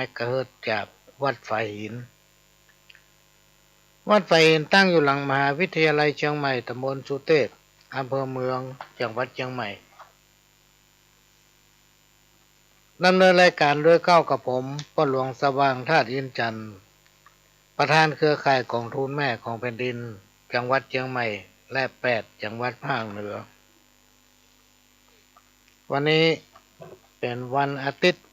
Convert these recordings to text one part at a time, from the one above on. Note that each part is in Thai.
เมกะเฮิรตซ์จากวัดฝายหินวัดฝายหินตั้งอยู่หลังมหาวิทยาลัยเชียงใหม่ตำบลสุเทพอำเภอเมืองจังหวัดเชียงใหม่ดำเนินรายการด้วยเข้ากับผมพ่อหลวงสว่างธาตุอินจันทร์ประธานเครือข่ายกองทุนแม่ของแผ่นดินจังหวัดเชียงใหม่และ8จังหวัดภาคเหนือวันนี้เป็นวันอาทิตย์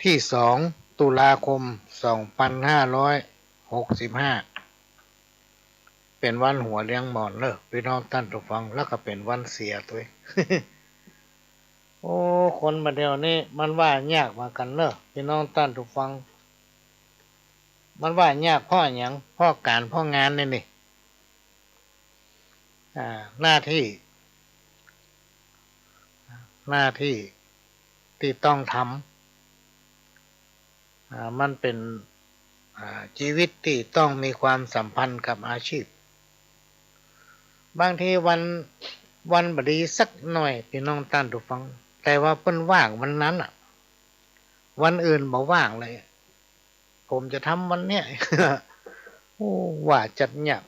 ที่2ตุลาคม2565เป็นวันหัวเลี้ยงหมอนเนอะพี่น้องท่านผู้ฟังแล้วก็เป็นวันเสียตัว โอ้คนมาเดียวนี้มันว่ายากมากันเนอะพี่น้องท่านผู้ฟังมันว่ายากพ่ออย่างพ่อการพ่องานนี่หน้าที่ที่ต้องทำมันเป็นชีวิตที่ต้องมีความสัมพันธ์กับอาชีพบางทีวันบดีสักหน่อยพี่น้องท่านผู้ฟังแต่ว่าเพิ่นว่างวันนั้นวันอื่นบ่ว่างเลยผมจะทำวันเนี้ย โอ้ว่าจัดเนี่ย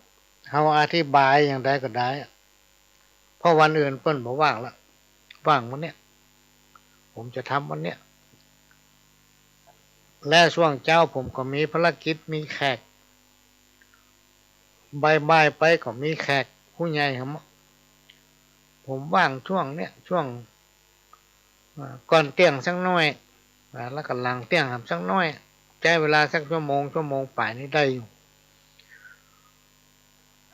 เขาอธิบายอย่างใดก็ได้เพราะวันอื่นเพิ่นบ่ว่างละว่างวันเนี้ยผมจะทำวันเนี้ยและช่วงเจ้าผมก็มีภารกิจมีแขกบ่ายไปก็มีแขกผู้ใหญ่ครับผมว่างช่วงเนี้ยช่วงก่อนเที่ยงสักน้อยแล้วก็หลังเที่ยงสักน้อยใช้เวลาสักชั่วโมงป่ายนี้ได้อยู่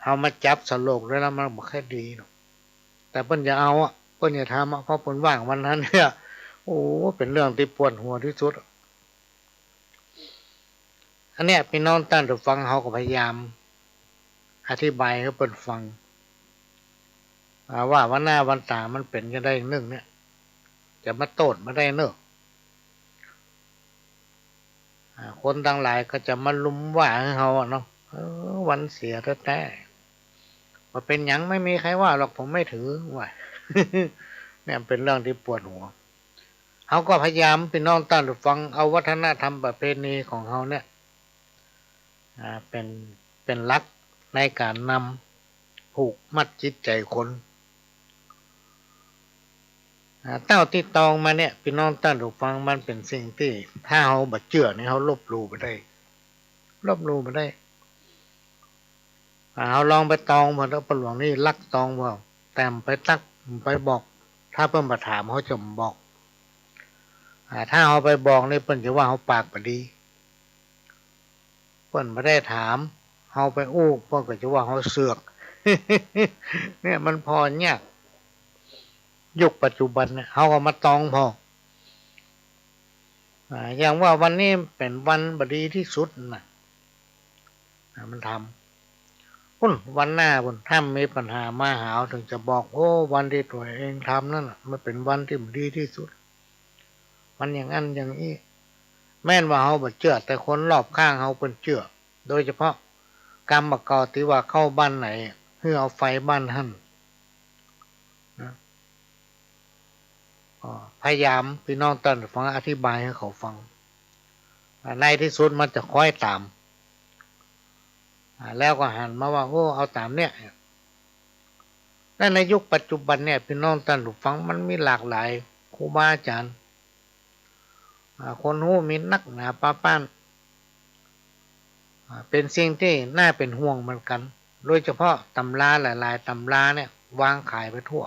เอามาจับสโลกด้วยแล้วมันบ่ค่อยดีหรอกแต่เพิ่นจะเอาเพิ่นจะทำเพราะเพิ่นว่างวันนั้นเนี่ยโอ้เป็นเรื่องที่ปวดหัวที่สุดอันเนี้ยพี่น้องท่านผู้ฟังเขาก็พยายามอธิบายให้เพิ่นฟังว่าวันหน้าวันตามันเป็นจะได้นึ่งเนี่ยจะมาโตดมาได้เนอะคนทั้งหลายก็จะมาลุมว่าให้เขาเนาะวันเสียแท้ๆว่าเป็นหยังไม่มีใครว่าหรอกผมไม่ถือว่า เนี่ยเป็นเรื่องที่ปวดหัวเขาก็พยายามพี่น้องท่านผู้ฟังเอาวัฒนธรรมประเพณีของเขาเนี่ยเป็นหลักในการนำผูกมัดจิตใจคนเต้าที่ตองมาเนี่ยพี่น้องท่านผู้ฟังมันเป็นสิ่งที่ถ้าเขาบัดเชื่อนี่เขาลบหลู่ไปได้เขาลองไปตองมาแล้วปหลวงนี่ลักตองว่าแต่ไปตักไปบอกถ้าเพิ่นมาถามเขาจะบอกถ้าเขาไปบอกนี่เพิ่นจะว่าเขาปากบดีเพิ่นไม่ได้ถามเขาไปอู้เพิ่นก็จะว่าเขาเสือก เนี่ยมันพอเนี่ยยุคปัจจุบันเนี่ยเขาก็มาตองพออย่างว่าวันนี้เป็นวันบดีที่สุดนะมันทำวันหน้าถ้ามีปัญหามาหาถึงจะบอกโอ้วันที่ตัวเองทำนั่นมันเป็นวันที่ดีที่สุดมันอย่างนั้นอย่างนี้แม่นว่าเขาบ่เชื่อแต่คนรอบข้างเขาเป็นเชื่อโดยเฉพาะกรรมกรที่ว่าเข้าบ้านไหนเพื่อเอาไฟบ้านท่านนะพยายามพี่น้องท่านฟังอธิบายให้เขาฟังในที่สุดมันจะคอยตามแล้วก็หันมาว่าโอ้เอาตามเนี่ยและในยุคปัจจุบันเนี่ยพี่น้องท่านฟังมันมีหลากหลายครูบาอาจารย์คนหูมีนักหนาป้าป้านเป็นสิ่งที่น่าเป็นห่วงเหมือนกันโดยเฉพาะตำราหลายๆตำราเนี่ยวางขายไปทั่ว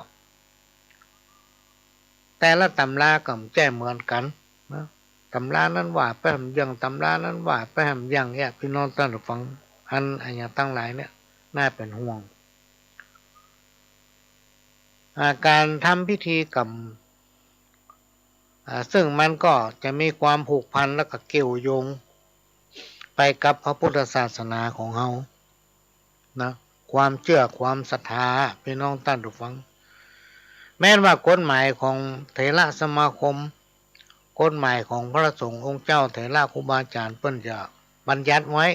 แต่ละตำราก็ไม่ใช่เหมือนกันนะตำรานั้นว่าไปทำอย่างตำรานั้นว่าไปทำอย่างเนี่ยพี่น้องท่านฟังอันอย่างตั้งหลายเนี่ยน่าเป็นห่วงการทำพิธีกรรมซึ่งมันก็จะมีความผูกพันและก็เกี่ยวโยงไปกับพระพุทธศาสนาของเรานะความเชื่อความศรัทธาพี่น้องท่านผู้ฟังแม้ว่ากฎหมายของเถรสมาคมกฎหมายของพระสงฆ์องค์เจ้าเถรครูบาอาจารย์เพิ่นจะบัญญัติไว้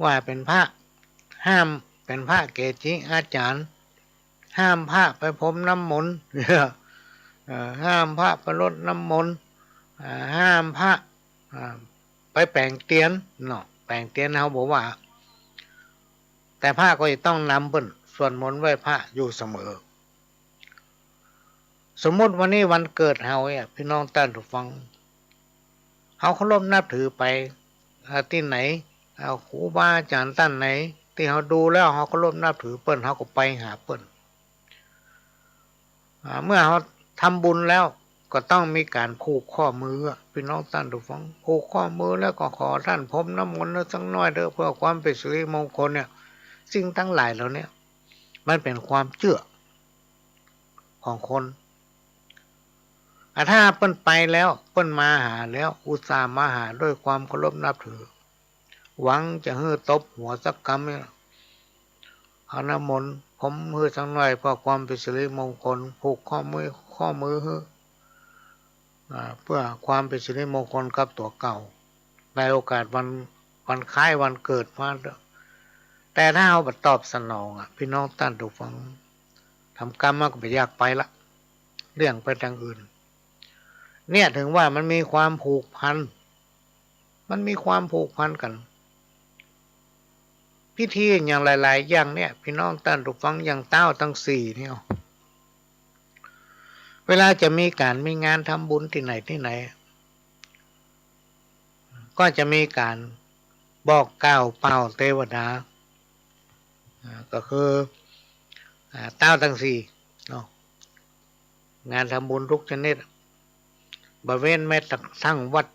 ว่าเป็นพระห้ามเป็นพระเกจิอาจารย์ห้ามพระไปพรมน้ำมนต์ ห้ามพระไปรดน้ำมนต์ห้ามพระไปแปลงเตียนเนาะแปลงเตียนเขาบอกว่าแต่พระก็จะต้องนำเปิ้นสวดมนต์ไหว้พระอยู่เสมอสมมติวันนี้วันเกิดเฮาเนี่ยพี่น้องท่านผู้ฟังเฮาเคารพนับถือไปที่ไหนครูบาอาจารย์ท่านไหนที่เฮาดูแล้วเฮาเคารพนับถือเปิ้นเฮาก็ไปหาเปิ้นเมื่อเฮาทำบุญแล้วก็ต้องมีการผูกข้อมือพี่น้องท่านผู้ฟังผูกข้อมือแล้วก็ขอท่านพรมน้ำมนต์สักหน่อยเด้อเพื่อความเป็นสิริมงคลเนี่ยสิ่งทั้งหลายเหล่านี้มันเป็นความเชื่อของคนถ้าเปิ้นไปแล้วเปิ้นมาหาแล้วอุตส่าห์มาหาด้วยความเคารพนับถือหวังจะฮื้อตบหัวสักคำเนี่ยเอาน้ำมนต์ผมฮื้อสักหน่อยเพื่อความเป็นสิริมงคลผูกข้อมือฮื้อเพื่อความเป็นสิริมงคลกับตัวเก่าในโอกาสวันคล้ายวันเกิดมาแต่ถ้าเอาบัดตอบสนองพี่น้องท่านผู้ฟังทำกรรมมันก็ไม่อยากไปละเรื่องไปทางอื่นเนี่ยถึงว่ามันมีความผูกพันกันพิธีอย่างหลายๆอย่างเนี่ยพี่น้องท่านผู้ฟังอย่างเต้าทั้งสี่เนี่ยเวลาจะมีงานทำบุญที่ไหนก็จะมีการบอกกล่าวเป่าเทวดาก็คือเต้าทั้งสี่เนาะงานทำบุญทุกชนิดบริเวณแม้ทั้งวัด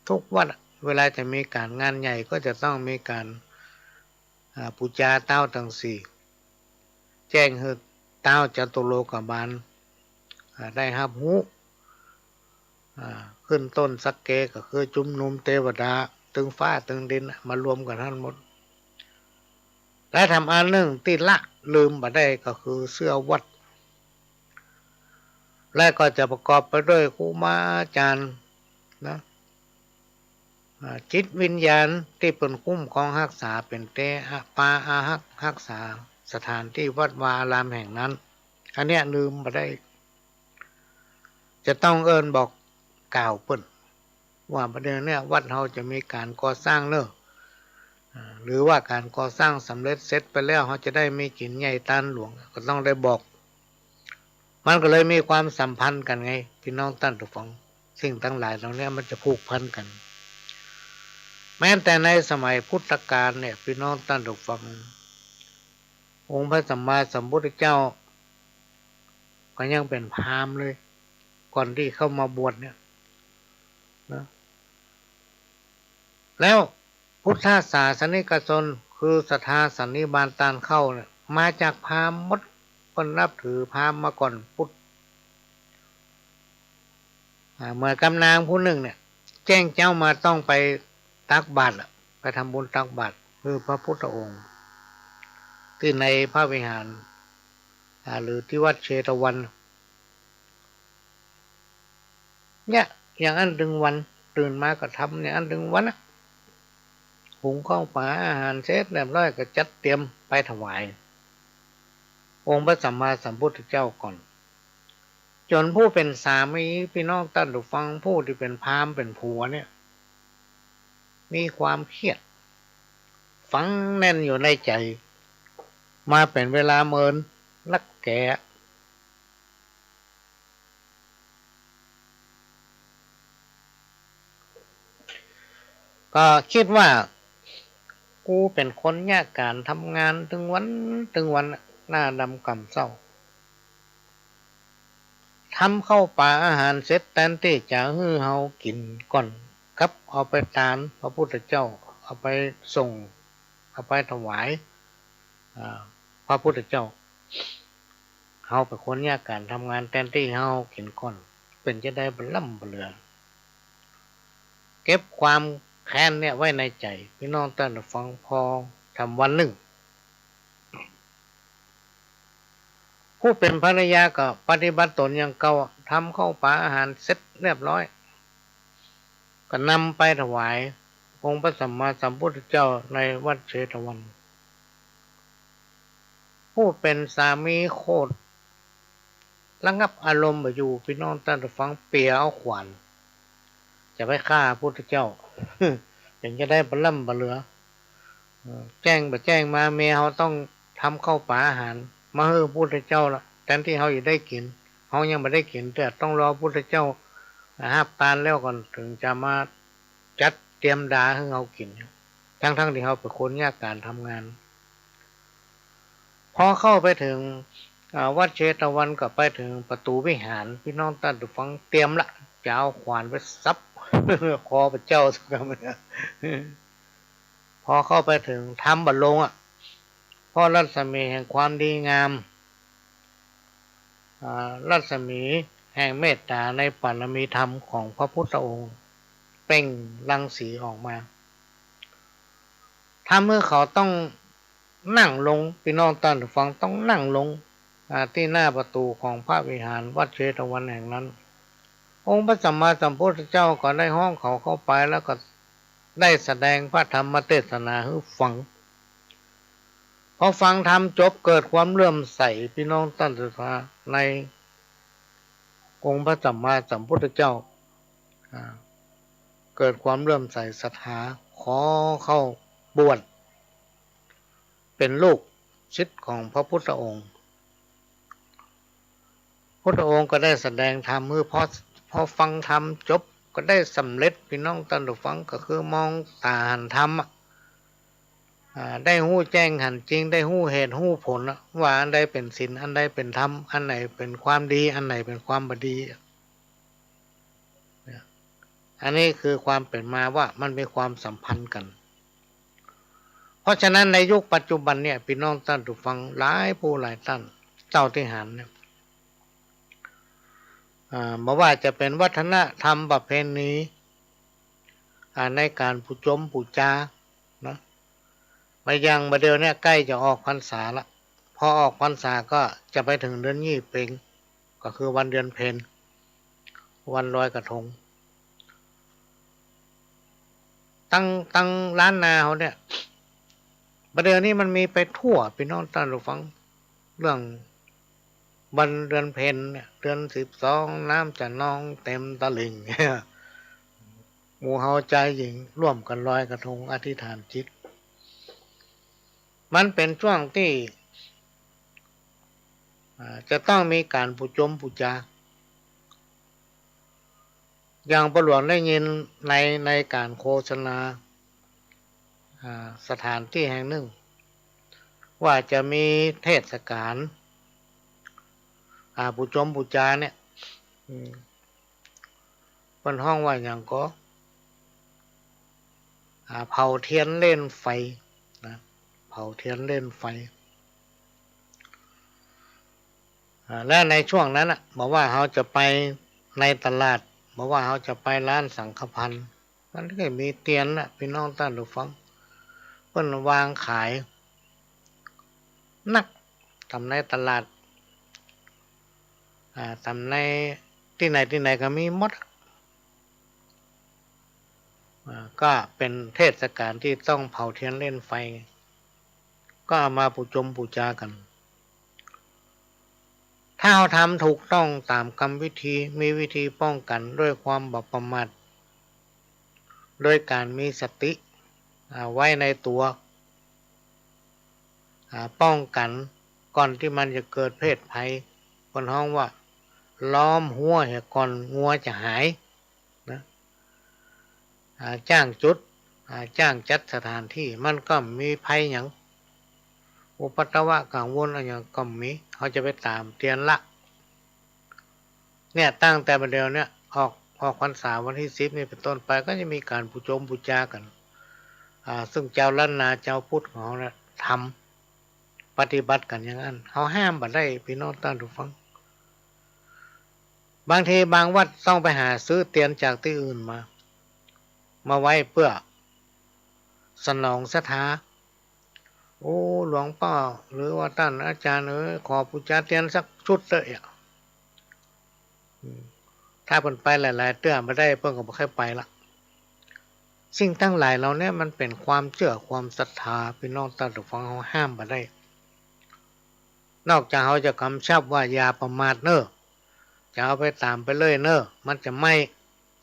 ทุกวัดเวลาจะมีการงานใหญ่ก็จะต้องมีการปูชาเต้าทั้งสี่แจ้งให้เต้าจตุโลกบาลได้รับรู้ขึ้นต้นสักเกก็คือจุมนุมเทวดาตึงฟ้าตึงดินมารวมกันทั้งหมดและทำอันหนึ่งที่ละลืมมาได้ก็คือเสื้อวัดและก็จะประกอบไปด้วยครูบาอาจารย์นะจิตวิญญาณที่เป็นคุ้มของรักษาเป็นเตปาอารักษาสถานที่วัดวาอารามแห่งนั้นอันเนี้ยลืมมาได้จะต้องเอิ้นบอกกล่าวเปิ้นว่าประเดี๋ยวนี้วัดเราจะมีการก่อสร้างเนอะหรือว่าการก่อสร้างสำเร็จเสร็จไปแล้วเขาจะได้มีกินใหญ่ตานหลวงก็ต้องได้บอกมันก็เลยมีความสัมพันธ์กันไงพี่น้องท่านผู้ฟังสิ่งทั้งหลายเหล่านี้มันจะผูกพันกันแม้แต่ในสมัยพุทธกาลเนี่ยพี่น้องท่านผู้ฟังองค์พระสัมมาสัมพุทธเจ้าก็ยังเป็นพราหมณ์เลยก่อนที่เข้ามาบวชเนี่ยนะแล้วพุทธศาสนิกชนคือศรัทธาสันนิบาตตานเข้าเนี่ยมาจากพราหมณ์หมดคนนับถือพราหมณ์มาก่อนพุทธเมื่อกำนางผู้หนึ่งเนี่ยแจ้งเจ้ามาต้องไปตักบาตรไปทำบุญตักบาตรคือพระพุทธองค์ที่ในพระวิหารหรือที่วัดเชตวันเนี่ยอย่างอันดึงวันตื่นมาก็ทำเนี่ยอันดึงวันหุงข้าวปลาอาหารเสร็จเรียบร้อยก็จัดเตรียมไปถวายองค์พระสัมมาสัมพุทธเจ้าก่อนจนผู้เป็นสามีพี่น้องท่านผู้ฟังผู้ที่เป็นพราหมณ์เป็นผัวเนี่ยมีความเครียดฝังแน่นอยู่ในใจมาเป็นเวลาเมินลักแก่ก็คิดว่ากูเป็นคนยากการทำงานถึงวันหน้าดำกำเศร้าทำเข้าป่าอาหารเสร็จแทนที่จะฮือเฮากินก่อนครับเอาไปทานพระพุทธเจ้าเอาไปส่งเอาไปถวายพระพุทธเจ้าเฮาเป็นคนยากการทำงานแทนที่เฮากินก่อนเป็นจะได้บล่ำเบลือเก็บความแค้นเนี่ยไว้ในใจพี่น้องท่านฟังพอทำวันหนึ่งผู้เป็นภรรยาก็ปฏิบัติตนอย่างเก่าทำเข้าป่าอาหารเสร็จเรียบร้อยก็นำไปถวายองค์พระสัมมาสัมพุทธเจ้าในวัดเชตวันผู้เป็นสามีโคตร ระงับอารมณ์ไปอยู่พี่น้องท่านผู้ฟังเปียเอาขวานจะไปฆ่าพุทธเจ้า ถึงจะได้บรรล่ำบรรเหลือแจ้งไปแจ้งมาเมียเขาต้องทำข้าวป่าอาหารมาให้พุทธเจ้าละแทนที่เขาจะได้กินเขายังไม่ได้กินแต่ต้องรอพุทธเจ้าห้าปานแล้วก่อนถึงจะมาจัดเตรียมดาให้เขากินทั้งที่เขาเป็นคนยากการทำงานพอเข้าไปถึงวัดเชตวันก็ไปถึงประตูวิหารพี่น้องท่านผู้ฟังเตรียมละจะเอาขวานไปซับ คอพระเจ้าสักคำพอเข้าไปถึงทำบัลลงเพราะรัศมีแห่งความดีงามรัศมีแห่งเมตตาในปรมีธรรมของพระพุทธองค์เปล่งรังสีออกมาถ้าเมื่อเขาต้องนั่งลงพี่น้องท่านผู้ฟังต้องนั่งลงที่หน้าประตูของพระวิหารวัดเชตวันแห่งนั้นองค์พระสัมมาสัมพุทธเจ้าก็ได้ห้องเขาเข้าไปแล้วก็ได้แสดงพระธรรมเทศนาให้ฟังพอฟังธรรมจบเกิดความเลื่อมใสพี่น้องท่านผู้ฟังในองค์พระสัมมาสัมพุทธเจ้าเกิดความเลื่อมใสศรัทธาขอเข้าบวชเป็นลูกศิษย์ของพระพุทธองค์พุทธองค์ก็ได้แสดงธรรมพอฟังธรรมจบก็ได้สำเร็จพี่น้องท่านผู้ฟังก็คือมองตาหันธรรมได้หู้แจ้งหันจริงได้หู้เหตุหู้ผลว่าอันใดเป็นศีลอันใดเป็นธรรมอันไหนเป็นความดีอันไหนเป็นความบดีอันนี้คือความเป็นมาว่ามันมีความสัมพันธ์กันเพราะฉะนั้นในยุคปัจจุบันเนี่ยพี่น้องท่านผู้ฟังหลายผู้หลายท่านเจ้าที่หันเนี่ยบอกว่าจะเป็นวัฒนธรรมประเพณีในการผู้ชมผู้จานะมายังมาเดียวเนี่ยใกล้จะออกพรรษาละพอออกพรรษาก็จะไปถึงเดือนยี่เพ็งก็คือวันเดือนเพ็ญวันลอยกระทงตั้งร้านนาเขาเนี่ยประเดี๋ยวนี้มันมีไปทั่วพี่น้องท่านผู้ฟังเรื่องวันเดือนเพ็ญเนี่ยเดือน12น้ำจะนองเต็มตลิ่งหมู่เฮาใจหญิงร่วมกันลอยกระทงอธิษฐานจิตมันเป็นช่วงที่จะต้องมีการปูจมปูจาอย่างประหลวงได้ยินในการโฆษณาสถานที่แห่งหนึ่งว่าจะมีเทศกาลปูจมปูจาเนี่ยเป็นห้องว่าอย่างก็เผาเทียนเล่นไฟนะเผาเทียนเล่นไฟและในช่วงนั้นบอกว่าเขาจะไปในตลาดบอกว่าเขาจะไปร้านสังฆพันธ์มันก็มีเตียนนะพี่น้องท่านผู้ฟังเพิ่นวางขายนักทำในตลาดทำในที่ไหนก็มีหมดก็เป็นเทศกาลที่ต้องเผาเทียนเล่นไฟก็เอามาปูจมปูจากันถ้าเราทำถูกต้องตามกรรมวิธีมีวิธีป้องกันด้วยความบ่ประมาทโดยการมีสติไว้ในตัวป้องกันก่อนที่มันจะเกิดเพศภัยคนห้องว่าล้อมหัวก่อนงัวจะหายนะจ้างจุดจ้างจัดสถานที่มันก็มีภัยอย่างอุปัตตวะกังวลอะไรอย่างก็มีเขาจะไปตามเตียนละเนี่ยตั้งแต่ประเดี๋ยวเนี่ยออกพรรษาวันที่10นี่เป็นต้นไปก็จะมีการปูจมปูจากันซึ่งเจ้าล้านนาเจ้าพุทธของเราเนี่ยทำปฏิบัติกันอย่างนั้นเขาห้ามบัดได้พี่น้องท่านผู้ฟังบางทีบางวัดต้องไปหาซื้อเตียนจากที่อื่นมาไว้เพื่อสนองศรัทธาโอ้หลวงพ่อหรือว่าท่านอาจารย์ขอปูจาเตียนสักชุดเลยถ้าเพิ่นไปหลายๆเตื้อมาได้เพิ่นก็บ่ค่อยไปละสิ่งทั้งหลายเราเนี่ยมันเป็นความเชื่อความศรัทธาพี่น้องท่านผู้ฟังเขาห้ามบ่ได้นอกจากเขาจะกำชับว่าอย่าประมาทเน้อ จะเอาไปตามไปเลยเนอะมันจะไม่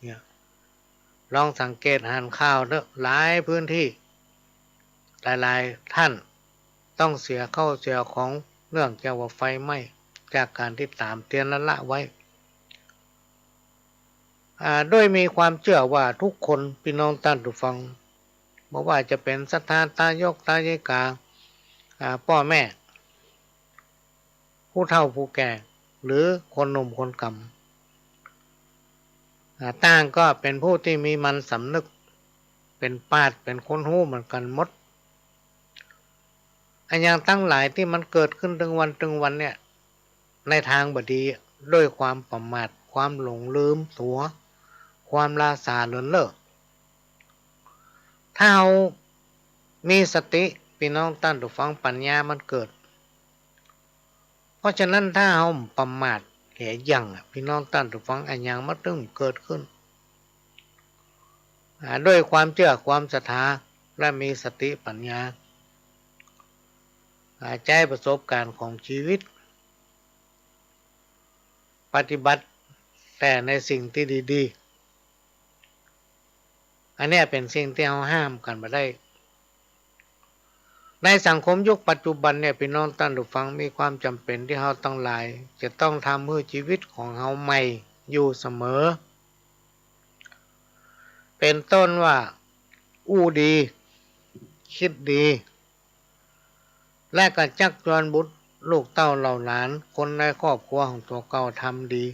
เนี่ยลองสังเกตหันข่าวเนอะหลายพื้นที่หลายๆท่านต้องเสียเข้าเสียของเนื่องจากว่าไฟไหม้จากการที่ตามเตือนละไว้โดยมีความเชื่อว่าทุกคนพี่น้องท่านผู้ฟังไม่ว่าจะเป็นสถานตายกตายายกาพ่อแม่ผู้เฒ่าผู้แก่หรือคนหนุ่มคนกำต่างก็เป็นผู้ที่มีมันสำนึกเป็นปาดเป็นคนหู้เหมือนกันหมดอันอย่างตั้งหลายที่มันเกิดขึ้นถึงวันเนี่ยในทางบดีด้วยความประมาทความหลงลืมตัวความลาสาเลินเล่อถ้าเรามีสติพี่น้องท่านผู้ฟังปัญญามันเกิดเพราะฉะนั้นถ้าเราประมาทแห่ยังพี่น้องท่านผู้ฟังอันยังมันต้องเกิดขึ้นด้วยความเชื่อความศรัทธาและมีสติปัญญาใจประสบการณ์ของชีวิตปฏิบัติแต่ในสิ่งที่ดีๆอันนี้เป็นสิ่งที่เราห้ามกันมาได้ในสังคมยุคปัจจุบันเนี่ยพี่น้องท่านผู้ฟังมีความจำเป็นที่เราต้องหลายจะต้องทำให้ชีวิตของเราใหม่อยู่เสมอเป็นต้นว่าอู้ดีคิดดีและก็จักจวนบุตรลูกเต้าเหล่าหลานคนในครอบครัวของตัวเก่าทำดี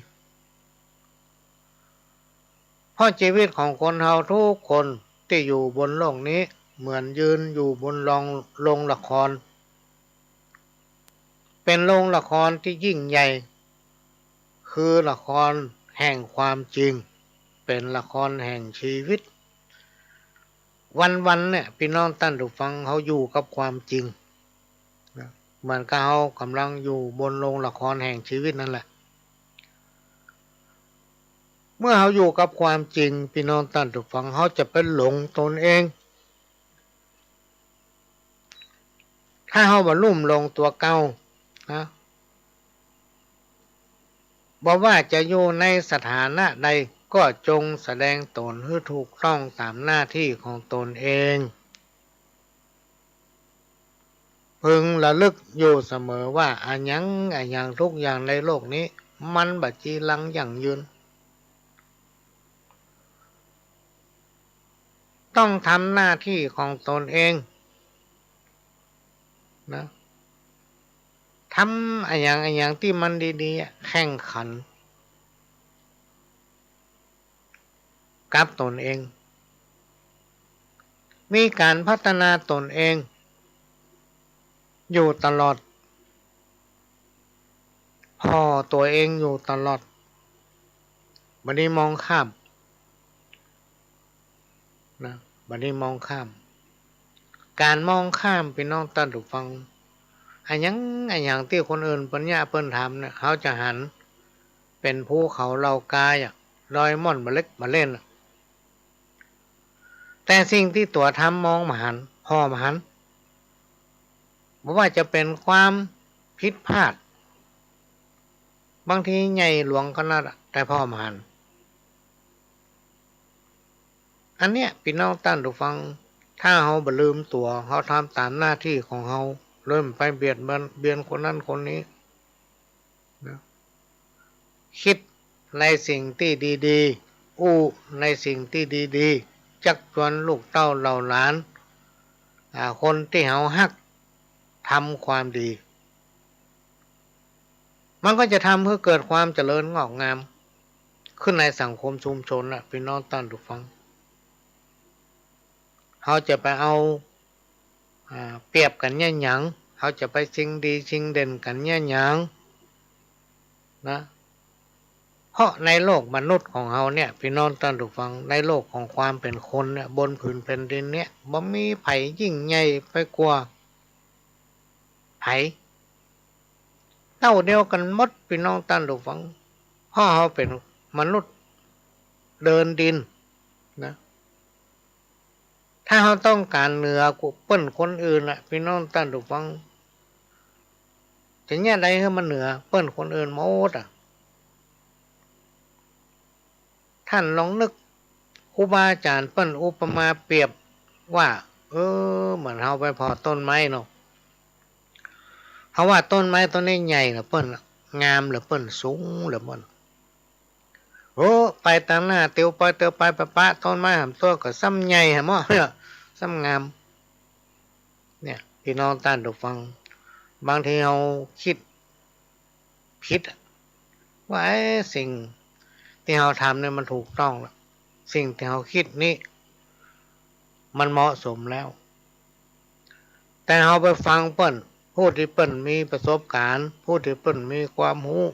เพราะชีวิตของคนเราทุกคนที่อยู่บนโลกนี้เหมือนยืนอยู่บนโรงละครเป็นโรงละครที่ยิ่งใหญ่คือละครแห่งความจริงเป็นละครแห่งชีวิตวันเนี่ยพี่น้องท่านผู้ฟังเขาอยู่กับความจริงเหมือนกับเขากำลังอยู่บนโรงละครแห่งชีวิตนั่นแหละเมื่อเขาอยู่กับความจริงพี่น้องท่านผู้ฟังเขาจะเป็นหลงตนเองถ้าเขาบรรลุมลงตัวเก่านะบอกว่าจะอยู่ในสถานะใดก็จงแสดงตนให้ถูกต้องตามหน้าที่ของตนเองพึงระลึกอยู่เสมอว่าอันยังทุกอย่างในโลกนี้มันบัดจีรังยั่งยืนต้องทำหน้าที่ของตนเองนะทำอันอย่างที่มันดีๆแข่งขันกับตนเองมีการพัฒนาตนเองอยู่ตลอดพอตัวเองอยู่ตลอดบัดนี้มองข้ามนะบัดนี้มองข้ามการมองข้ามพี่น้องท่านผู้ฟังอันอย่างที่คนอื่นปัญญาเปิ้นทำเนี่ยเขาจะหันเป็นภูเขาเหล่ากายลอยม่อนมาเล็กมาเล่นแต่สิ่งที่ตัวทำมองมาหันพ่อมาหันไม่ว่าจะเป็นความผิดพลาดบางทีใหญ่หลวงก็น่าแต่พ่อมาหันอันเนี้ยพี่น้องท่านผู้ฟังถ้าเขาบ่ลืมตัวเขาทำตามหน้าที่ของเขาเริ่มไปเบียดคนนั้นคนนี้นะคิดในสิ่งที่ดีๆอู้ในสิ่งที่ดีๆจักชวนลูกเต้าเหล่าหลานคนที่เขาฮักทำความดีมันก็จะทำให้เกิดความเจริญงอกงามขึ้นในสังคมชุมชนพี่น้องท่านผู้ฟังเขาจะไปเอาเปรียบกันแย่หยังเขาจะไปชิงดีชิงเด่นกันแย่หยังนะเพราะในโลกมนุษย์ของเราเนี่ยพี่น้องท่านผู้ฟังในโลกของความเป็นคนเนี่ยบนผืนแผ่นดินเนี่ยบ่มีไผยิ่งใหญ่ไปกว่าไผเท่าเดียวกันหมดพี่น้องท่านผู้ฟังเพราะเขาเป็นมนุษย์เดินดินนะถ้าเขาต้องการเหนือกว่าเปิ้นคนอื่นพี่น้องท่านผู้ฟังจะเนี่ยใดให้มันเหนือเปิ้นคนอื่นหมด ท่านลองนึกครูบาอาจารย์เปิ้นอุปมาเปรียบว่าเหมือนเฮาไปพอต้นไม้เนาะเฮาว่าต้นไม้ต้นนี้ใหญ่เหรอเปิ้นงามเหรือเปิ้นสูงเหรือเปิ้นไปตามหน้าเตียวไปปะปะต้นไม้หำตัวก็ซ้ำใหญ่หำเนี่ยซ้ำงามเนี่ยพี่น้องท่านผู้ฟังบางทีเฮาคิดผิดว่าสิ่งที่เฮาทำเนี่ยมันถูกต้องแล้วสิ่งที่เฮาคิดนี่มันเหมาะสมแล้วแต่เฮาไปฟังเปิ้นผู้ที่เปิ้นมีประสบการณ์ผู้ที่เปิ้นมีความรู้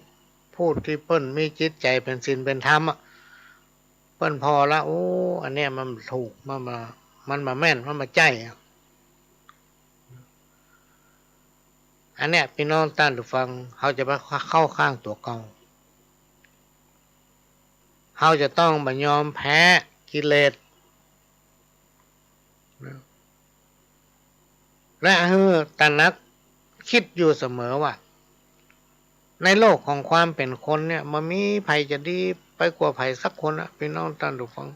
ผู้ที่เปิ้นมีจิตใจเป็นศีลเป็นธรรมเปิ้นพอละอันเนี้ยมันถูกมันมาแม่นมันมาใจอันเนี้ยพี่น้องท่านผู้ฟังเขาจะไปเข้าข้างตัวเก่าเขาจะต้องบ่ยอมแพ้กิเลสและตระหนักคิดอยู่เสมอว่าในโลกของความเป็นคนเนี่ยมันมีใครจะดีไปกว่าใครสักคนนะพี่น้องท่านผู้ฟัง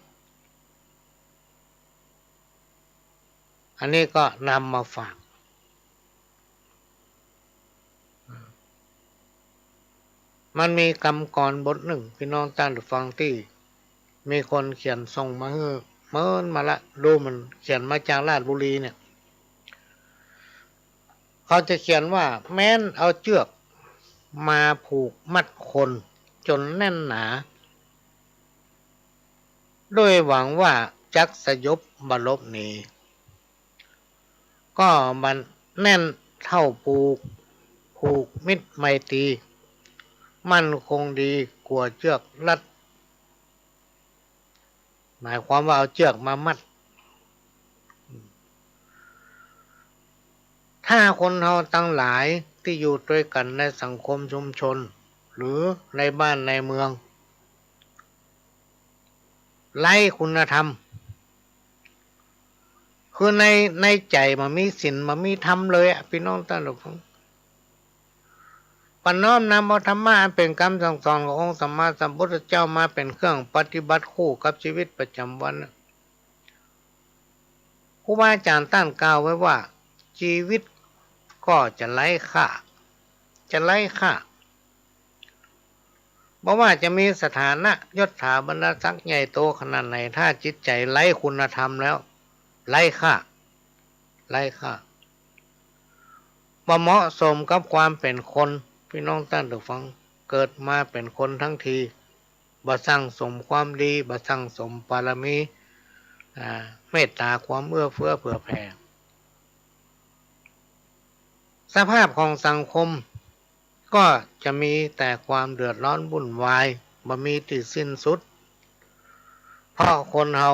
อันนี้ก็นำมาฝากมันมีกำกรบทหนึ่งพี่น้องท่านผู้ฟังที่มีคนเขียนส่งมาเมื่อมาละดูมันเขียนมาจากราชบุรีเนี่ยเขาจะเขียนว่าแม้นเอาเชือกมาผูกมัดคนจนแน่นหนาโดยหวังว่าจักสยบบลบหนีก็มันแน่นเท่าผูกมิตรไมตรีมั่นคงดีกว่าเชือกรัดหมายความว่าเอาเชือกมามัดถ้าคนเราตั้งหลายที่อยู่ด้วยกันในสังคมชุมชนหรือในบ้านในเมืองไร้คุณธรรมคือในใจมันมีศีลมันมีธรรมเลยพี่น้องท่านผู้ฟังปน้อมนำเอาธรรมะอันเป็นคำสั่งสอนขององค์สัมมาสัมพุทธเจ้ามาเป็นเครื่องปฏิบัติคู่กับชีวิตประจำวันครูบาอาจารย์ตั้งกล่าวไว้ว่าชีวิตก็จะไร้ค่าเพราะว่าจะมีสถานะยศถาบรรดาศักดิ์ใหญ่โตขนาดไหนถ้าจิตใจไร้คุณธรรมแล้วไร้ค่าบ่เหมาะสมกับความเป็นคนพี่น้องท่านผู้ฟังเกิดมาเป็นคนทั้งทีบ่สั่งสมความดีบ่สั่งสมบารมีเมตตาความเอื้อเฟื้อเผื่อแผ่สภาพของสังคมก็จะมีแต่ความเดือดร้อนวุ่นวายบ่มีที่สิ้นสุดเพราะคนเฮา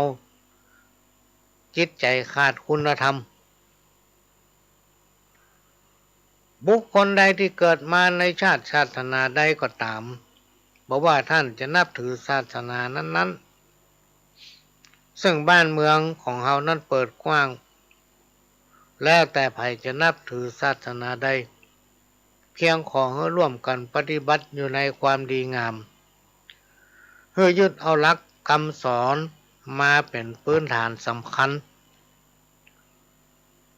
จิตใจขาดคุณธรรมบุคคลใดที่เกิดมาในชาตินาใดก็ตามบอกว่าท่านจะนับถือศาสนานั้นๆซึ่งบ้านเมืองของเฮานั้นเปิดกว้างแล้วแต่ใครจะนับถือศาสนาใดเพียงขอให้ร่วมกันปฏิบัติอยู่ในความดีงามเพื่อยึดเอาหลักคำสอนมาเป็นพื้นฐานสำคัญ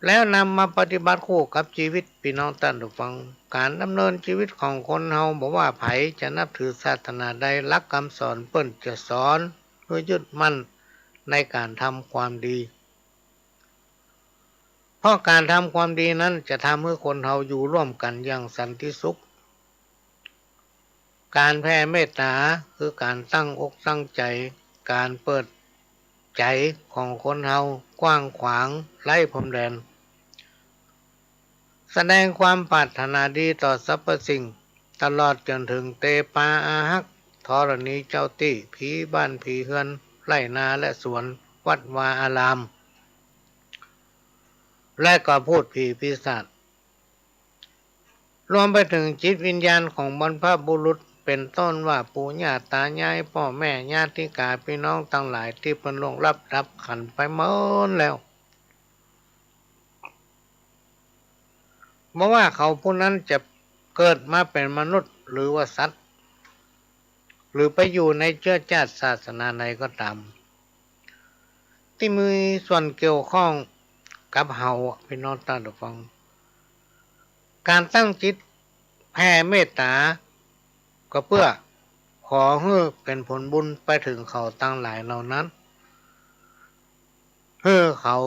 แล้วนำมาปฏิบัติคู่กับชีวิตพี่น้องท่านผู้ฟังการดำเนินชีวิตของคนเฮาบอกว่าไผจะนับถือศาสนาใดหลักคำสอนเปิ้นจะสอนเพื่อยึดมั่นในการทำความดีเพราะการทำความดีนั้นจะทำให้คนเฮาอยู่ร่วมกันอย่างสันติสุขการแผ่เมตตาคือการตั้งอกตั้งใจการเปิดใจของคนเฮากว้างขวางไร้พรมแดนแสดงความปรารถนาดีต่อสรรพสิ่งตลอดจนถึงเตปาอาหักธรณีเจ้าตี้ผีบ้านผีเฮือนไร่นาและสวนวัดวาอารามและก็พูดผีปีศาจรวมไปถึงจิตวิญญาณของบรรพบุรุษเป็นต้นว่าปู่ย่าตายายพ่อแม่ญาติกาพี่น้องทั้งหลายที่เพิ่นล่วงลับดับขันไปหมดแล้วเพราะว่าเขาผู้นั้นจะเกิดมาเป็นมนุษย์หรือว่าสัตว์ หรือไปอยู่ในเชื้อชาติศาสนาใดก็ตามที่มีส่วนเกี่ยวข้องกับเฮาพี่น้องท่านผู้ฟังการตั้งจิตแผ่เมตตาก็เพื่อขอให้เป็นผลบุญไปถึงเขาตั้งหลายเหล่านั้นให้เขา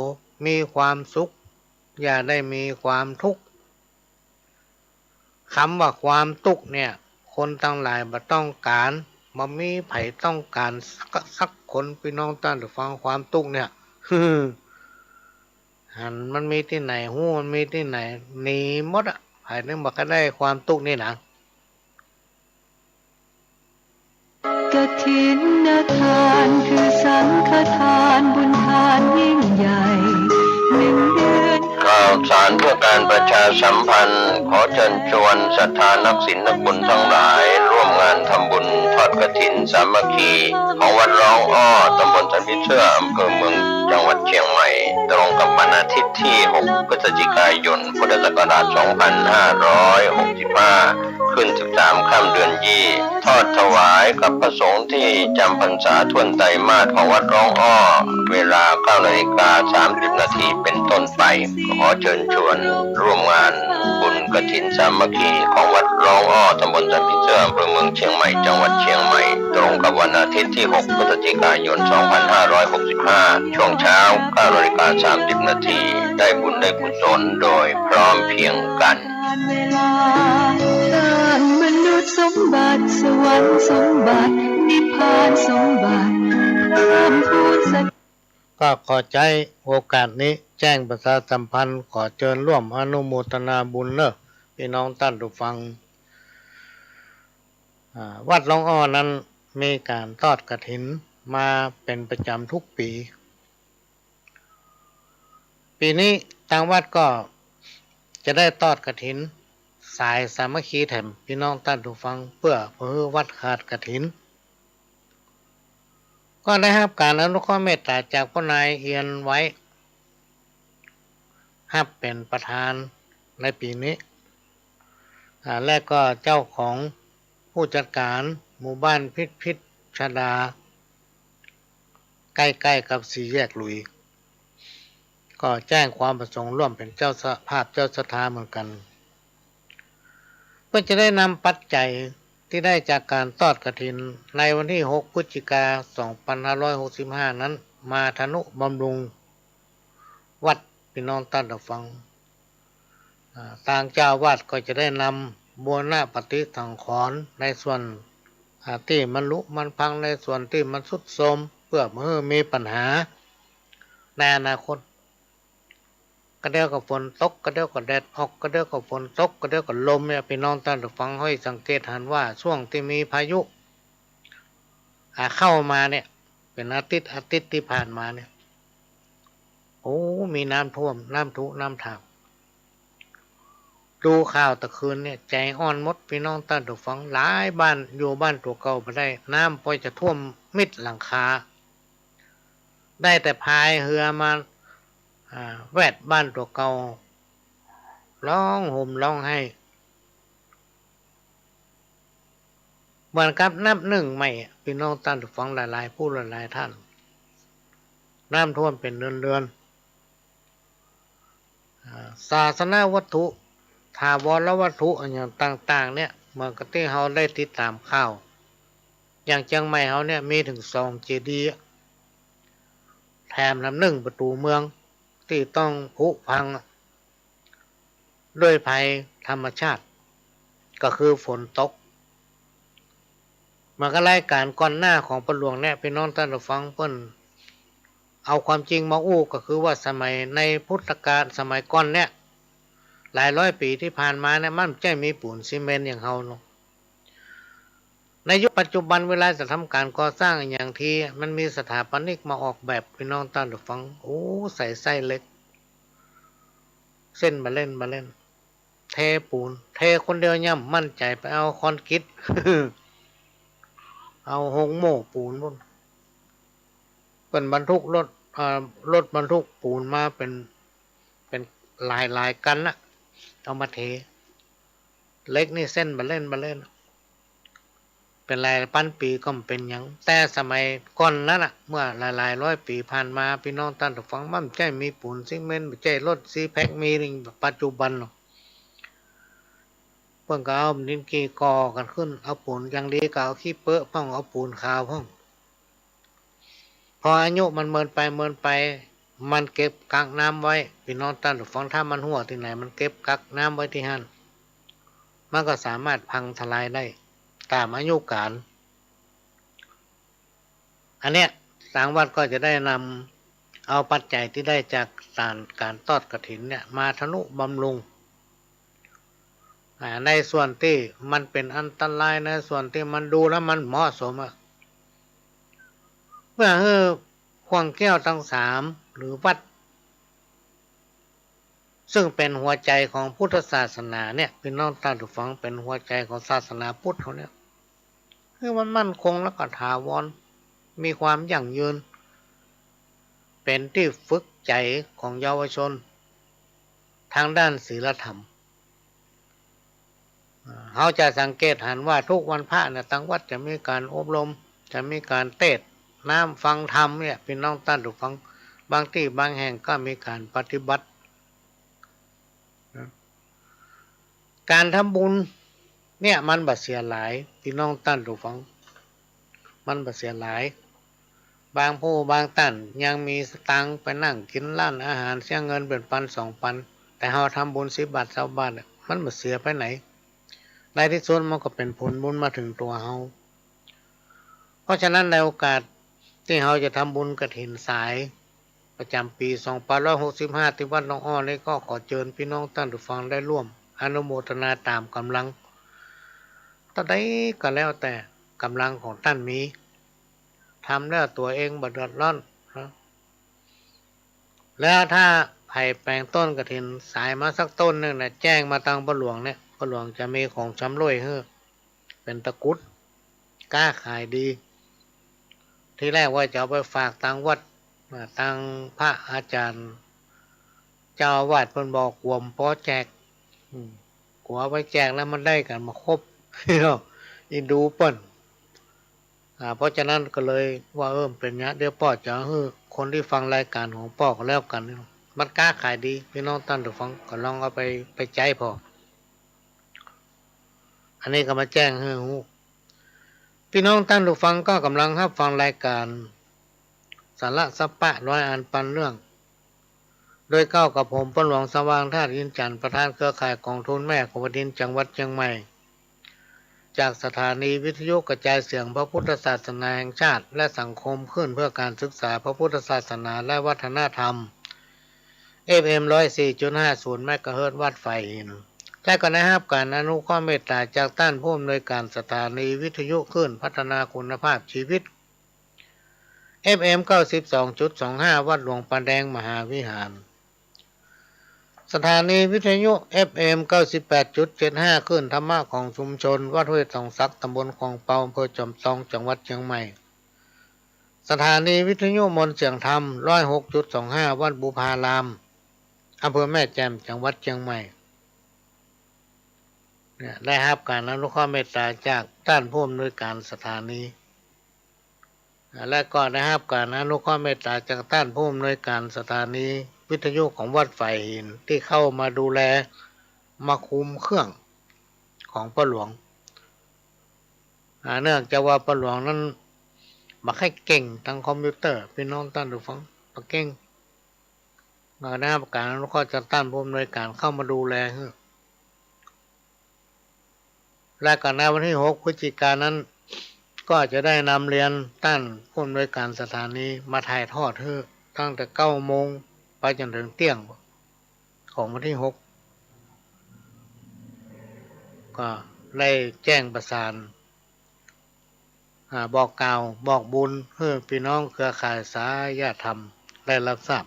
มีความสุขอย่าได้มีความทุกข์คำว่าความทุกข์เนี่ยคนตั้งหลายบ่ต้องการบ่มีไผต้องการสักคนพี่น้องท่านผู้ฟังความทุกข์เนี่ยหันมันมีที่ไหนหู้มันมีที่ไหนหนีหมดอ่ะไผนึงบ่ก็ได้ความทุกข์นี่นะกฐินทานคือสังฆทานบุญทานยิ่งใหญ่1 เดือนข่าวสารเพื่อการประชาสัมพันธ์ขอเชิญชวนศรัทธานักศีลนักบุญทั้งหลายร่วมงานทำบุญทอดกฐินสามัคคีของวัดร้องอ้อตำบลสันพิเชื่ออำเภอเมืองจังหวัดเชียงใหม่ตรงกับวันอาทิตย์ที่6 พฤศจิกายนพุทธศักราช2565ขึ้น13ค่ำเดือนยี่ทอดถวายกับพระสงฆ์ที่จำพรรษาทวนไตรมาสของวัดร้องอ้อเวลา 9:30 นาทีเป็นต้นไปขอเชิญชวนร่วมงานบุญกฐินสามัคคีของวัดร้องอ้อตำบลสันพิเชื่ออำเภอเมืองเชียงใหม่จังหวัดเชียงใหม่ตรงกับวันอาทิตย์ที่6 พฤศจิกายน 2565ช่วงเช้า 9:30 นาทีได้บุญได้กุศลโดยพร้อมเพรียงกันเวลาสร้างมนุษย์สมบัติสวรรค์สมบัตินิพพานสมบัติพร้อมพูดสักก็ขอใจโอกาสนี้แจ้งประชาสัมพันธ์ขอเชิญร่วมอนุโมทนาบุญเนอะพี่น้องท่านผู้ฟังวัดหลวงอ้อนั้นมีการทอดกฐินมาเป็นประจำทุกปีปีนี้ทางวัดก็จะได้ทอดกฐินสายสามัคคีแถมพี่น้องท่านผู้ฟังเพื่อวัดขาดกฐินก็ได้รับการอนุเคราะห์เมตตาจากพระนายเอียนไว้ให้เป็นประธานในปีนี้และก็เจ้าของผู้จัดการหมู่บ้านพิชดาใกล้ๆกับสี่แยกหลุยก็แจ้งความประสงค์ร่วมเป็นเจ้าภาพเจ้าสถาเหมือนกันเพื่อจะได้นำปัจจัยที่ได้จากการทอดกฐินในวันที่6 พฤศจิกายน 2565นั้นมาทนุบำรุงวัดพี่น้องท่านผู้ฟังทางเจ้าวาดก็จะได้นำบูรณะปฏิสังขรณ์ในส่วนที่มันลุมันพังในส่วนที่มันทรุดโทรมเพื่อเมื่อมีปัญหาในอนาคตก็เดี๋ยวกับฝนตกก็เดี๋ยวกับแดดออกก็เดี๋ยวกับฝนตกก็เดี๋ยวกับลมเนี่ยพี่น้องท่านผู้ฟังให้สังเกตหันว่าช่วงที่มีพายุเข้ามาเนี่ยเป็นอาทิตย์ที่ผ่านมาเนี่ยโอ้มีน้ำท่วมน้ำทุน้ำถางดูข่าวตะคืนเนี่ยใจอ่อนมดพี่น้องท่านผู้ฟังหลายบ้านอยู่บ้านตัวเก่าไปได้น้ำพอจะท่วมมิดหลังคาได้แต่พายเรือมาแวดบ้านตัวเก่าร้องห่มร้องไห้เหมือนกับนับหนึ่งใหม่พี่น้องท่านผู้ฟังหลายๆผู้หลายๆท่านน้ำท่วมเป็นเดือนศาสนาวัตถุถาวรวัตถุอย่างต่างๆเนี่ยเมื่อที่เราได้ติดตามข่าวอย่างเชียงใหม่เขาเนี่ยมีถึง2 เจดีย์แถมน้ำหนึ่งประตูเมืองที่ต้องผุพังด้วยภัยธรรมชาติก็คือฝนตกมันก็รายการก่อนหน้าของประหลวงเนี่ยพี่น้องท่านผู้ฟังเพิ่นเอาความจริงมาอู้ก็คือว่าสมัยในพุทธกาลสมัยก่อนเนี่ยหลายร้อยปีที่ผ่านมาเนี่ยมันไม่มีปูนซีเมนต์อย่างเฮาเนาะในยุคปัจจุบันเวลาจะทำการก่อสร้างอย่างที่มันมีสถาปนิกมาออกแบบพี่น้องท่านผู้ฟังโอ้ใส่ไส้เล็กเส้นมาเล่นเทปูนเทคนเดียวย่ำมั่นใจไปเอาคอนกรีต เอาหงโม่ปูนพุ่นเป็นบรรทุกรถบรรทุกปูนมาเป็นลายกันนะเอามาเทเล็กนี่เส้นมาเล่น เป็นหลายพันปีก็ไม่เป็นหยังแต่สมัยก่อนนั้นน่ะเมื่อหลายร้อยปีผ่านมาพี่น้องท่านผู้ฟังมันใจมีปูนซีเมนต์ใจรถซีแพ็คมีริงปัจจุบันเนาะเพิ่นก็เอาดินกีก่อกันขึ้นเอาปูนอย่างดีก็เอาขี้เปอะพ่องเอาปูนขาวพ่องพออายุมันเมินไปมันเก็บกักน้ำไว้พี่น้องท่านผู้ฟังถ้ามันหัวที่ไหนมันเก็บกักน้ำไว้ที่หั่นมันก็สามารถพังทลายได้ตามอายุกาลอันเนี้ยทางวัดก็จะได้นำเอาปัจจัยที่ได้จากการทอดกฐินเนี่ยมาทนุบำรุงในส่วนที่มันเป็นอันตรายในส่วนที่มันดูแล้วมันเหมาะสมเพื่อให้ขวงแก้วทั้งสามหรือวัดซึ่งเป็นหัวใจของพุทธศาสนาเนี่ยพี่น้องท่านผู้ฟังเป็นหัวใจของศาสนาพุทธเขาเนี่ยคือมันมั่นคงแล้วก็ถาวรมีความยั่งยืนเป็นที่ฝึกใจของเยาวชนทางด้านศีลธรรมเขาจะสังเกตเห็นว่าทุกวันพระเนี่ยทางวัดจะมีการอบรมจะมีการเทศน์น้ำฟังธรรมเนี่ยพี่น้องท่านผู้ฟังบางที่บางแห่งก็มีการปฏิบัติการทำบุญเนี่ยมันบัดเสียหลายพี่น้องท่านผู้ฟังมันบัดเสียหลายบางผู้บางท่านยังมีสตังค์ไปนั่งกินร้านอาหารเสียเงินเป็นพัน2,000แต่เราทำบุญ10 บาท20 บาทมันบัดเสียไปไหนในที่สุดมันก็เป็นผลบุญมาถึงตัวเราเพราะฉะนั้นในโอกาสที่เราจะทำบุญกฐินสายประจำปี2565ที่วัดหนองอ้อนี้ก็ขอเชิญพี่น้องท่านผู้ฟังได้ร่วมอนุโมทนาตามกำลังต่อใดก็แล้วแต่กำลังของท่านมีทำแล้วตัวเองบ่เดือดร้อนแล้วถ้าไผ่แปลงต้นกฐินสายมาสักต้นนึงนะแจ้งมาทางพ่อหลวงเนี่ยพ่อหลวงจะมีของชำร่วยให้เป็นตะกุดกล้าขายดีที่แรกว่าจะเอาไปฝากทางวัดทางพระอาจารย์เจ้าอาวาสเพิ่นบอกกวมพอแจกกลัวไปแจกแล้วมันได้กันมาครบอีดูเปิ้นเพราะฉะนั้นก็เลยว่าเป็นเนี้ยเดี๋ยวพ่อจะให้คนที่ฟังรายการของพ่อก็แล้วกันมันกล้าขายดีพี่น้องท่านผู้ฟังก็ลองเอาไปใจพออันนี้ก็มาแจ้งให้ฮู้พี่น้องท่านผู้ฟังก็กำลังรับฟังรายการสาระสัปปะร้อยอันปันเรื่องโดยก้าวกับผมพ่อหลวงสว่างธาตุอินจันทร์ประธานเครือข่ายกองทุนแม่ของดินจังหวัดเชียงใหม่จากสถานีวิทยุกระจายเสียงพระพุทธศาสนาแห่งชาติและสังคมขึ้นเพื่อการศึกษาพระพุทธศาสนาและวัฒนธรรม FM 104.50 เมกะเฮิรตซ์วัดไฟหินและก็ได้รับการอนุเคราะห์เมตตาจากท่านผู้อำนวยการสถานีวิทยุขึ้นพัฒนาคุณภาพชีวิต FM 92.25 วัดหลวงปานแดงมหาวิหารสถานีวิทยุ FM 98.75 ขึ้นธรรมะของชุมชนวัดห้วยตองซักตำบลคลองเปาอำเภอจอมทองจังหวัดเชียงใหม่สถานีวิทยุมนต์เสียงธรรม 106.25 วัดบุพารามอำเภอแม่แจ่มจังหวัดเชียงใหม่ได้รับการอนุเคราะห์เมตตาจากท่านผู้อำนวยการสถานีและก็ได้รับการอนุเคราะห์เมตตาจากท่านผู้อำนวยการสถานีวิทยุของวัดไฟหินที่เข้ามาดูแลมาคุมเครื่องของพ่อหลวงเนื่องจากว่าพ่อหลวงนั้นมาให้เก่งทางคอมพิวเตอร์พี่น้องท่านผู้ฟังมาเก่งได้รับการอนุเคราะห์จากท่านผู้อำนวยการเข้ามาดูแลและก่อนหน้าวันที่6 พฤศจิกายนนั้นก็จะได้นำเรียนท่านผู้อำนวยการสถานีมาถ่ายทอดให้ตั้งแต่9 โมงไปจนถึงเที่ยงของวันที่6ก็ได้แจ้งประสานบอกกล่าวบอกบุญให้พี่น้องเครือข่ายสายธรรมได้รับทราบ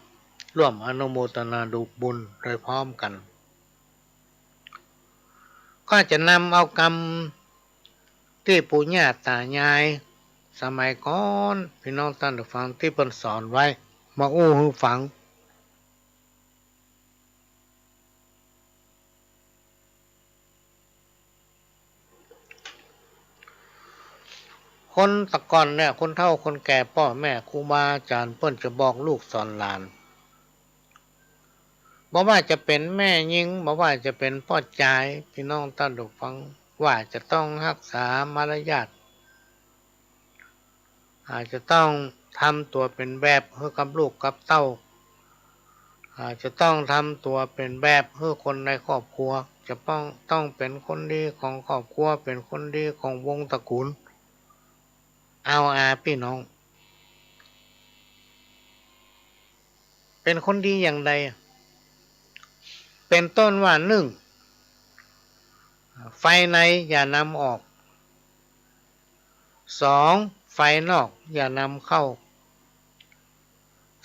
ร่วมอนุโมทนาดูบุญโดยพร้อมกันก็จะนำเอากรรมที่ปู่ย่าตายายสมัยก่อนพี่น้องท่านผู้ฟังที่เพิ่นสอนไว้มาอู้ให้ฟัง คนแตะก่อนเนี่ยคนเฒ่าคนแก่พ่อแม่ครูบาอาจารย์เพิ่นจะบอกลูกสอนหลานบ่ว่าจะเป็นแม่ยิงบ่ว่าจะเป็นพ่อจายพี่น้องท่านผู้ฟังว่าจะต้องรักษามารยาทอาจจะต้องทำตัวเป็นแบบให้กับลูกกับเต้าอาจจะต้องทำตัวเป็นแบบให้คนในครอบครัวจะต้องเป็นคนดีของครอบครัวเป็นคนดีของวงตระกูลเอาพี่น้องเป็นคนดีอย่างใดเป็นต้นว่าหนึ่งไฟในอย่านำออกสองไฟนอกอย่านำเข้า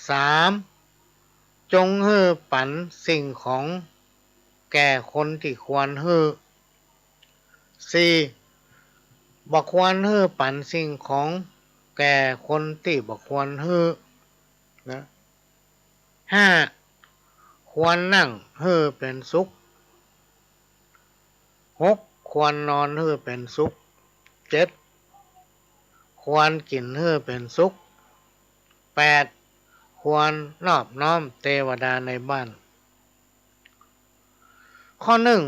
สามจงให้ปันสิ่งของแก่คนที่ควรให้สี่บ่ควรให้ปันสิ่งของแก่คนที่บ่ควรให้นะห้าควรนั่งให้เป็นสุขหกควรนอนให้เป็นสุขเจ็ดควรกินให้เป็นสุขแปดควรนอบน้อมเทวดาในบ้านข้อหนึ่ง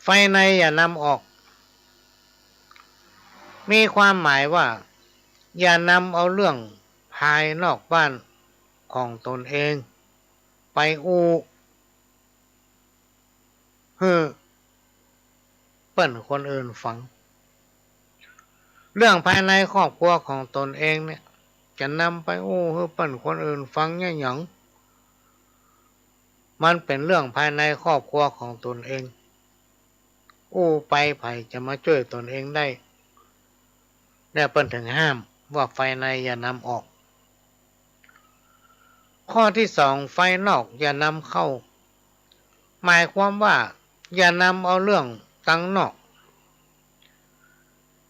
ไฟในอย่านำออกมีความหมายว่าอย่านำเอาเรื่องภายนอกบ้านของตนเองไปให้เปิ้นคนอื่นฟังเรื่องภายในครอบครัวของตนเองเนี่ยจะนำไปให้เปิ้นคนอื่นฟังเนี่ยหยังมันเป็นเรื่องภายในครอบครัวของตนเองไปไผจะมาช่วยตนเองได้เนี่ยเปิ้นถึงห้ามว่าไฟในอย่านำออกข้อที่สองไฟนอกอย่านำเข้าหมายความว่าอย่านำเอาเรื่องตั้งนอก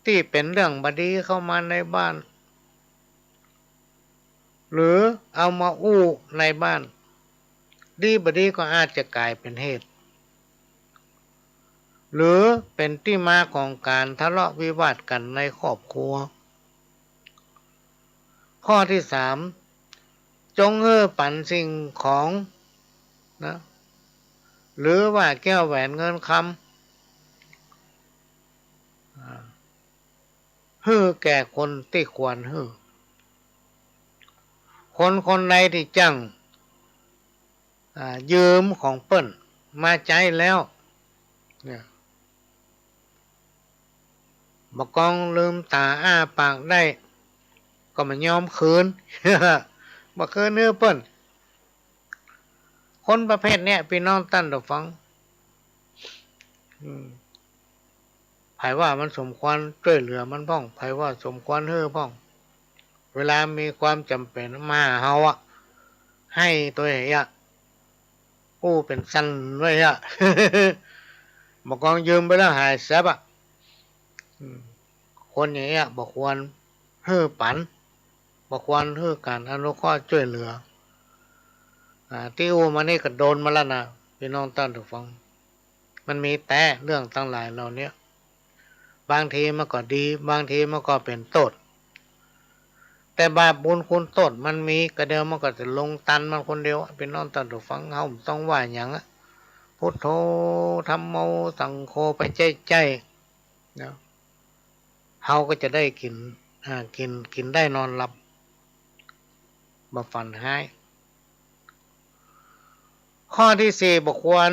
ที่เป็นเรื่องบดีเข้ามาในบ้านหรือเอามาในบ้านดีบดีก็อาจจะกลายเป็นเหตุหรือเป็นที่มาของการทะเลาะวิวาทกันในครอบครัวข้อที่สามจงให้ปันสิ่งของนะหรือว่าแก้วแหวนเงินคำให้แก่คนที่ควรให้คนใดที่จังยืมของเปิ้นมาใจแล้วเนี่ยบ่กองลืมตาปากได้ก็มายอมคืน บ่คืนเนื้อเปิ้นคนประเภทเนี้ยพี่น้องตั้นต้องฟังไผว่ามันสมควรช่วยเหลือมันบ้องไผว่าสมควรให้บ้องเวลามีความจำเป็นมาเฮาให้ตัวเองเป็นสั้นไว้บอกกองยืมไปแล้วหายแซบคนอย่างเงี้ยบอกควรให้ปันบอกควรให้การอนุเคราะห์ช่วยเหลือที่มานี่ก็โดนมาแล้วนะพี่น้องตั้งถูกฟังมันมีแต่เรื่องทั้งหลายเหล่านี้บางทีมันก็ดีบางทีมันก็เป็นโทษแต่บาปบุญคุณโทษมันมีกระเดียวมันก็จะลงตันมันคนเดียวพี่น้องตั้งถูกฟังเฮาต้องว่าอย่างพุทโธธัมโมสังโฆไปใจนะเฮาก็จะได้กินได้นอนหลับบ่ฝันหายข้อที่สี่บอกควร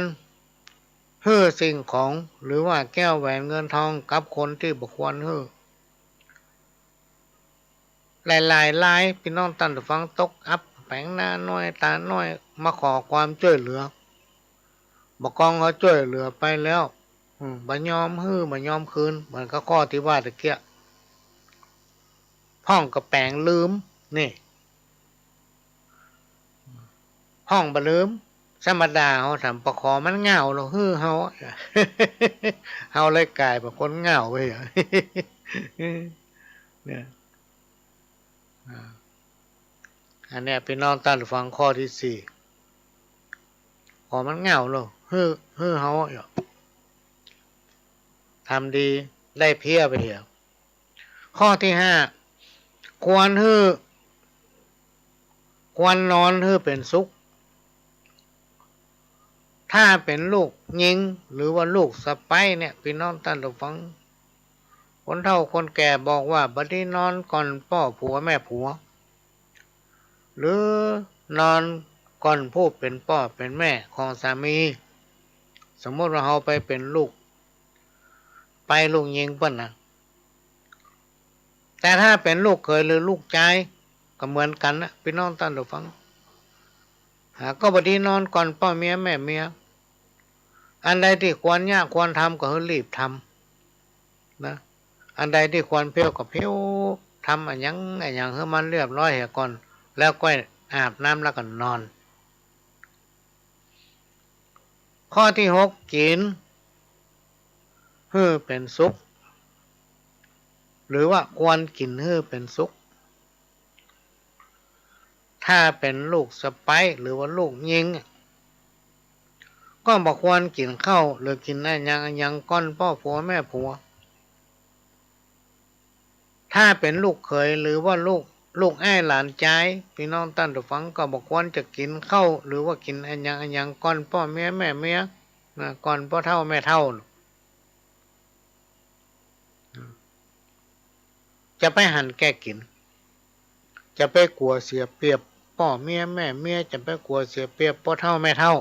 ให้สิ่งของหรือว่าแก้วแหวนเงินทองกับคนที่บอกควรให้หลายพี่น้องตั้งฟังตกอับแปงหน้าน้อยตาน้อยมาขอความช่วยเหลือบอกกองเขาช่วยเหลือไปแล้วบ่ยอมบ่ยอมคืนเหมือนกับข้อที่ว่าตะเกียห้องกระแปงลืมนี่ห้องบ่ลืมธรรมดาเฮาทำประคอมันเหงาเราเฮาเฮาเลยกลายเป็นคนเหงาไปเนี่ยอันนี้พี่น้องตั้งฟังข้อที่สี่ขอมันเหงาเราเฮาทำดีได้เพี้ยไปเถอะ ข้อที่ห้าควรนอนให้เป็นสุขถ้าเป็นลูกหญิงหรือว่าลูกสะใภ้เนี่ยพี่น้องท่านผู้ฟังคนเฒ่าคนแก่บอกว่าบัดนี้นอนก่อนพ่อผัวแม่ผัวหรือนอนก่อนผู้เป็นพ่อเป็นแม่ของสามีสมมติว่าเราไปเป็นลูกไปลูกหญิงเปิ้นนะแต่ถ้าเป็นลูกเขยหรือลูกชายก็เหมือนกันนะพี่น้องท่านผู้ฟังก็บัดนี้นอนก่อนพ่อเมียแม่เมียอันใดที่ควรเนี่ยควรทำก็ให้รีบทำนะอันใดที่ควรเพี้ยวก็เพี้ยวทำอันยังให้มันเรียบร้อยเหี่ยก่อนแล้วก็อาบน้ำแล้วก็นอนข้อที่หกกินให้เป็นสุขหรือว่าควรกินให้เป็นสุขถ้าเป็นลูกสะใภ้หรือว่าลูกหญิงก็บอกควรกินข้าวหรือกินอะไรยังก้อนพ่อผัวแม่ผัวถ้าเป็นลูกเขยหรือว่าลูกอ้ายหลานใจพี่น้องท่านผู้ฟังก็บอกควรจะกินข้าวหรือว่ากินอะไรยังก้อนพ่อเมียแม่เมียก่อนพ่อเฒ่าแม่เฒ่าจะไปหั่นแก้กินจะไปกลัวเสียเปรียบพ่อเมียแม่เมียจะไปกลัวเสียเปรียบพ่อเฒ่าแม่เฒ่า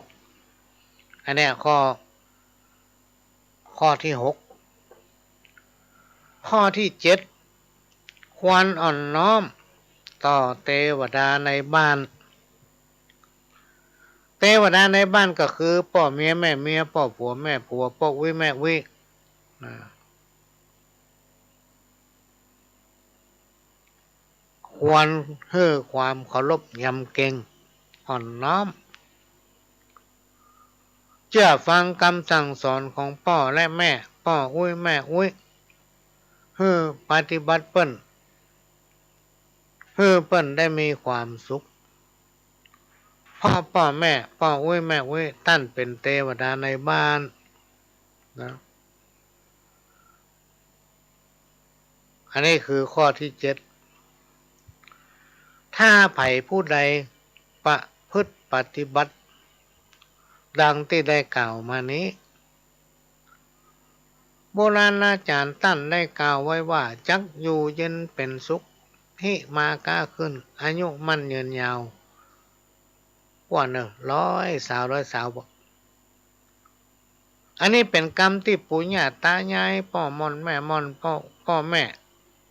อันนี้ข้อที่หกข้อที่เจ็ดควรอ่อนน้อมต่อเทวดาในบ้านเทวดาในบ้านก็คือพ่อเมียแม่เมียพ่อผัวแม่ผัวพ่อวิแม่วิควรให้ความเคารพยำเกรงอ่อนน้อมเชื่อฟังคำสั่งสอนของพ่อและแม่พ่ออุ้ยแม่อุ้ยให้ปฏิบัติเปิ้นให้เปิ้นได้มีความสุขพ่อแม่พ่ออุ้ยแม่อุ้ยท่านเป็นเทวดาในบ้านนะอันนี้คือข้อที่เจ็ดถ้าไผ่ผู้ใดประพฤติปฏิบัติดังที่ได้กล่าวมานี้โบราณอาจารย์ท่านได้กล่าวไว้ว่าจักอยู่เย็นเป็นสุขหิมาก้าขึ้นอายุมั่นยืนยาวกว่า100 บอกอันนี้เป็นกรรมที่ปู่ย่าตายายพ่อมอนแม่มอนพ่อแม่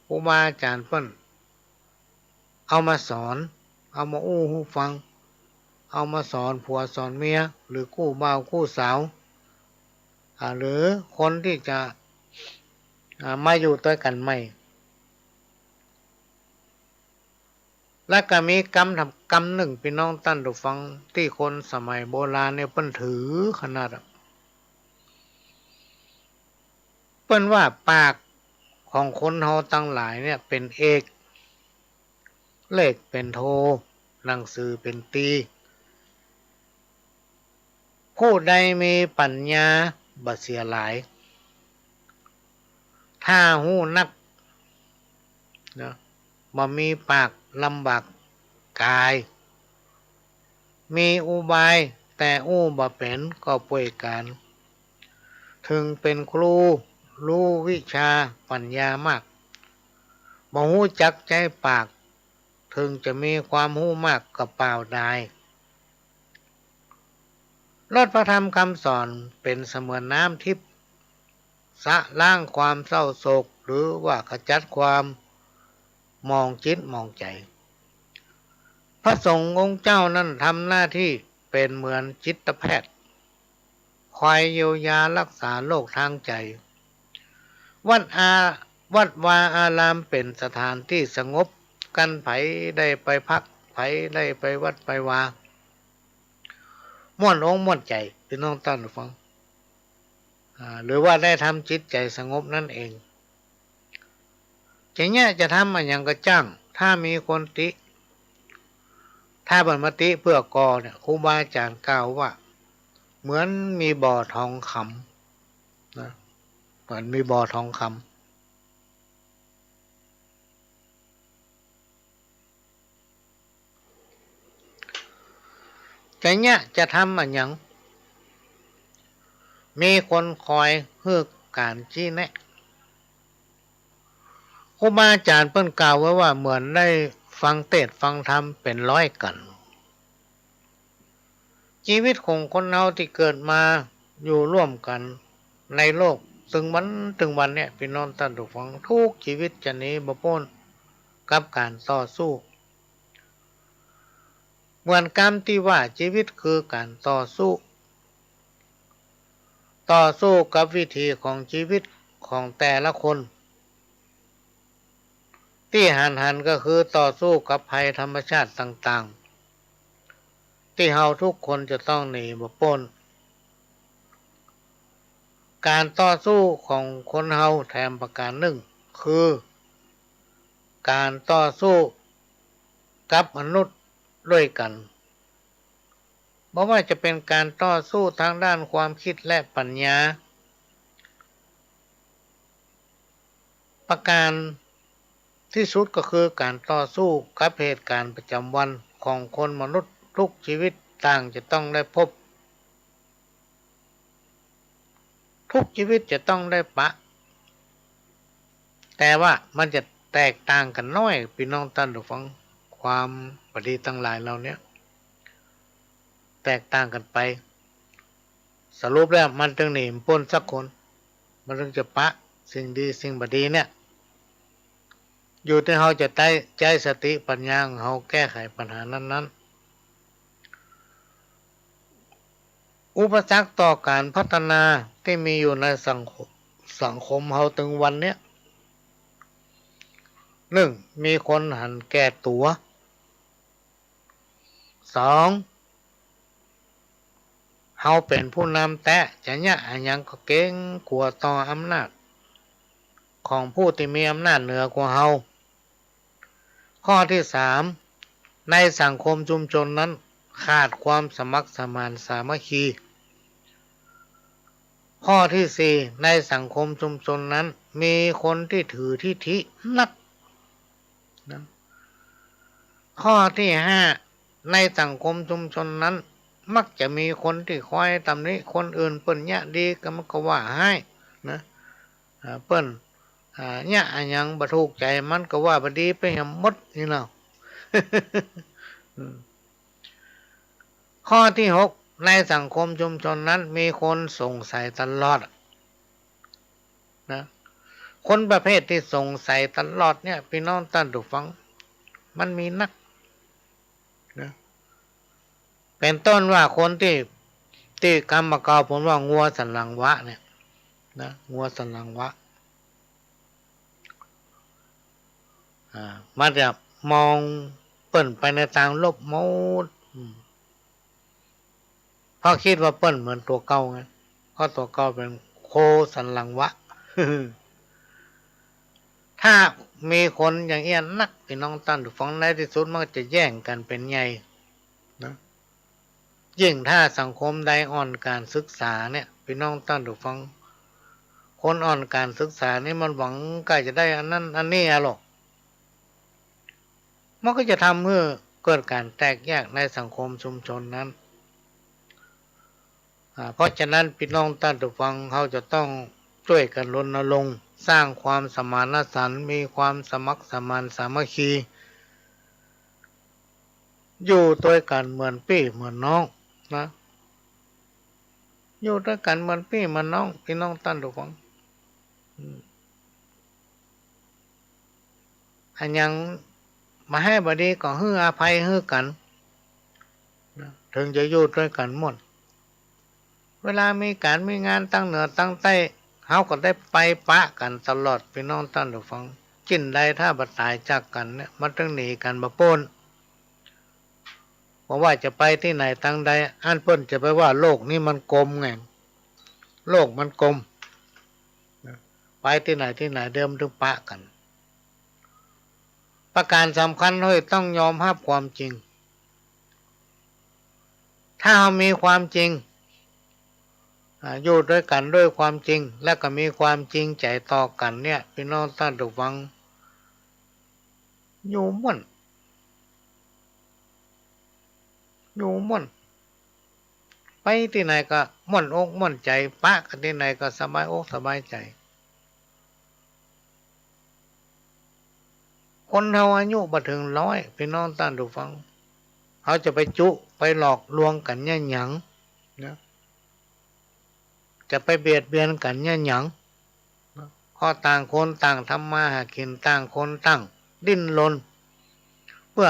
ครูบาอาจารย์เพิ่นเอามาสอนเอามาอู้หูฟังเอามาสอนผัวสอนเมียหรือคู่บ่าวคู่สาวหรือคนที่จะมาอยู่ด้วยกันใหม่และก็มีกรรมหนึ่งพี่น้องท่านผู้ฟังที่คนสมัยโบราณเนี่ยเพิ่นถือขนาดเพิ่นว่าปากของคนเฮาทั้งหลายเนี่ยเป็นเอกเลขเป็นโทหนังสือเป็นตีผู้ใดมีปัญญาบ่เสียหลายถ้าหู้นักนะบ่มีปากลำบากกายมีอุบายแต่อู้บ่เป็นก็ป่วยกันถึงเป็นครูรู้วิชาปัญญามากบ่ฮู้จักใจปากถึงจะมีความรู้มากก็เปล่าได้รสพระธรรมคำสอนเป็นเสมือนน้ำทิพย์สะล้างความเศร้าโศกหรือว่าขจัดความมองจิตมองใจพระสงฆ์องค์เจ้านั้นทำหน้าที่เป็นเหมือนจิตแพทย์คอยเยียวยารักษาโรคทางใจวัดวาอารามเป็นสถานที่สงบกันไผได้ไปพักไผได้ไปวัดไปวาม่วนองม่วนใจพี่น้องท่านฟังหรือว่าได้ทำจิตใจสงบนั่นเองจะทำมันยังก็จ้างถ้ามีคนติถ้าบันมติเพื่อกอเนี่ยครูบาอาจารย์กล่าวว่าเหมือนมีบ่อทองคำนะเหมือนมีบ่อทองค แต่เนี่ยจะทำอะไรอย่างมีคนคอยเพื่อการชี้แนะครูบาอาจารย์เปิ้นกล่าวไว้ว่าเหมือนได้ฟังเทศน์ฟังธรรมเป็นร้อยกันชีวิตของคนเราที่เกิดมาอยู่ร่วมกันในโลกถึงวันเนี่ยพี่น้องท่านผู้ฟังทุกชีวิตจะหนีบ่พ้นกับการต่อสู้เหมือนกรรมที่ว่าชีวิตคือการต่อสู้กับวิธีของชีวิตของแต่ละคนที่หันก็คือต่อสู้กับภัยธรรมชาติต่างๆที่เฮาทุกคนจะต้องหนีบ่พ้นการต่อสู้ของคนเฮาแถมประการหนึ่งคือการต่อสู้กับมนุษย์ด้วยกันบ่ว่าจะเป็นการต่อสู้ทางด้านความคิดและปัญญาประการที่สุดก็คือการต่อสู้กับเหตุการณ์ประจำวันของคนมนุษย์ทุกชีวิตต่างจะต้องได้พบทุกชีวิตจะต้องได้ปะแต่ว่ามันจะแตกต่างกันน้อยพี่น้องท่านผู้ฟังความปฏิทั้งหลายเหล่านี้แตกต่างกันไปสรุปแล้วมันถึงหนีพ้นสักคนมันถึงจะปะสิ่งดีสิ่งบดีเนี่ยอยู่ที่เราจะใจสติปัญญาของเราแก้ไขปัญหานั้นๆอุปสรรคต่อการพัฒนาที่มีอยู่ในสังคมเราถึงวันเนี้ยหนึ่งมีคนหันแก่ตัวสองเฮาเป็นผู้นำแต่จะเนี่ยอันยังก็เก่งกลัวต่ออำนาจของผู้ที่มีอำนาจเหนือกว่าเฮาข้อที่สามในสังคมชุมชนนั้นขาดความสมัครสมานสามัคคีข้อที่สี่ในสังคมชุมชนนั้นมีคนที่ถือทิฐินักนะข้อที่ห้าในสังคมชุมชนนั้นมักจะมีคนที่คอยตำหนิคนอื่นเปิ้นเนี่ยดีก็มันก็ว่าให้นะเปิ้นเนี่ยอันยังบ่ถูกใจมันก็ว่าบ่ดีไปหมดนี่เนาะ ข้อที่หกในสังคมชุมชนนั้นมีคนสงสัยตลอดนะคนประเภทที่สงสัยตลอดเนี่ยพี่น้องท่านผู้ฟังมันมีนักนะเป็นต้นว่าคนที่คำกล่าวผมว่างัวสันหลังวะเนี่ยนะงัวสันหลังวะมันจะมองเปิ้นไปในทางลบหมดเพราะคิดว่าเปิ้นเหมือนตัวเก่าไงเพราะตัวเก่าเป็นโคสันหลังวะ ถ้ามีคนอย่างเอี้ยนักพี่น้องท่านผู้ฟังในที่สุดมันก็จะแย่งกันเป็นใหญ่นะยิ่งถ้าสังคมใดอ่อนการศึกษาเนี่ยพี่น้องท่านผู้ฟังคนอ่อนการศึกษานี่มันหวังใกล้จะได้อันนั้นอันนี้หรอกมันก็จะทำให้เกิดการแตกแยกในสังคมชุมชนนั้นเพราะฉะนั้นพี่น้องท่านผู้ฟังเขาจะต้องช่วยกันรณรงค์สร้างความสมานฉันท์มีความสมัครสมานสามัคคีอยู่ด้วยกันเหมือนพี่เหมือนน้องนะอยู่ด้วยกันเหมือนพี่เหมือนน้องพี่น้องท่านผู้ฟังอันยังมาให้บดีก็ให้อภัยให้กันนะถึงจะอยู่ด้วยกันหมดเวลามีการมีงานตั้งเหนือตั้งใต้เขาก็ได้ไปปะกันตลอดพี่น้องท่านผู้ฟังจิ้นใดถ้าบัดตายจากกันเนี่ยมันต้องหนีกันบ่พ้นเพราะว่าจะไปที่ไหนตั้งใดอันเพิ่นจะไปว่าโลกนี้มันกลมไงโลกมันกลมไปที่ไหนเดิมถึงปะกันประการสำคัญเลยต้องยอมรับความจริงถ้าเรามีความจริงอยู่ด้วยกันด้วยความจริงและก็มีความจริงใจต่อกันเนี่ยพี่น้องท่านผู้ฟังอยู่ม่วน ไปที่ไหนก็ม่วนอกม่วนใจปะกันที่ไหนก็สบายอกสบายใจคนเฮาอายุบ่ถึง100พี่น้องท่านผู้ฟังเขาจะไปจุไปหลอกลวงกันเนี่ยหยังนะจะไปเบียดเบียนกันเนี่ยหยังเพราะต่างคนต่างทำมาหากินต่างคนต่างดิ้นรนเพื่อ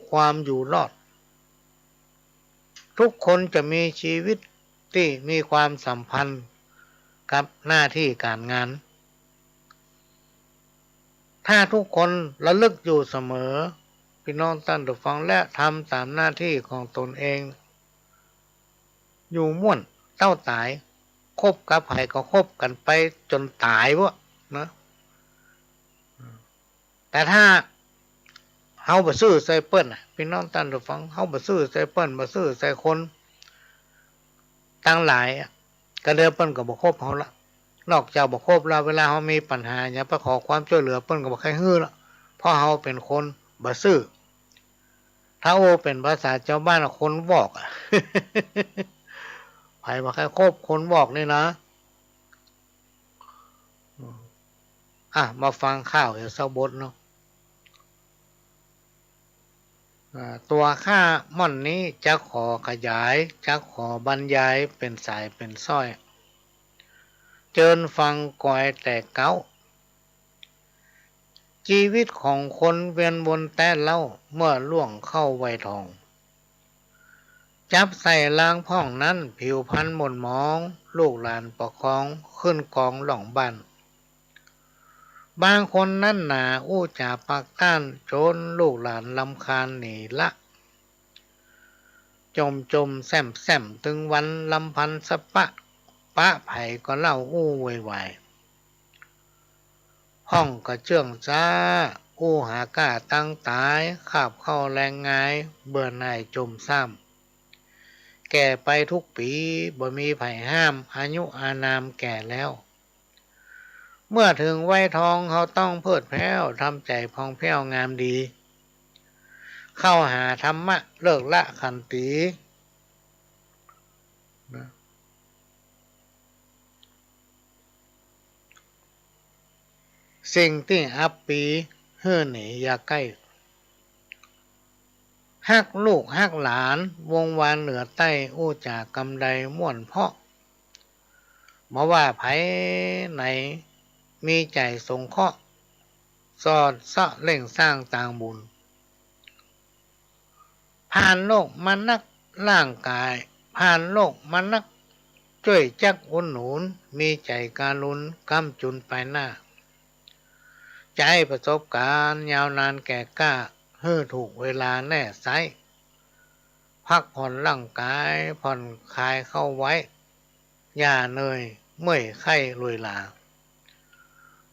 ความอยู่รอดทุกคนจะมีชีวิตที่มีความสัมพันธ์กับหน้าที่การงานถ้าทุกคนระลึกอยู่เสมอพี่น้องท่านผู้ฟังและทำตามหน้าที่ของตนเองอยู่ม่วนเต้าตายคบกับไผก็คบกันไปจนตายวะนะแต่ถ้าเฮาบ่ซื่อใส่เปิ้นพี่น้องท่านผู้ฟังเฮาบ่ซื่อใส่เปิ้นบ่ซื่อใส่คนตั้งหลายก็เดิมเปิ้นก็บ่คบเฮาละนอกจากบ่คบแล้วเวลาเฮามีปัญหาหยังไปขอความช่วยเหลือเปิ้นก็บ่ใครฮื้อละเพราะเฮาเป็นคนบ่ซื่อถ้าโอเป็นภาษาชาวบ้านคนวอกไผบ่ใครคบคนวอกนี่นะมาฟังข่าวเซาบดเนาะตัวข้าม่อนนี้จะขอขยายจะขอบรรยายเป็นสายเป็นส้อยเจิญฟังก่อยแต่เก้าชีวิตของคนเวียนวนแต่เล่าเมื่อล่วงเข้าวัยทองจับใส่ล้างพ่องนั้นผิวพันหม่นหมองลูกหลานประคองขึ้นกองหล่องบ้านบางคนนั่นหนาอู้จ่าปากต้านโจนลูกหลานลำคาญหนีละจมแซมตึงวันลำพันสะปะไผ่ก็เล่าอู้ไวห้องก็เชื่องจ้าอู้หากล้าตั้งตายขาบเข้าแรงงายเบื่อหน่ายจมซ้ำแก่ไปทุกปีบ่มีไผ่ห้ามอายุอานามแก่แล้วเมื่อถึงวัยทองเขาต้องเพิดแผ้วทำใจพองแผ้วงามดีเข้าหาธรรมะเลิกละขันติสิ่งที่อัปปีเฮือหนีอย่าใกล้ฮักลูกฮักหลานวงวานเหนือใต้อู้จากกำไดม่วนเพาะมาว่าไผไหนมีใจสงเคราะห์สอดสะเล่งสร้างต่างบุญผ่านโลกมานักร่างกายผ่านโลกมานักช่วยจักอุดหนุนมีใจการุณกำจุนไปหน้าใจประสบการณ์ยาวนานแก่กล้าเฮือถูกเวลาแน่ไซพักผ่อนร่างกายผ่อนคลายเข้าไว้อย่าเหนื่อยเมื่อยไข้ลุยลา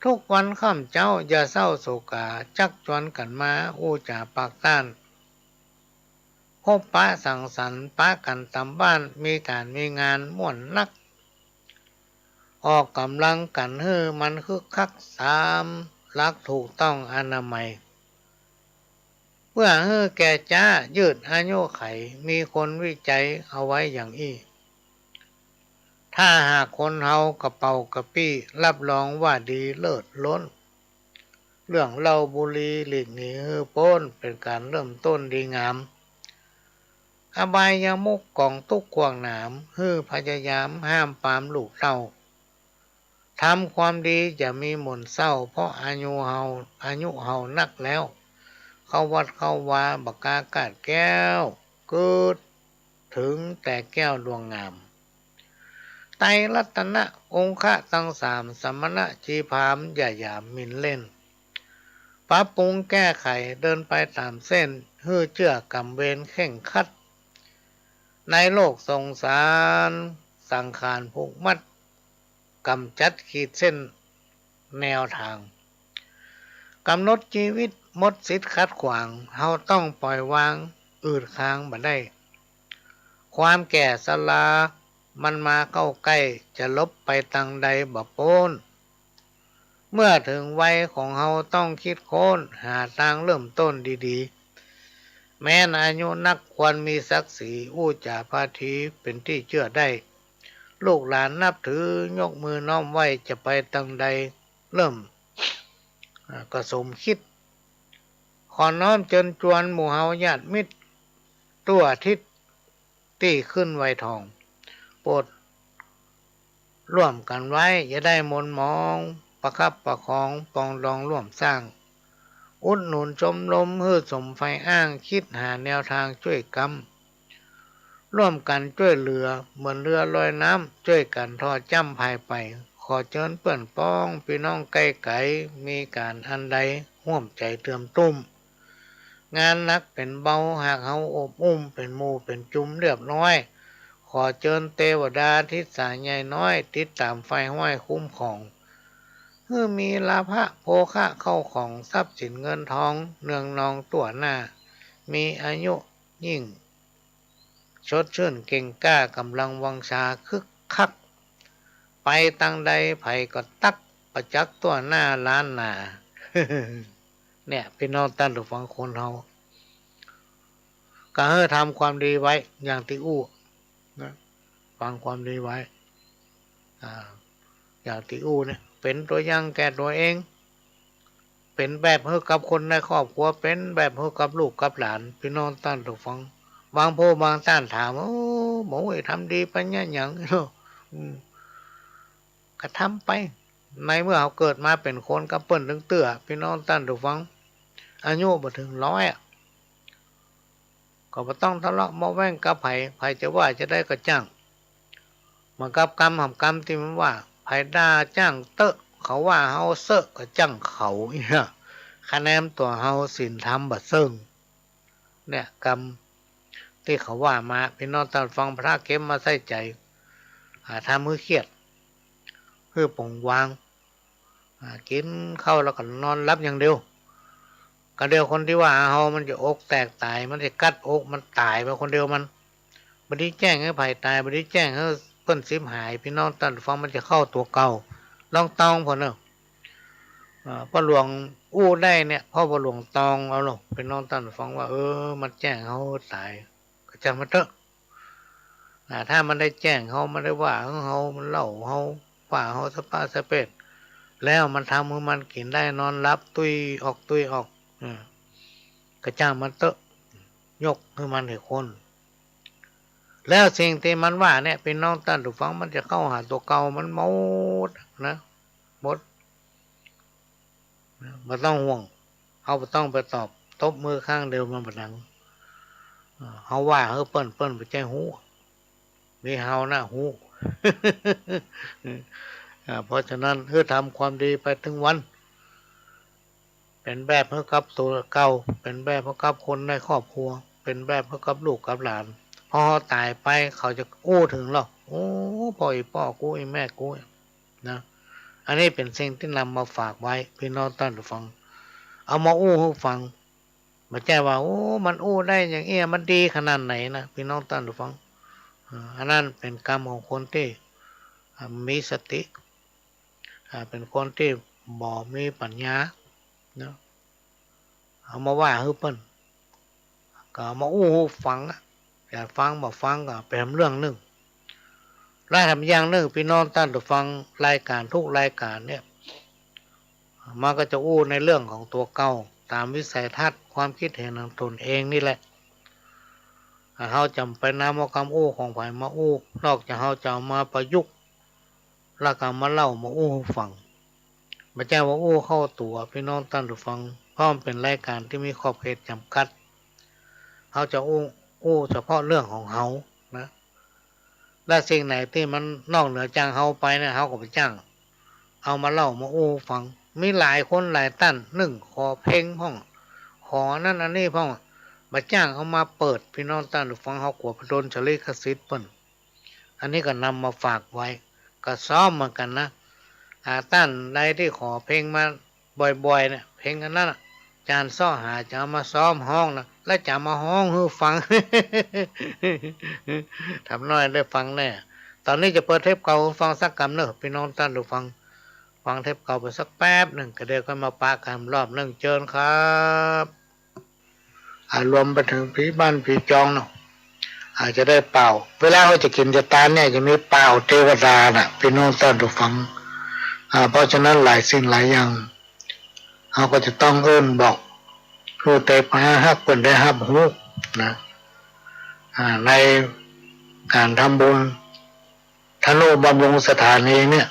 ทุกวันค่ำเจ้าอย่าเศร้าโศกาจักจวนกันมาอู้จ่าปากต้านพบปะสังสรรค์ปะกันตามบ้านมีการมีงานม่วนนักออกกำลังกันเฮือมันคึกคักตามรักถูกต้องอนามัยเพื่อเฮือแก่จ้ายืดอายุไขมีคนวิจัยเอาไว้อย่างอี้ถ้าหากคนเฮากระเป๋ากระปี้รับรองว่าดีเลิศล้นเรื่องเหล้าบุหรี่หลีกหนีฮือโป้นเป็นการเริ่มต้นดีงามอบายามุกกองทุกขวางหนามฮือพยายามห้ามปามลูกเต้าทำความดีอย่ามีหม่นเศร้าเพราะอายุเฮานักแล้วเข้าวัดเข้าวาบักกากาดแก้วเกิดถึงแต่แก้วดวงงามไตรรัตนะองค์ะทั้งสามสมณะชีพามอย่าหยามหมิ่นเล่นปรับปรุงแก้ไขเดินไปตามเส้นฮือเชื่อกำเวรเข่งคัดในโลกสงสารสังขารผูกมัดกำจัดขีดเส้นแนวทางกำหนดชีวิตหมดสิทธิ์ขัดขวางเฮาต้องปล่อยวางอืดค้างบ่ได้ความแก่สลามันมาเข้าใกล้จะลบไปทางใดบ่โป้นเมื่อถึงวัยของเฮาต้องคิดค้นหาทางเริ่มต้นดีๆ แม้นอายุนักควรมีศักดิ์ศรีอู้จาพาทีเป็นที่เชื่อได้ลูกหลานนับถือยกมือน้อมไหวจะไปตังใดเริ่มก็สมคิดขอน้อมเชิญชวนหมู่เฮาญาติมิตรตัวทิศที่ขึ้นไวทองโปรดร่วมกันไว้อย่าได้มนมองประคับประคองปองดองร่วมสร้างอุดหนุนชมรมเพื่อสมไฟอ้างคิดหาแนวทางช่วยกำร่วมกันช่วยเหลือเหมือนเรือลอยน้ำช่วยกันทอดจ้ำภายไปขอเชิญเพื่อนป้องพี่น้องไกลไกลมีการอันใดห่วมใจเติมตุ้มงานนักเป็นเบาหากเฮาอบอุ้มเป็นหมู่เป็นจุ่มเรียบร้อยขอเชิญเทวดาทิศสายใหญ่น้อยติดตามไฟห้อยคุ้มของเพื่อมีลาภะโภคะเข้าของทรัพย์สินเงินทองเนืองนองตัวหน้ามีอายุยิ่งชดชื่นเก่งกล้ากำลังวังชาคึกคักไปตั้งใดไผก็ตักประจักษ์ตัวหน้าล้านหนา เนี่ยพี่น้องท่านผู้ฟังคนเฮาก็ให้ทำความดีไว้อย่างที่อู้นะฟังความดีไว้อย่างที่อู้เนี่ยเป็นตัวอย่างแก่ตัวเองเป็นแบบให้กับคนในครอบครัวเป็นแบบให้กับลูกกับหลานพี่น้องท่านผู้ฟังบางผู้บางท่านถามโอ้หมูทำดีปัญญาอย่างเนาะก็ทำไปในเมื่อเขาเกิดมาเป็นคนกับเปิ้นถึงเตื้อพี่น้องท่านผู้ฟังอายุบ่ถึง100ก็บ่ต้องทะเลาะเมาะแว้งกับไผจะว่าจะได้ก็จ้างเหมือนกับกรรมหำกรรมที่มันว่าไผด่าจ้างเตอะเขาว่าเฮาเซอะก็จ้างเขาเนี่ยคะแนนตัวเฮาศีลธรรมบ่เซิงเนี่ยกรรมที่เขาว่ามาพี่น้องท่านฟังพระเก็บมาใส่ใจทำมือเครียดเพื่อปลงวางกินข้าวแล้วก็นอนรับอย่างเดียวก็เดียวคนที่ว่าเฮามันจะอกแตกตายมันจะกัดอกมันตายไปคนเดียวมันบัดนี้แจ้งให้ไผตายบัดนี้แจ้งให้เปิ้นสิบหายพี่น้องท่านฟังมันจะเข้าตัวเก่าลองตองพอเนอะพ่อหลวงอู้ได้เนี่ยพ่อหลวงตองเอาหรอกพี่น้องท่านฟังว่ามันแจ้งเขาตายก็จะมาเถอะถ้ามันได้แจ้งเขามันได้ว่าเขามันเล่าเขาว่าเขาสปาสเปดแล้วมันทำให้มันกินได้นอนรับตุยออกก็จ้างมันเตอะยกให้มันให้คนแล้วสิ่งที่มันว่าเนี่ยเป็นน้องท่านผู้ฟังมันจะเข้าหาตัวเก่ามันหมดนะหมดไม่ต้องห่วงเขาไม่ต้องไปตอบตบมือข้างเดียวมันบัดนังเขาว่าเขาเปิ้นไปใจหูมีเฮาหน้าหู เพราะฉะนั้นคือทำความดีไปถึงวันเป็นแบบให้กับตัวเก่าเป็นแบบให้กับคนในครอบครัวเป็นแบบให้กับลูกกับหลานพอตายไปเขาจะอู้ถึงหรอกโอ้พ่อกูแม่กูนะอันนี้เป็นสิ่งที่นำมาฝากไว้พี่น้องท่านผู้ฟังเอามาอู้ให้ฟังไม่ใช่ว่ามันอู้ได้อย่างมันดีขนาดไหนนะพี่น้องท่านผู้ฟังอันนั้นเป็นกรรมของคนที่มีสติเป็นคนที่บ่มีปัญญาเนาะเอามาว่าให้เปิ้นก็เอามาอู้ให้ฟังอยากฟังบ่ฟังก็เป็นเรื่องหนึ่งรายทำอย่างหนึ่งพี่น้องท่านผู้ฟังรายการทุกรายการเนี่ยมันก็จะอู้ในเรื่องของตัวเก่าตามวิสัยทัศน์ความคิดเห็นของตนเองนี่แหละเขาจำเป็นนำเอาคำอู้ของไผมาอู้นอกจากเขาจะเอามาประยุกต์แล้วก็มาเล่ามาอู้ให้ฟังไม่ใช่ว่าอู้เข้าตัวพี่น้องท่านผู้ฟังเพราะมันเป็นรายการที่มีขอบเขตจำกัดเขาจะอู้เฉพาะเรื่องของเขานะและสิ่งไหนที่มันนอกเหนือจากเขาไปเนี่ยเขาก็ไปจ้างเอามาเล่ามาอู้ฟังมีหลายคนหลายท่านขอเพลงพ่องขอนั่นอันนี้พ่องมาจ้างเอามาเปิดพี่น้องท่านผู้ฟังเขากลัวโดนฉลิกสิทธิ์เปิ้นอันนี้ก็นำมาฝากไว้ก็ซ้อมเหมือนกันนะท่านใดที่ขอเพลงมาบ่อยๆเนี่ยเพลงกันนั้นจานซ้อหาจะเอามาซ้อมห้องนะแล้วจะมาห้องให้ฟัง ทำน้อยได้ฟังแน่ตอนนี้จะเปิดเทปเก่าฟังสักกำเนอะพี่น้องท่านผู้ฟังเทปเก่าไปสักแป๊บหนึ่งก็เดี๋ยวก็มาปากันรอบหนึ่งเชิญครับ รวมไปถึงผีบ้านผีจองเนาะอาจจะได้เป่าเวลาเขาจะกินจะตานเนี่ยจะมีเป่าเทวดาน่ะพี่น้องท่านผู้ฟังเพราะฉะนั้นหลายสิ่งหลายอย่างเขาก็จะต้องเอิ้นบอกผู้เตปหาฮักเปิ่นได้ฮับฮู้นะในการทำบุญธนุบำรุงสถานีเนี่ย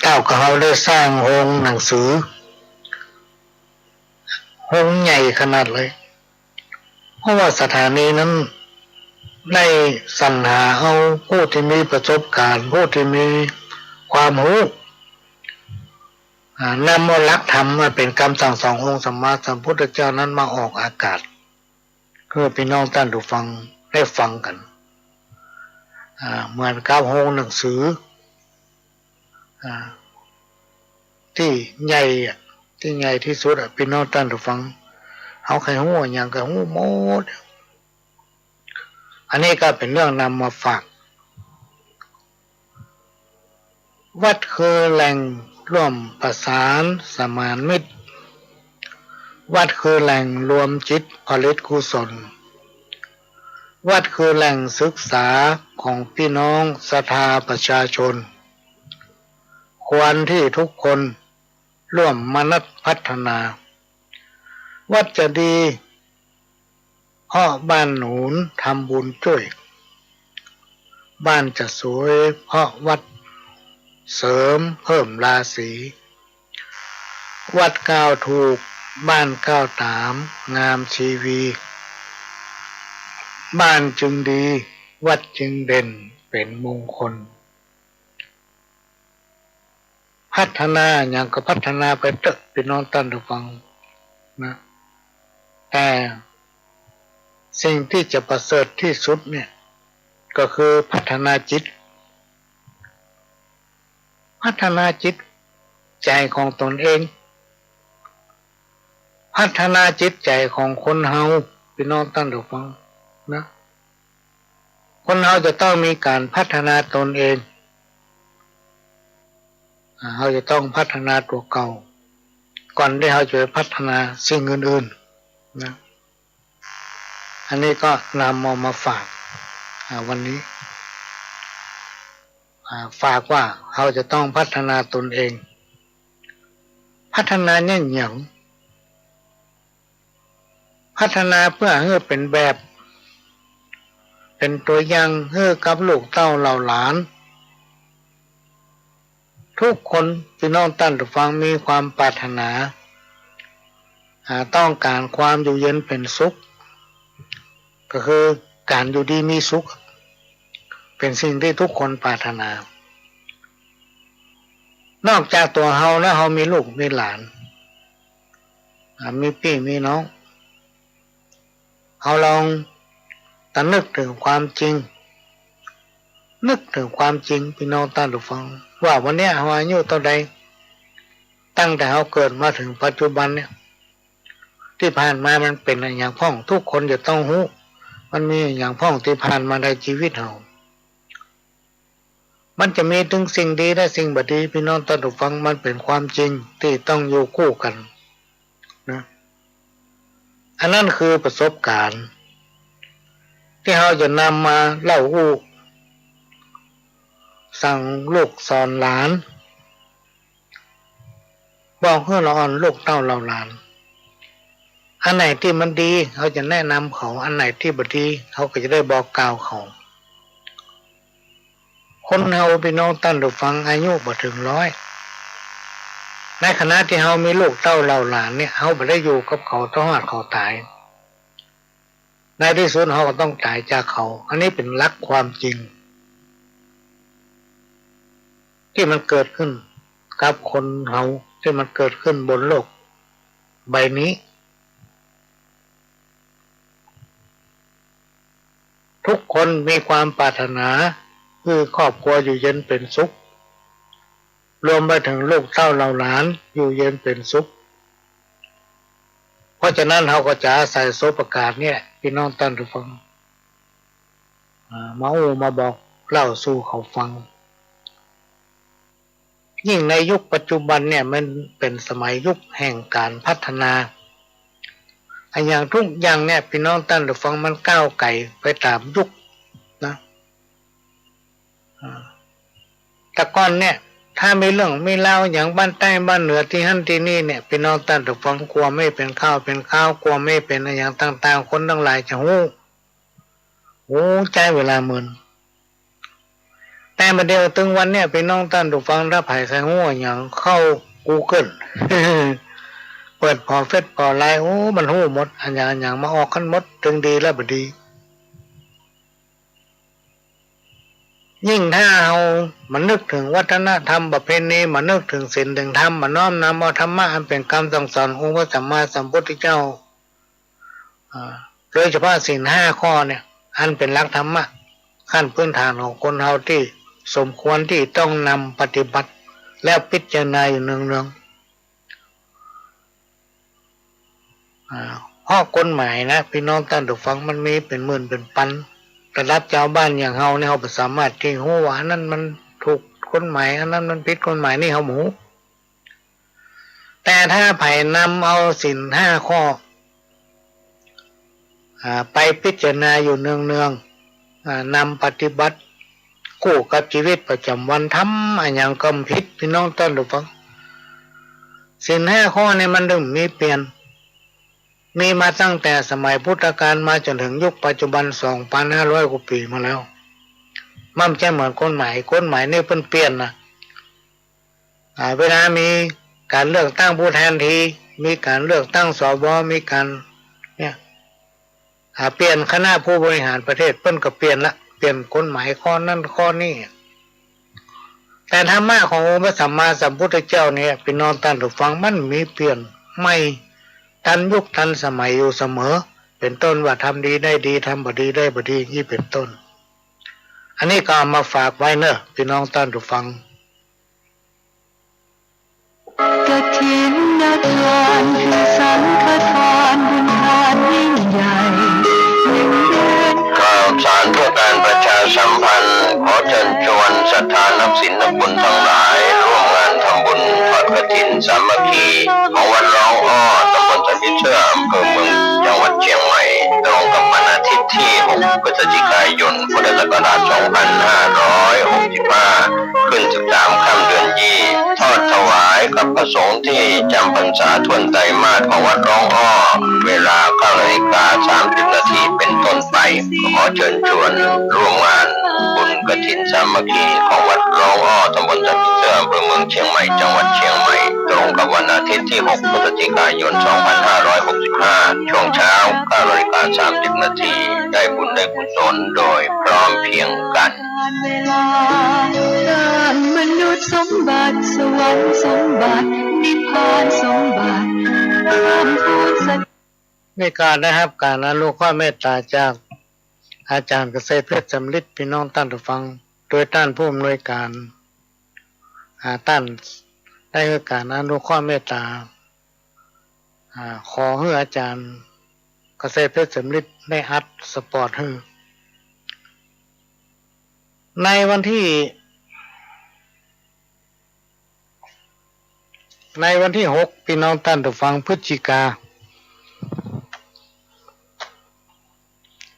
เจ้าเขาได้สร้างโรงหนังสือโรงใหญ่ขนาดเลยเพราะว่าสถานีนั้นได้สรรหาเอาผู้ที่มีประสบการณ์ผู้ที่มีความรู้นำเอาหลักธรรมมาเป็นคำสั่งสอนองค์สัมมาสัมพุทธเจ้านั้นมาออกอากาศเพื่อพี่น้องท่านผู้ฟังได้ฟังกันเหมือนกับโรงหนังสือที่ใหญ่ที่สุดพี่น้องท่านผู้ฟังเอาใครหู้อย่างกับหู้หมดอันนี้ก็เป็นเรื่องนำมาฝากวัดคือแหล่งร่วมประสานสมานมิตรวัดคือแหล่งรวมจิตผลิตกุศลวัดคือแหล่งศึกษาของพี่น้องศรัทธาประชาชนควรที่ทุกคนร่วมมนัสพัฒนาวัดจะดีเพราะบ้านหนุนทำบุญช่วยบ้านจะสวยเพราะวัดเสริมเพิ่มราศีวัดก้าวถูกบ้านก้าวตามงามชีวีบ้านจึงดีวัดจึงเด่นเป็นมงคลพัฒนาอย่างก็พัฒนาไปเถอะพี่น้องท่านผู้ฟังนะแต่สิ่งที่จะประเสริฐที่สุดเนี่ยก็คือพัฒนาจิตใจของตนเองพัฒนาจิตใจของคนเฮาพี่น้องท่านผู้ฟังนะคนเฮาจะต้องมีการพัฒนาตนเองเราจะต้องพัฒนาตัวเก่าก่อนที่เราจะพัฒนาสิ่งอื่นๆนะอันนี้ก็นำมาฝากวันนี้ฝากว่าเราจะต้องพัฒนาตนเองพัฒนาเนี่ยอย่างพัฒนาเพื่อให้เป็นแบบเป็นตัวอย่างให้กับลูกเต้าเหล่าหลานทุกคนพี่น้องท่านผู้ฟังมีความปรารถนาต้องการความอยู่เย็นเป็นสุขก็คือการอยู่ดีมีสุขเป็นสิ่งที่ทุกคนปรารถนานอกจากตัวเฮาแล้วเฮามีลูกมีหลานมีพี่มีน้องเฮาลองตระนึกถึงความจริงพี่น้องท่านผู้ฟังว่าวันนี้เฮาอายุเท่าใดตั้งแต่เฮาเกิดมาถึงปัจจุบันเนี่ยที่ผ่านมามันเป็นอย่างพ้องทุกคนจะต้องรู้มันมีอย่างพ้องที่ผ่านมาในชีวิตเฮามันจะมีถึงสิ่งดีและสิ่งบ่ดีพี่น้องท่านผู้ฟังมันเป็นความจริงที่ต้องอยู่คู่กันนะอันนั้นคือประสบการณ์ที่เราจะนำมาเล่าอู้สั่งลูกสอนหลานบอกให้เราอ่อนลูกเต้าเราหลานอันไหนที่มันดีเขาจะแนะนำเขาอันไหนที่บ่ดีเขาก็จะได้บอกกล่าวเขาคนเฮาพี่น้องท่านผู้ฟังอายุบ่ถึง100ในขณะที่เฮามีลูกเต้าเราหลานเนี่ยเฮาบ่ได้อยู่กับเขาต้องหาเขาตายในที่สุดเฮาก็ต้องตายจากเขาอันนี้เป็นหลักความจริงที่มันเกิดขึ้นกับคนเฮาที่มันเกิดขึ้นบนโลกใบนี้ทุกคนมีความปรารถนาคือครอบครัวอยู่เย็นเป็นสุขรวมไปถึงลูกเต้าเหล่าหลานอยู่เย็นเป็นสุขเพราะฉะนั้นเราก็จะอาศัยโสภกาสเนี่ยพี่น้องท่านผู้ฟังมาบอกเล่าสู่เขาฟังยิ่งในยุคปัจจุบันเนี่ยมันเป็นสมัยยุคแห่งการพัฒนา อันอย่างทุกอย่างเนี่ยพี่น้องท่านผู้ฟังมันก้าวไกลไปตามยุคนะแต่ก่อนเนี่ยถ้ามีเรื่องมีเล่าอย่างบ้านใต้บ้านเหนือที่หั่นที่นี่เนี่ยพี่น้องท่านผู้ฟังกลัวไม่เป็นข้าวเป็นข้าวกลัวไม่เป็นอะไรอย่างต่างๆคนทั้งหลายจะหูใจเวลาหมื่นแต่มาเดียวถึงวันเนี่ยพี่น้องท่านผู้ฟังถ้าไผ่ใส่หัวอย่างเข้า Google เปิดพอเฟซพอไลน์มันหูหมดอันอย่างมาออกกันหมดถึงดีแล้วบดียิ่งถ้าเอามันนึกถึงวัฒนธรรมประเพณีมันนึกถึงศีลถึงธรรมมันน้อมนำเอาธรรมะอันเป็นคำสั่งสอนองค์พระสัมมาสัมพุทธเจ้าโดยเฉพาะศีล5 ข้อเนี่ยอันเป็นหลักธรรมะขั้นพื้นฐานของคนเฮาที่สมควรที่ต้องนำปฏิบัติแล้วพิจารณาอยู่เนืองข้อกฎหมายนะพี่น้องท่านผู้ฟังมันมีเป็นหมื่นเป็นพันระดับชาวบ้านอย่างเฮาเนี่ยเฮาสามารถที่ฮู้ว่านั้นมันถูกกฎหมายอันนั้นมันผิดกฎหมายนี่เฮาหมูแต่ถ้าไผนำเอาศีล5 ข้อไปพิจารณาอยู่เนืองนำปฏิบัติคู่กับชีวิตประจำวันทำอันอย่างกำผิดพี่น้องท่านผู้ฟังศีล5 ข้อเนี่ยมันดึงมีเปลี่ยนมีมาตั้งแต่สมัยพุทธกาลมาจนถึงยุคปัจจุบัน 2,500 กว่าปีมาแล้วมันไม่ใช่เหมือนกฎหมายนี่เปลี่ยนนะเวลามีการเลือกตั้งผู้แทนทีมีการเลือกตั้งสวมีการเนี่ยเปลี่ยนคณะผู้บริหารประเทศเพิ่นก็เปลี่ยนกฎหมายข้อนั้นข้อนี้แต่ธรรมะขององค์พระสัมมาสัมพุทธเจ้าเนี่ยพี่น้องท่านผู้ฟังมันมีเปลี่ยนไม่ทันยุคทันสมัยอยู่เสมอเป็นต้นว่าทำดีได้ดีทำบ่ดีได้บ่ดีนี่เป็นต้นอันนี้ก็เอามาฝากไว้เนอะพี่น้องท่านผู้ฟังกฐินทานคือสังฆทานบุญทานยิ่งใหญ่1 เดือน ข่าวสารเพื่อการประชาสัมพันธ์ขอเชิญชวนศรัทธานักศีลนักบุญทั้งหลายร่วมงานทำบุญทอดกฐินสามัคคีของวัดร้องอ้อตำบลสันติเชื่ออำเภอเมืองจังหวัดเชียงใหม่ตรงกับวันอาทิตย์ที่ 6 พฤศจิกายน พุทธศักราช 2565 ขึ้น 13 ค่ำเดือนยี่ทอดถวายกับพระสงฆ์ที่จำพรรษาทวนไตรมาสของวัดร้องอ้อเวลา 9:30 นาทีเป็นต้นไปขอเชิญชวนร่วมงานบุญกฐินสามัคคีของวัดร้องอ้อตำบลสันติเชื่ออำเภอเมืองเชียงใหม่จังหวัดเชียงใหม่ตรงกับวันอาทิตย์ที่ 6 พฤศจิกายน 2565 ช่วงเช้า 9:30 นาทีได้บุญได้กุศลโดยพร้อมเพรียงกันเวลาการมนุษย์สมบัติสวรรค์สมบัตินิพพานสมบัติการพูดสัญในการนะครับการอนุเคราะห์เมตตาจากอาจารย์เกษตรเพชรสำลิดพี่น้องท่านผู้ฟังโดยท่านผู้อำนวยการท่านได้ให้การอนุเคราะห์เมตตาขอให้อาจารย์เกษตรเพชรสำลิดได้อัดสปอร์ตให้ในวันที่ 6พี่น้องท่านผู้ฟังพฤศจิกา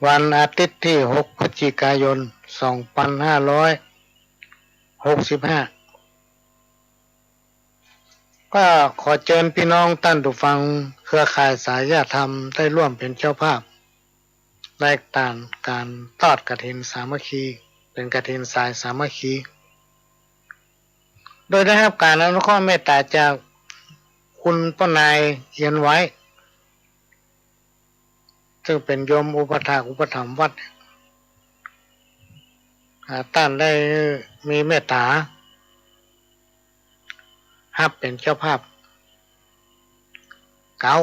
วันอาทิตย์ที่ 6 พฤศจิกายน 2565 ก็ขอเชิญพี่น้องท่านผู้ฟังเครือข่ายสายญาติธรรมได้ร่วมเป็นเจ้าภาพในการทอดกฐินสามัคคีเป็นกฐินสายสามัคคีโดยได้รับการอนุเคราะห์เมตตาจากคุณป้านายเอียนไว้ซึ่งเป็นโยมอุปถากอุปถัมภ์วัดท่านได้มีเมตตาฮับเป็นเจ้าภาพเก้า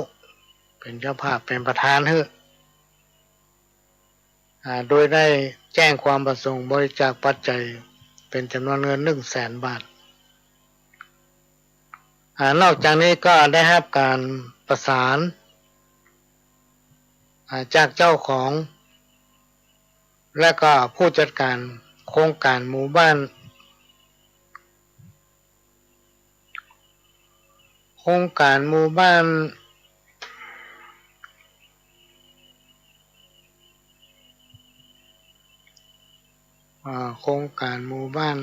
เป็นเจ้าภาพเป็นประธานให้โดยได้แจ้งความประสงค์บริจาคปัจจัยเป็นจำนวนเงิน 100,000 บาทนอกจากนี้ก็ได้รับการประสานจากเจ้าของและก็ผู้จัดการโครงการหมู่บ้าน โครงการหมู่บ้าน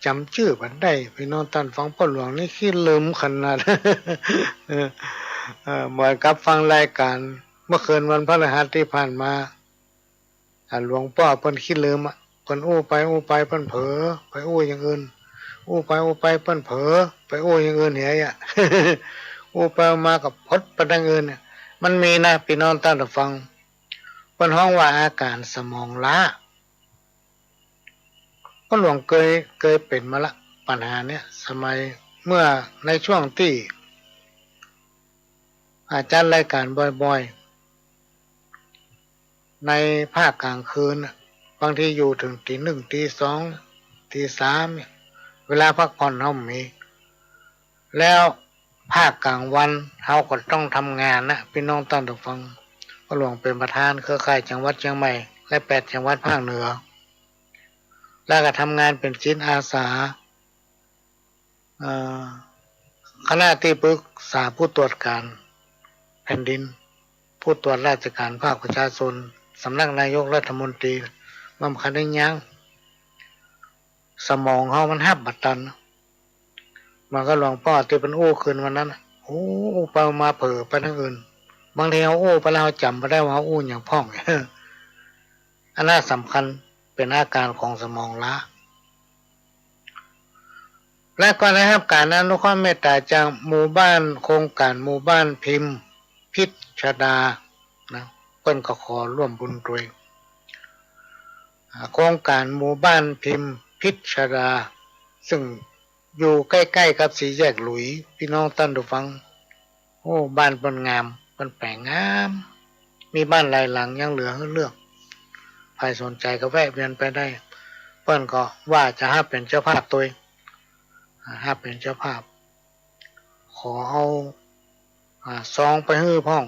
จำชื่อบันได้พี่น้องท่านฟังพ่อหลวงนี่ขี้ลืมขนาด เออเหมือนกับฟังรายการเมื่อคืนวันพฤหัสที่ผ่านมาหลวงพ่อเพิ่นขี้ลืมเพิ่นอู้ไปเพิ่นเผลอไปอู้อย่างอื่นอู้ไปเพิ่นเผลอไปอู้อย่างอื่นเหี้ย อู้ไปมากับพดไปทางอื่นเนี่ยมันมีนะพี่น้องท่านฟังเพิ่นฮ้องว่าอาการสมองล้าก็หลวงเคยเป็นมาละปัญหาเนี้ยสมัยเมื่อในช่วงที่อาจารย์รายการบ่อยๆในภาคกลางคืนบางทีอยู่ถึงตี 1ตี 2ตี 3เนี่ยเวลาพักผ่อนเฮามีแล้วภาคกลางวันเฮาก็ต้องทำงานนะพี่น้องท่านผู้ฟังก็หลวงเป็นประธานเครือข่ายจังหวัดเชียงใหม่และ8จังหวัดภาคเหนือแล้วก็ทำงานเป็นจิตอาสาคณะที่ปรึกษาผู้ตรวจการแผ่นดินผู้ตรวจราชการภาคประชาชนสำนักนายกรัฐมนตรีมันคันได้ยังสมองเขามันหับบัดตันมันก็หลวงพ่อที่เป็นอู้คืนวันนั้นโอ้ไปมาเผลอไปทางอื่นบางทีเขาอู้ไปแล้วเขาจำไม่ได้ว่าเขาอู้อย่างพ่อง อันนั้นสำคัญเป็นอาการของสมองล้าและก็ได้รับการอนุเคราะห์เมตตาจากหมู่บ้านโครงการหมู่บ้านพิมพ์พิชดานะเปิ้นก็ขอร่วมบุญด้วยโครงการหมู่บ้านพิมพ์พิชดาซึ่งอยู่ใกล้ๆกับสี่แยกหลุยพี่น้องท่านผู้ฟังโอ้บ้านเปิ้นงามเปิ้นแปลงงามมีบ้านหลายหลังยังเหลือให้เลือกใครสนใจก็แวะเวียนไปได้เปิ้นก็ว่าจะให้เป็นเจ้าภาพตัวถ้าเป็นเจ้าภาพขอเอาซองไปฮื้อพ่อง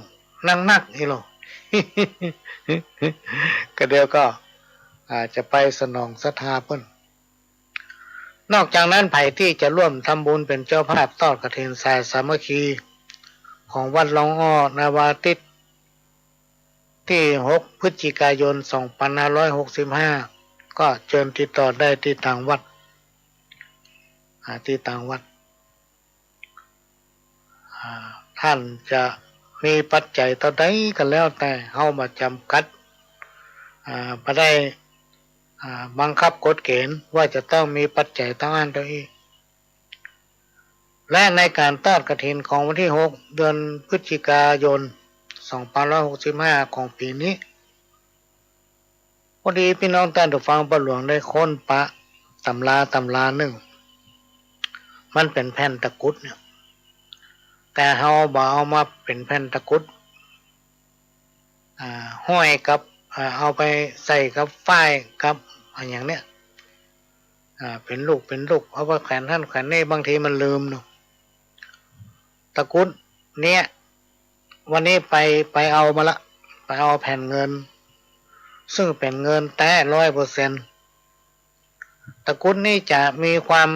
นั่งนักนี่หรอ ก็เดี๋ยวก็จะไปสนองศรัทธาเพิ่นนอกจากนั้นไผ่ที่จะร่วมทำบุญเป็นเจ้าภาพทอดกฐินสายสามัคคีของวัดหลองอ้อนาวาทิตที่6พฤศจิกายน2565ก็เชิญติดต่อได้ที่ต่างวัดท่านจะมีปัจจัยต่อใดก็แล้วแต่เฮามาจำกัดบ่ได้บังคับกฎเกณฑ์ว่าจะต้องมีปัจจัยต้องอันตัวอีกและในการทอดกฐินของวันที่6เดือนพฤศจิกายน2565ของปีนี้พอดีพี่น้องท่านผู้ฟังประหลวงได้ค้นปะตำราหนึ่งมันเป็นแผ่นตะกรุดเนี่ยแต่เฮาบ่เอามาเป็นแผ่นตะกรุดห้อยกับเอาไปใส่กับฝ้ายกับอย่างเนี้ยเป็นลูกเอาไปแขวนท่านแขวนนี่บางทีมันลืมเนาะตะกรุดเนี่ยวันนี้ไปเอามาละไปเอาแผ่นเงินซึ่งเป็นเงินแท้ 100% ตะกรุดนี่จะมีความ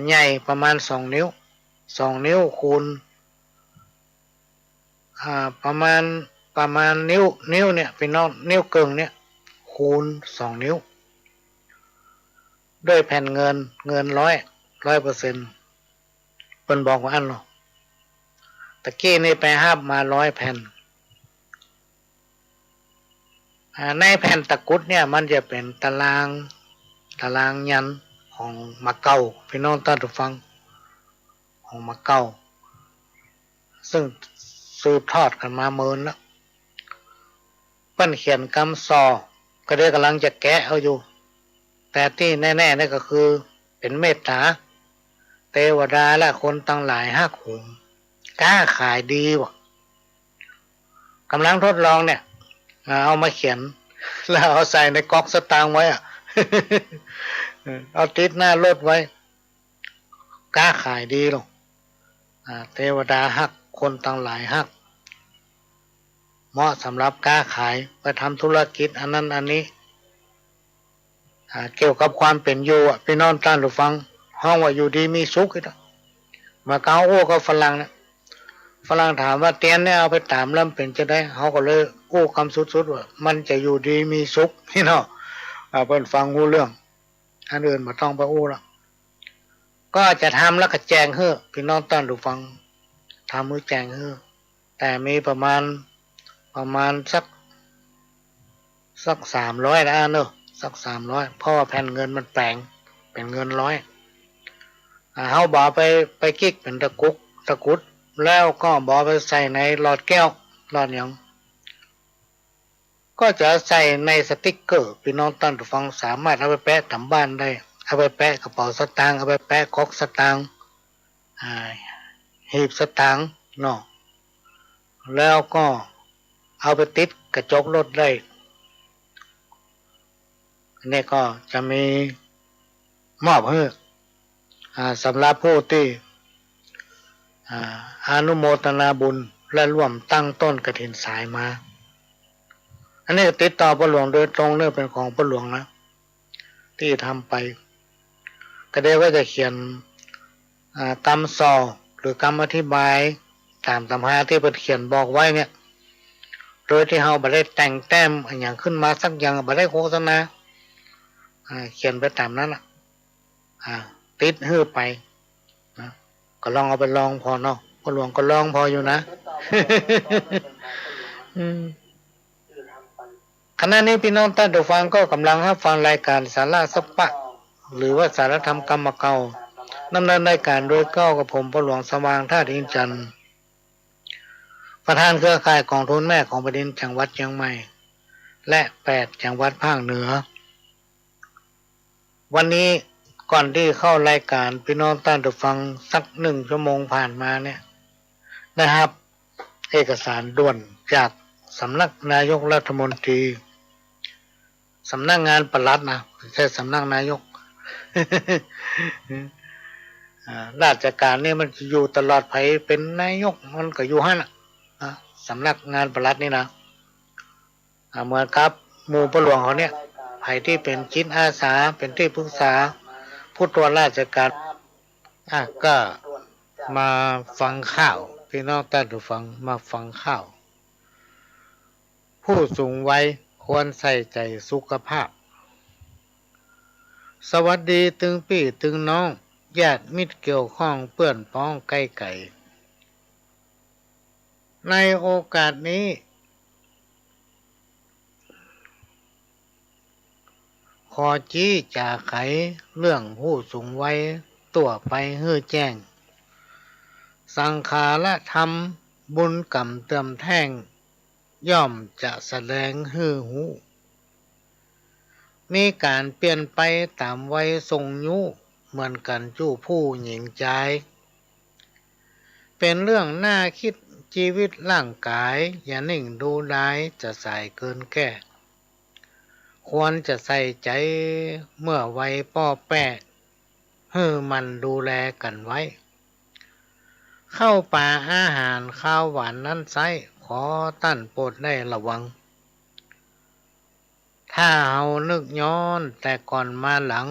ใหญ่ประมาณ2 นิ้วคูณประมาณนิ้วเนี่ยเป็นนิ้วเกิงเนี่ยคูณ2 นิ้วด้วยแผ่นเงิน100% เพิ่นบอกว่าอันเนาะตะกี้นี่ไปหาบมา100 แผ่นในแผ่นตะกรุดเนี่ยมันจะเป็นตารางยันของมาเก้าพี่น้องท่านผู้ฟังของมาเก้าซึ่งสืบทอดกันมาเมินแล้วเพิ่นเขียนคำซอก็ได้กำลังจะแกะเอาอยู่แต่ที่แน่ๆนี่ก็คือเป็นเมตตาเทวดาและคนตั้งหลายฮักโหมกล้าขายดีว่ะกำลังทดลองเนี่ยเอามาเขียนแล้วเอาใส่ในก๊อกสตางค์ไว้ เอาติดหน้ารถไว้กล้าขายดีหรอกเทวดาฮักคนตั้งหลายฮักเหมาะสำหรับกล้าขายไปทำธุรกิจอันนั้นอันนี้เกี่ยวกับความเป็นอยู่พี่น้องท่านผู้ฟังห้องว่าอยู่ดีมีสุขอีกมาเก้าโอ้ก็ฝรั่งนะฝรั่งถามว่าเตียนเนี่ยเอาไปตามแล้วเป็นจะได้เขาก็เลยโอ้คำสุดๆว่ามันจะอยู่ดีมีสุขพี่น้อง เพิ่นฟังรู้เรื่องอันอื่นบ่ต้องไปอู้ละก็จะทำแล้วก็แจ้งเฮ้อพี่น้องท่านผู้ฟังทำมือแจ้งเฮ้อแต่มีประมาณสัก300นะเนอะสัก300เพราะว่าแผ่นเงินมันแปลงเป็นเงินร้อยเฮาบ่ไปกิ๊กเป็นตะกุดแล้วก็บ่ไปใส่ในหลอดแก้วหลอดหยังก็จะใส่ในสติกเกอร์พี่น้องท่านผู้ฟังสามารถเอาไปแปะทำบ้านได้เอาไปแปะกระเป๋าสตางค์เอาไปแปะก๊อกสตางค์หีบสตางค์เนาะแล้วก็เอาไปติดกระจกรถได้นี่ก็จะมีมอบให้สำหรับผู้ที่อนุโมทนาบุญและร่วมตั้งต้นกฐินสายมาอันนี้ติดต่อพระหลวงโดยตรงเนี่ยเป็นของพระหลวงนะที่ทำไปก็เดี๋ยวก็จะเขียนกรรมสอหรือกรรมอธิบายตามตำราที่เพิ่นเขียนบอกไว้เนี่ยโดยที่เราบ่ได้แต่งแต้มอย่างขึ้นมาสักอย่างบ่ได้โฆษณาเขียนไปตามนั้นติดฮื้อไปนะก็ลองเอาไปลองพอเนาะพระหลวงก็ลองพออยู่นะ ขณะนี้พี่น้องท่านผู้ฟังก็กำลังรับฟังรายการสาระสปะหรือว่าสารธรรมกรรมเก่าดำเนินรายการโดยเก้ากับผมพระหลวงสว่างท่าดินจันทร์ประธานเครือข่ายกองทุนแม่ของแผ่นดินจังหวัดเชียงใหม่และ8จังหวัดภาคเหนือวันนี้ก่อนที่เข้ารายการพี่น้องท่านผู้ฟังสัก1 ชั่วโมงผ่านมาเนี่ยนะครับเอกสารด่วนจากสำนักนายกรัฐมนตรีสำนักงานปลัดนะไม่ใช่สำนักนายก ราชการนี่มันอยู่ตลอดไผเป็นนายกมันก็อยู่หั่นสำนักงานปลัดนี่นะเหมือนครับหมู่ประหลวงเขาเนี่ยไผที่เป็นจิตอาสาเป็นที่ปรึกษาผู้ตรวจราชการก็มาฟังข่าวพี่น้องท่านผู้ฟังมาฟังข่าวผู้สูงวัยควรใส่ใจสุขภาพสวัสดีตึงพี่ตึงน้องญาติมิตรเกี่ยวข้องเพื่อนพ้องใกล้ไก่ในโอกาสนี้ขอชี้จากไขเรื่องผู้สูงวัยตัวไปให้แจ้งสังขารธรรมบุญกรรมเติมแท่งย่อมจะแสดงให้หูมีการเปลี่ยนไปตามวัยทรงยุเหมือนกันจู้ผู้หญิงใจเป็นเรื่องน่าคิดชีวิตร่างกายอย่านิ่งดูได้จะใส่เกินแก่ควรจะใส่ใจเมื่อวัยป้อแป้ให้มันดูแลกันไว้เข้าป่าอาหารข้าวหวานนั้นไซขอตั้นโปรดได้ระวังถ้าเฮานึกย้อนแต่ก่อนมาหลัง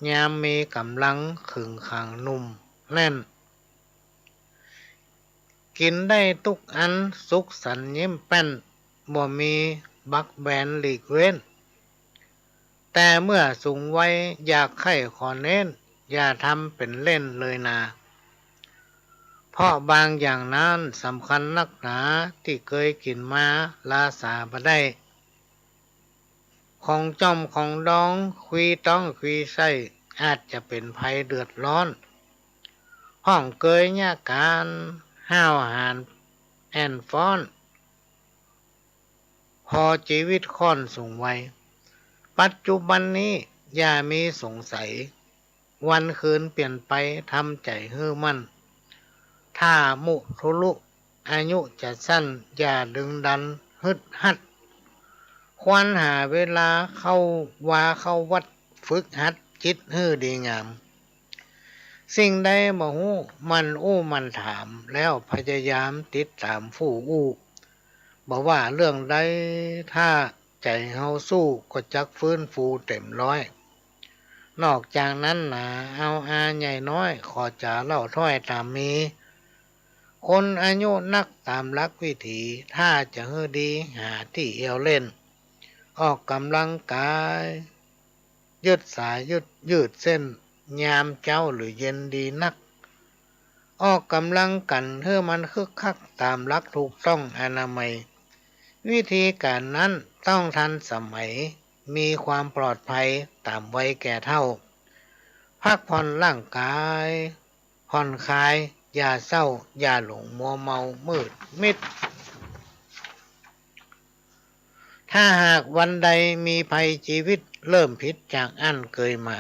ยามมีกำลังขึงขังนุ่มแน่นกินได้ทุกอันสุขสันต์ยิ้มแป้นบ่มีบักแบนหลีกเว้นแต่เมื่อสูงวัยอยากไข้ขอเน้นอย่าทำเป็นเล่นเลยนะเพราะบางอย่างนั้นสำคัญนักหนาที่เคยกินมาลาสาบ่ได้ของจอมของดองคุยต้องคุยไส้อาจจะเป็นภัยเดือดร้อนห้องเกยยาการห้าวหาญแอนฟ้อนพอชีวิตค่อนสูงวัยปัจจุบันนี้อย่ามีสงสัยวันคืนเปลี่ยนไปทำใจเฮือมั่นถ้ามุทุลุอายุจะสั้นอย่าดึงดันฮึดฮัดควรหาเวลาเข้าวัดฝึกหัดจิตให้ดีงามสิ่งใดบ่ฮู้มันมันถามแล้วพยายามติดตามผู้บอกว่าเรื่องใดถ้าใจเฮาสู้ก็จักฟื้นฟูเต็มร้อยนอกจากนั้นนะเอาอาใหญ่น้อยขอจะเล่าถ้อยตามมีคนอายุนักตามหลักวิถีถ้าจะให้ดีหาที่เอวเล่นออกกำลังกาย ยืดสายยืดเส้นยามเจ้าหรือเย็นดีนักออกกำลังกันเพื่อมันคึกคักตามหลักถูกต้องอนามัยวิธีการนั้นต้องทันสมัยมีความปลอดภัยตามวัยแก่เฒ่าพักผ่อนร่างกายผ่อนคลายอย่าเศร้าอย่าหลงมัวเมามืดมิดถ้าหากวันใดมีภัยชีวิตเริ่มผิดจากอันเคยมา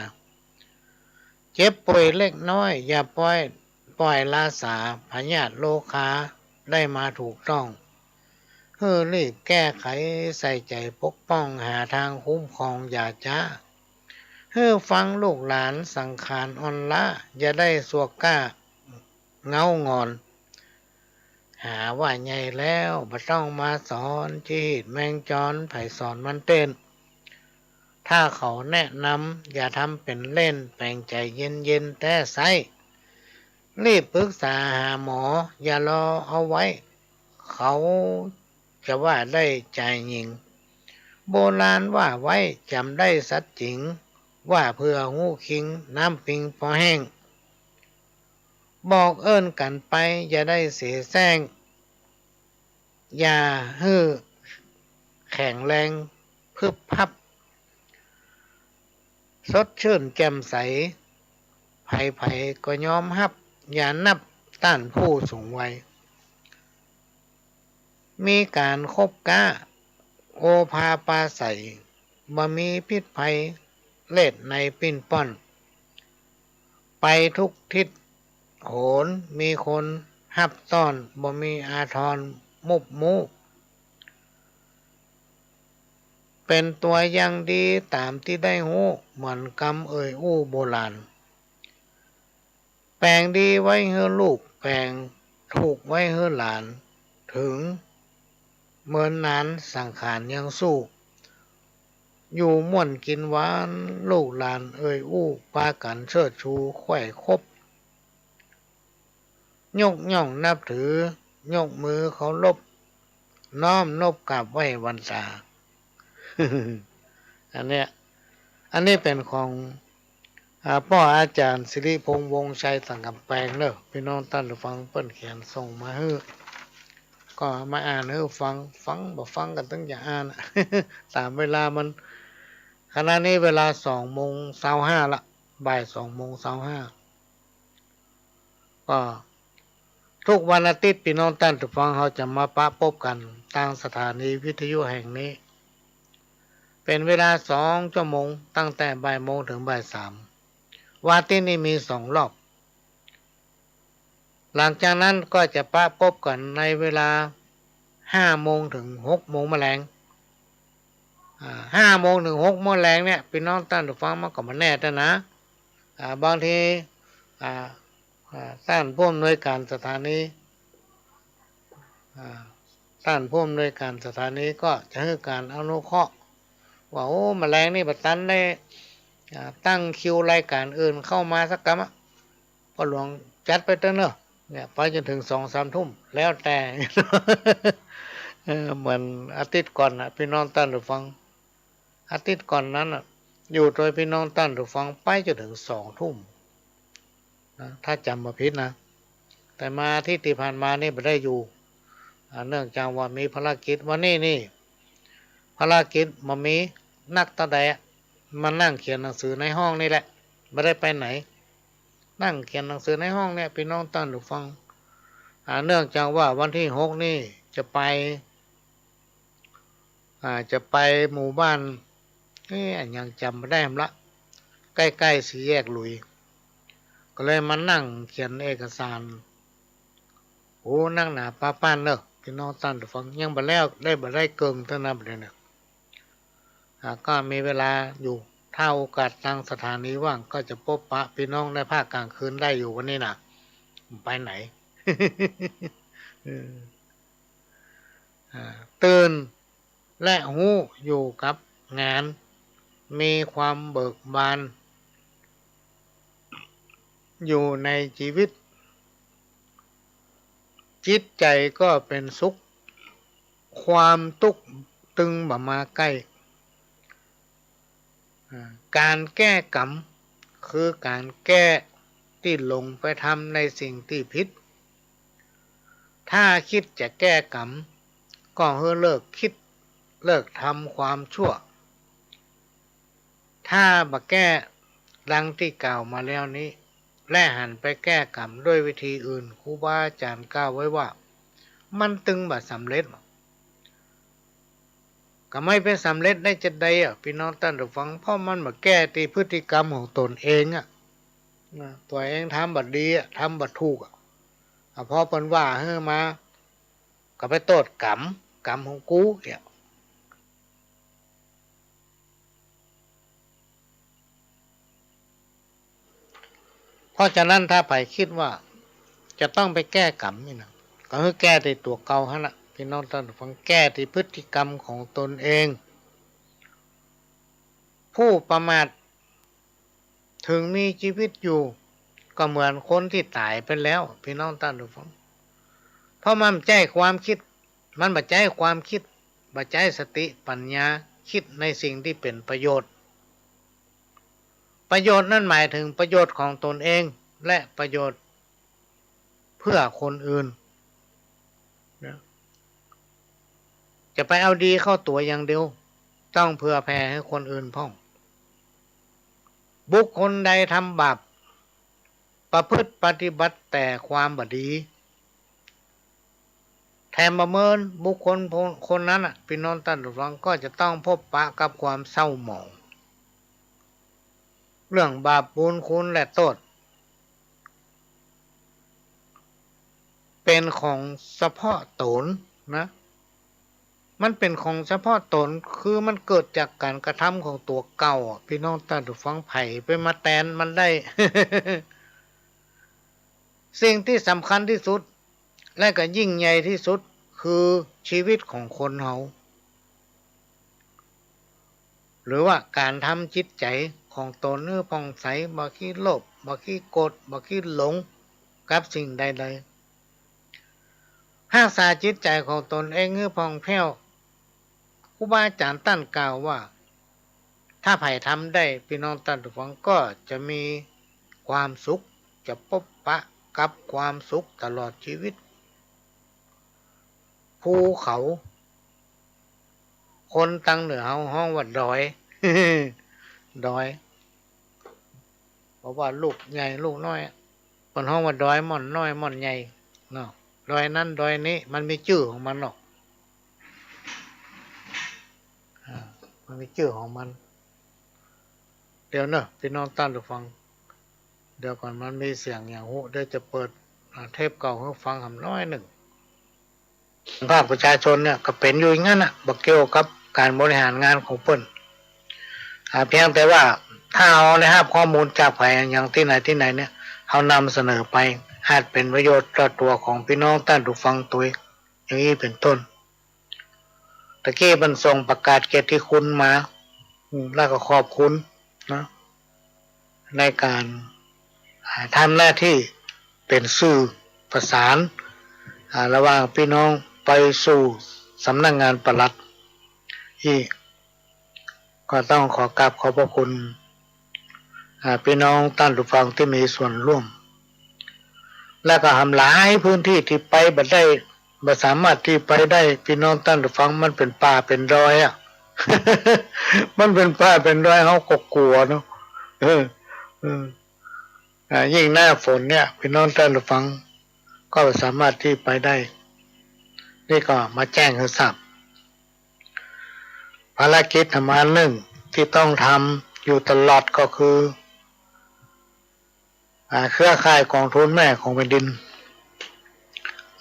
เจ็บป่วยเล็กน้อยอย่าปล่อยลาสาพยาธิโรคาได้มาถูกต้องเพื่อรีบแก้ไขใส่ใจปกป้องหาทางคุ้มครองอย่าช้าเพื่อฟังลูกหลานสังขารอ่อนล้าอย่าได้สวกกล้าเงางอนหาว่าใหญ่แล้วบ่ต้องมาสอนชีดแมงจรไผสอนมันเต้นถ้าเขาแนะนำอย่าทำเป็นเล่นแปลงใจเย็นแต่ไซรีบปรึกษาหาหมออย่ารอเอาไว้เขาจะว่าได้ใจหญิงโบราณว่าไว้จำได้สัตจริงว่าเพื่อหูคิงน้ำปิงพอแห้งบอกเอิ้นกันไปอย่าได้เสียแซงอย่าฮื้อแข็งแรงพึบพับสดชื่นแจ่มใสไผก็ยอมรับอย่านับต้านผู้สูงวัยมีการคบก้าโอภาปาใสบ่มีพิษภัยเล็ดในปิ้นป้อนไปทุกทิศโหนมีคนหับต้อนบ่มีอาทรมุบมูเป็นตัวอย่างดีตามที่ได้หูเหมือนกำเอ่ยอู้โบราณแปลงดีไว้เฮือลูกแปลงถูกไว้เฮือหลานถึงเมินนานสังขารยังสู้อยู่ม่วนกินหวานลูกหลานเอ่ยอู้ปากันเชิดชูไขว้คบยกย่องนับถือยกมือเขาลบน้อมนบกราบไหว้วันตา อันนี้เป็นของพ่ออาจารย์สิริพงษ์วงศ์ชัยสังกำแพงเนอะพี่น้องท่านผู้ฟังเปิ้นเขียนส่งมาให้ก็มาอ่านให้ฟังบ่ฟังกันตั้งอย่าอ่าน ตามเวลามันขณะนี้เวลา2:25ละบ่าย2:25ก็ทุกวันอาทิตย์พี่น้องท่านผู้ฟังเขาจะมาปะพบกันทางสถานีวิทยุแห่งนี้เป็นเวลา2 ชั่วโมงตั้งแต่บ่ายโมงถึงบ่าย3วันที่นี่มี2 รอบหลังจากนั้นก็จะปะพบกันในเวลา5 โมงถึง6 โมงแมลง5 โมงถึง6 โมงแรงเนี่ยพี่น้องท่านผู้ฟังมันก็มาแน่แต่นะบางทีท่านผู้อำนวยการสถานีท่านผู้อำนวยการสถานีก็จะให้การอนุเคราะห์ว่าโอ้แมลงนี่บัดตันได้ตั้งคิวรายการอื่นเข้ามาสักกรรมพอหลวงจัดไปเถอะเนอะเนี่ยไปจนถึง2-3 ทุ่มแล้วแต่ เหมือนอาทิตย์ก่อนพี่น้องท่านผู้ฟังอาทิตย์ก่อนนั้นอยู่โดยพี่น้องท่านผู้ฟังไปจนถึง2 ทุ่มนะถ้าจำมาผิดนะแต่มาอาทิตย์ที่ผ่านมานี่ไม่ได้อยู่เนื่องจากว่ามีภารกิจวันนี้ภารกิจมันมีนักตะแดะมานั่งเขียนหนังสือในห้องนี่แหละไม่ได้ไปไหนนั่งเขียนหนังสือในห้องเนี่ยพี่น้องท่านผู้ฟังเนื่องจากว่าวันที่6นี่จะไปหมู่บ้านยังจำไม่ได้ละใกล้ๆสี่แยกหลุยก็เลยมานั่งเขียนเอกสารโอ้นั่งหนาป้าป้านเนอะพี่น้องท่านผู้ฟังยังบ่แล้วได้บ่ได้เกิงเท่านั้นเลยเนี่ยก็มีเวลาอยู่ถ้าโอกาสทางสถานีว่างก็จะพบปะพี่น้องในภาคกลางคืนได้อยู่วันนี้นะไปไหน ตื่นและหูอยู่กับงานมีความเบิกบานอยู่ในชีวิตจิตใจก็เป็นสุขความตุกตึงบ่มาใกล้ การแก้กรรมคือการแก้ที่ลงไปทำในสิ่งที่ผิดถ้าคิดจะแก้กรรมก็ให้เลิกคิดเลิกทำความชั่วถ้ามาแก้ดังที่กล่าวมาแล้วนี้และหันไปแก้กรรมด้วยวิธีอื่นครูบาอาจารย์กล่าวไว้ว่ามันตึงบ่สำเร็จก็ไม่เป็นสำเร็จได้จะใดพี่น้องท่านผู้ฟังเพราะมันมาแก้ที่พฤติกรรมของตนเองตัวเองทำบัดดีทำบัดถูกพอเปิ้นว่าเฮ้มาก็ไปโทษกรรมของกูเนี่ยเพราะฉะนั้นถ้าไปคิดว่าจะต้องไปแก้กรรมนี่นะก็คือแก้ที่ตัวเก่าฮะละพี่น้องท่านผู้ฟังแก้ที่พฤติกรรมของตนเองผู้ประมาทถึงมีชีวิตอยู่ก็เหมือนคนที่ตายไปแล้วพี่น้องท่านผู้ฟังเพราะมันใจความคิดมันบัดใจความคิดบัดใจสติปัญญาคิดในสิ่งที่เป็นประโยชน์นั่นหมายถึงประโยชน์ของตนเองและประโยชน์เพื่อคนอื่นนะจะไปเอาดีเข้าตัวอย่างเดียวต้องเพื่อแผ่ให้คนอื่นพ้องบุคคลใดทำบาปประพฤติปฏิบัติแต่ความบดีแถมประเมินบุคคลคนนั้นพี่น้องท่านผู้ฟังก็จะต้องพบปะกับความเศร้าหมองเรื่องบาปบุญคุณและโทษเป็นของเฉพาะตนนะมันเป็นของเฉพาะตนคือมันเกิดจากการกระทำของตัวเก่าพี่น้องท่านผู้ฟังไผ่ไปมาแทนมันได้ สิ่งที่สำคัญที่สุดและก็ยิ่งใหญ่ที่สุดคือชีวิตของคนเฮาหรือว่าการทำจิตใจของตนให้ผ่องใสบ่ขี้โลภบ่ขี้โกรธบ่ขี้หลงกับสิ่งใดๆรักษาจิตใจของตนเองให้ผ่องแผ้วครูบาอาจารย์ท่านกล่าวว่าถ้าไผ่ทำได้พี่น้องท่านผู้ฟังก็จะมีความสุขจะพบปะกับความสุขตลอดชีวิตภูเขาคนตังเหนือห้องว่าดอย ดอยเพราะว่าลูกใหญ่ลูกน้อยคนห้องว่าดอยม่อนน้อยม่อนใหญ่เนาะดอยนั้นดอยนี้มันมีชื่อของมันเนาะมันมีชื่อของมันเดี๋ยวเนอะพี่น้องท่านผู้ฟังเดี๋ยวก่อนมันมีเสียงอย่างหูเดี๋ยวจะเปิดเทปเก่าให้ฟังคำน้อยหนึ่งภาคประชาชนเนี่ยก็เป็นอยู่อย่างนั้นนะบักเกี่ยวกับการบริหารงานของเปิ้นเพียงแต่ว่าถ้าเอาได้รับข้อมูลจากใครอย่างที่ไหนเนี่ยเอานำเสนอไปอาจเป็นประโยชน์ต่อตัวของพี่น้องท่านผู้ฟังตัวอย่างนี้เป็นต้นตะกี้มันส่งประกาศเกียรติคุณมาแล้วก็ขอบคุณนะในการทำหน้าที่เป็นสื่อประสานระหว่างพี่น้องไปสู่สำนักงานปลัดที่ก็ต้องขอกราบขอบพระคุณพี่น้องท่านผู้ฟังที่มีส่วนร่วมและก็ทำหลายพื้นที่ที่ไปบัดได้บ่สามารถที่ไปได้พี่น้องท่านผู้ฟังมันเป็นป่าเป็นดอยมันเป็นป่าเป็นดอยเขาก็กลัวเนาะยิ่งหน้าฝนเนี่ยพี่น้องท่านผู้ฟังก็สามารถที่ไปได้นี่ก็มาแจ้งให้ทราบภารกิจทำงานหนึ่งที่ต้องทำอยู่ตลอดก็คือเครือข่ายกองทุนแม่ของแผ่นดิน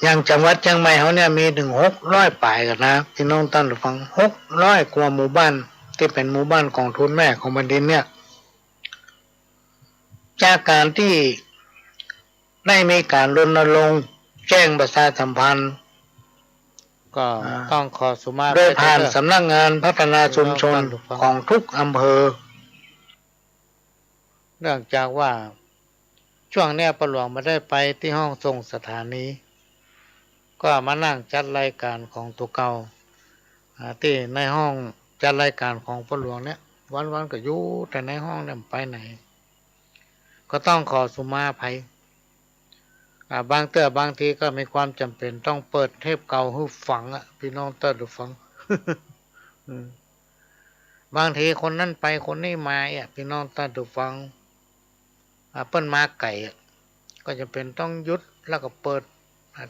อย่างจังหวัดเชียงใหม่เขาเนี่ยมีถึง600 ป่ายกันนะพี่น้องท่านผู้ฟัง600 กว่าหมู่บ้านที่เป็นหมู่บ้านกองทุนแม่ของแผ่นดินเนี่ยจากการที่ได้มีการรณรงค์แจ้งประชาสัมพันธ์ก็ต้องขอสุมาโดยผ่านสำนักงานพัฒนาชุมชนของทุกอำเภอเนื่องจากว่าช่วงเนี้ยประหลวงไม่ได้ไปที่ห้องส่งสถานีก็มานั่งจัดรายการของตัวเก่าที่ในห้องจัดรายการของประหลวงเนี่ย วันก็อยู่แต่ในห้องเนี่ยไปไหนก็ต้องขอสุมาภัยบางบางทีก็มีความจำเป็นต้องเปิดเทปเก่าให้ฟังพี่น้องเติร์ดฟัง บางทีคนนั้นไปคนนี้มาพี่น้องเติร์ดฟังเปิ้นมาไก่ก็จะเป็นต้องยุดแล้วก็เปิด